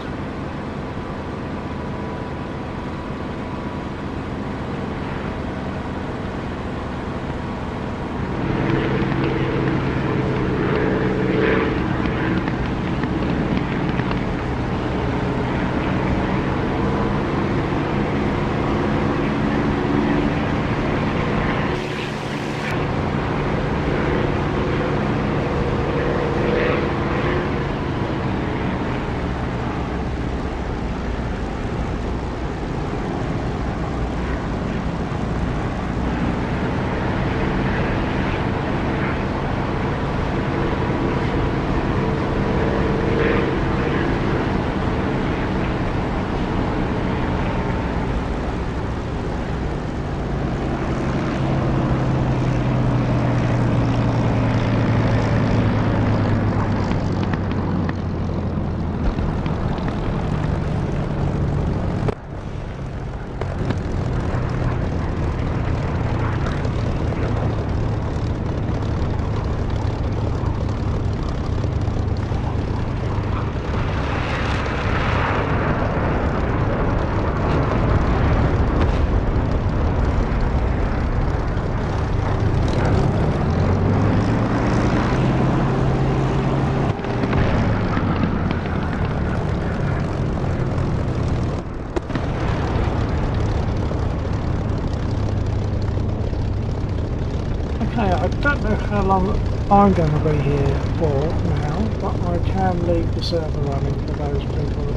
Okay, I don't know how long I'm going to be here for now, but I can leave the server running for those people.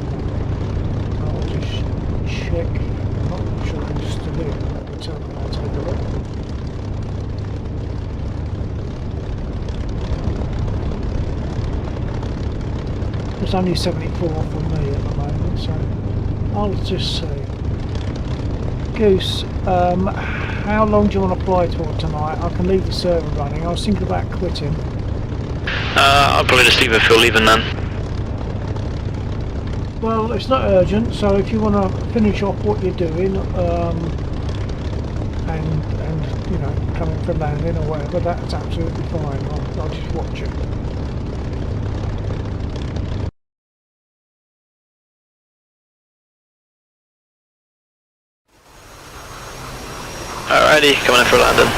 I'll just check. I'm not sure who's still in. Let me tell them. I'll take a look. There's only 74 from me at the moment, so I'll just see. Goose, how long do you want to fly for tonight? I can leave the server running. I was thinking about quitting. I'll probably just leave it for leaving then. Well, it's not urgent, so if you want to finish off what you're doing, and you know, coming for landing or whatever, that's absolutely fine. I'll just watch it. Alrighty, coming in for landing.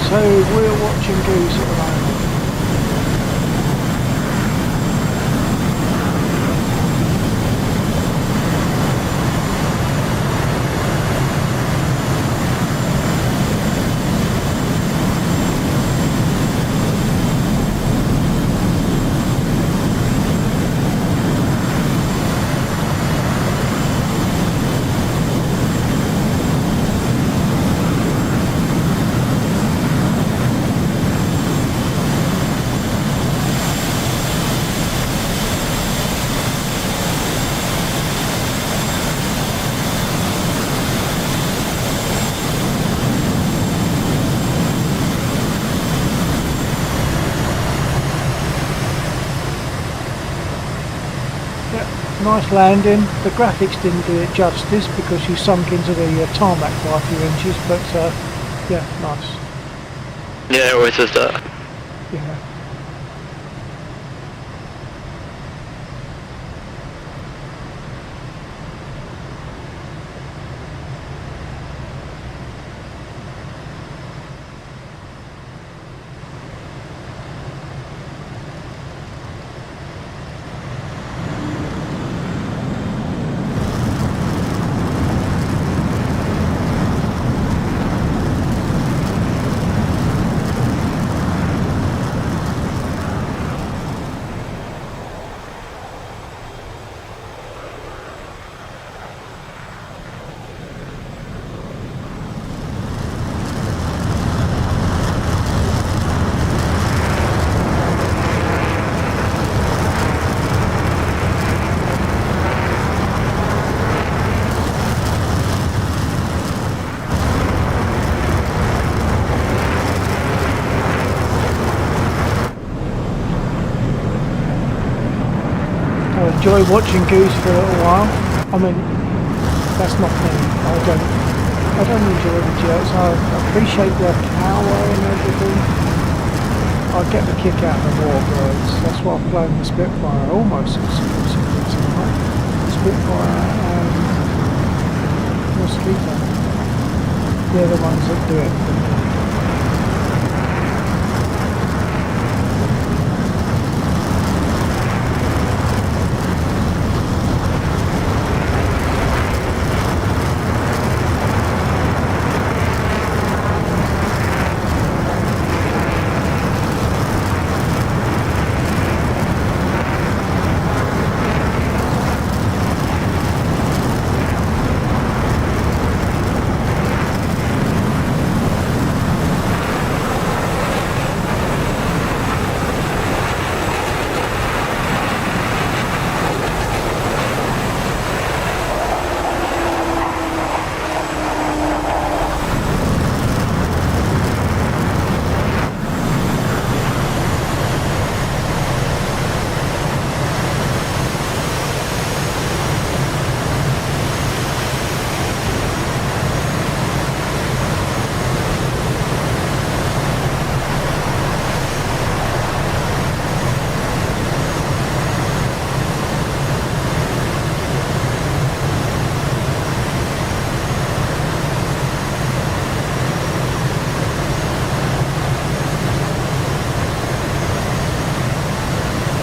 So we're watching Goose at the moment. nice landing. The graphics didn't do it justice because you sunk into the tarmac by a few inches, but yeah, nice. Yeah, it always does that. Yeah. Enjoy watching Goose for a little while. I mean, that's not me. I don't enjoy the jets. I appreciate their power and everything. I get the kick out of the warbirds. That's why I'm playing the Spitfire almost exclusively tonight. Spitfire and Mosquito. They're the ones that do it for me.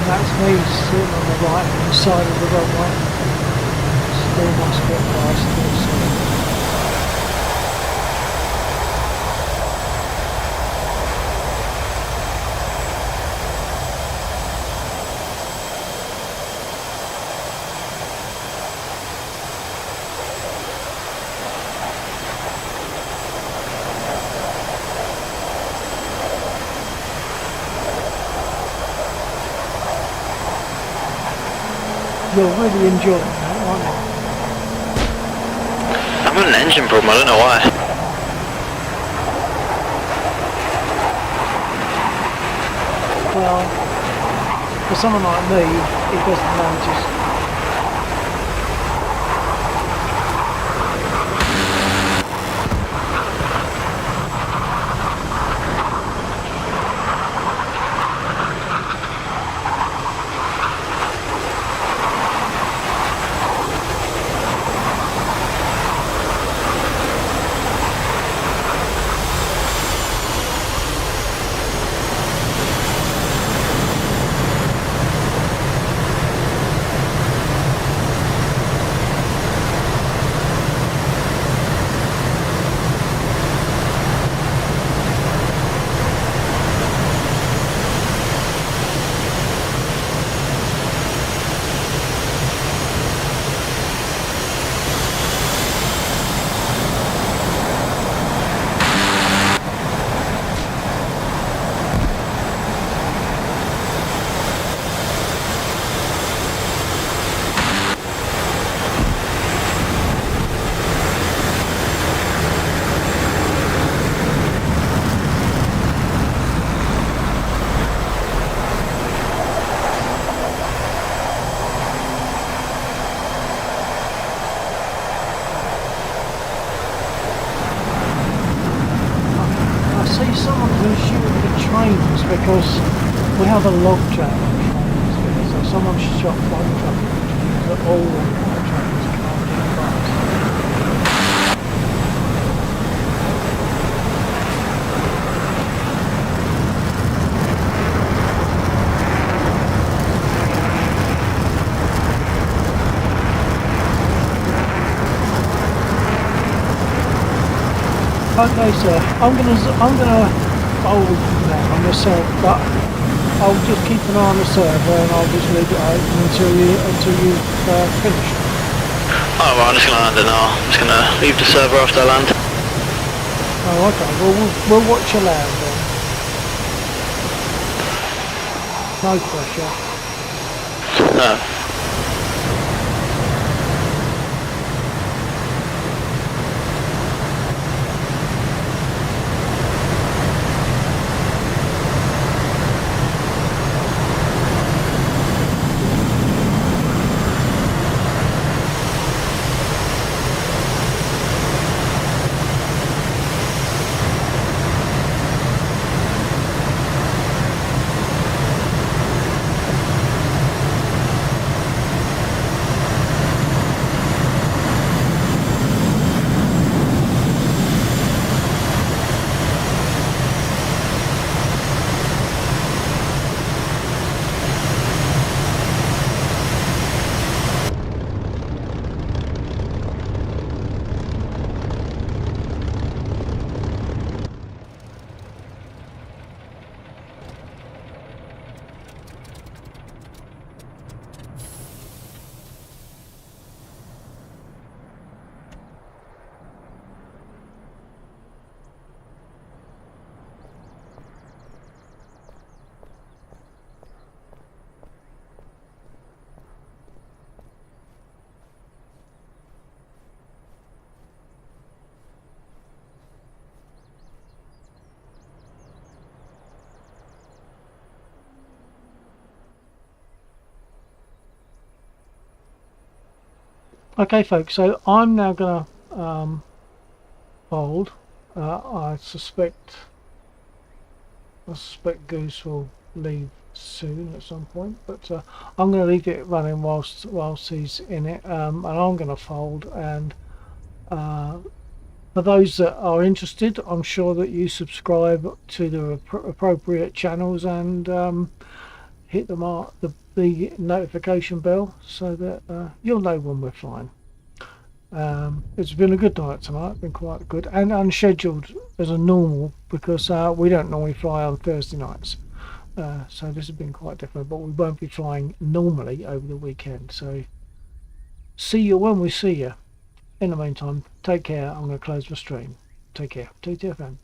That's me sitting on the right hand side of the runway. Still my Spitfire, still sitting. You're really enjoying that, aren't you? I'm on an engine problem, I don't know why. Well, for someone like me, it doesn't matter. someone to shoot at the trains because we have a log jam on trains here, so someone shot log trains, which means that all the trains can't get past. Okay, sir. I'm gonna fold now on the server, but I'll just keep an eye on the server and I'll just leave it open until you've finished. Oh, right, I'm just gonna land it now. I'm just gonna leave the server after I land. Oh, okay. Well, we'll watch you land then. No pressure. No. Okay, folks. So I'm now gonna fold. I suspect Goose will leave soon at some point, but I'm going to leave it running whilst he's in it, and I'm going to fold. And for those that are interested, I'm sure that you subscribe to the appropriate channels and hit the notification bell so that you'll know when we're flying. It's been a good night tonight, been quite good and unscheduled as a normal because we don't normally fly on Thursday nights, so this has been quite different, but we won't be flying normally over the weekend, so see you when we see you. In the meantime, take care. I'm going to close the stream. Take care. TTFN.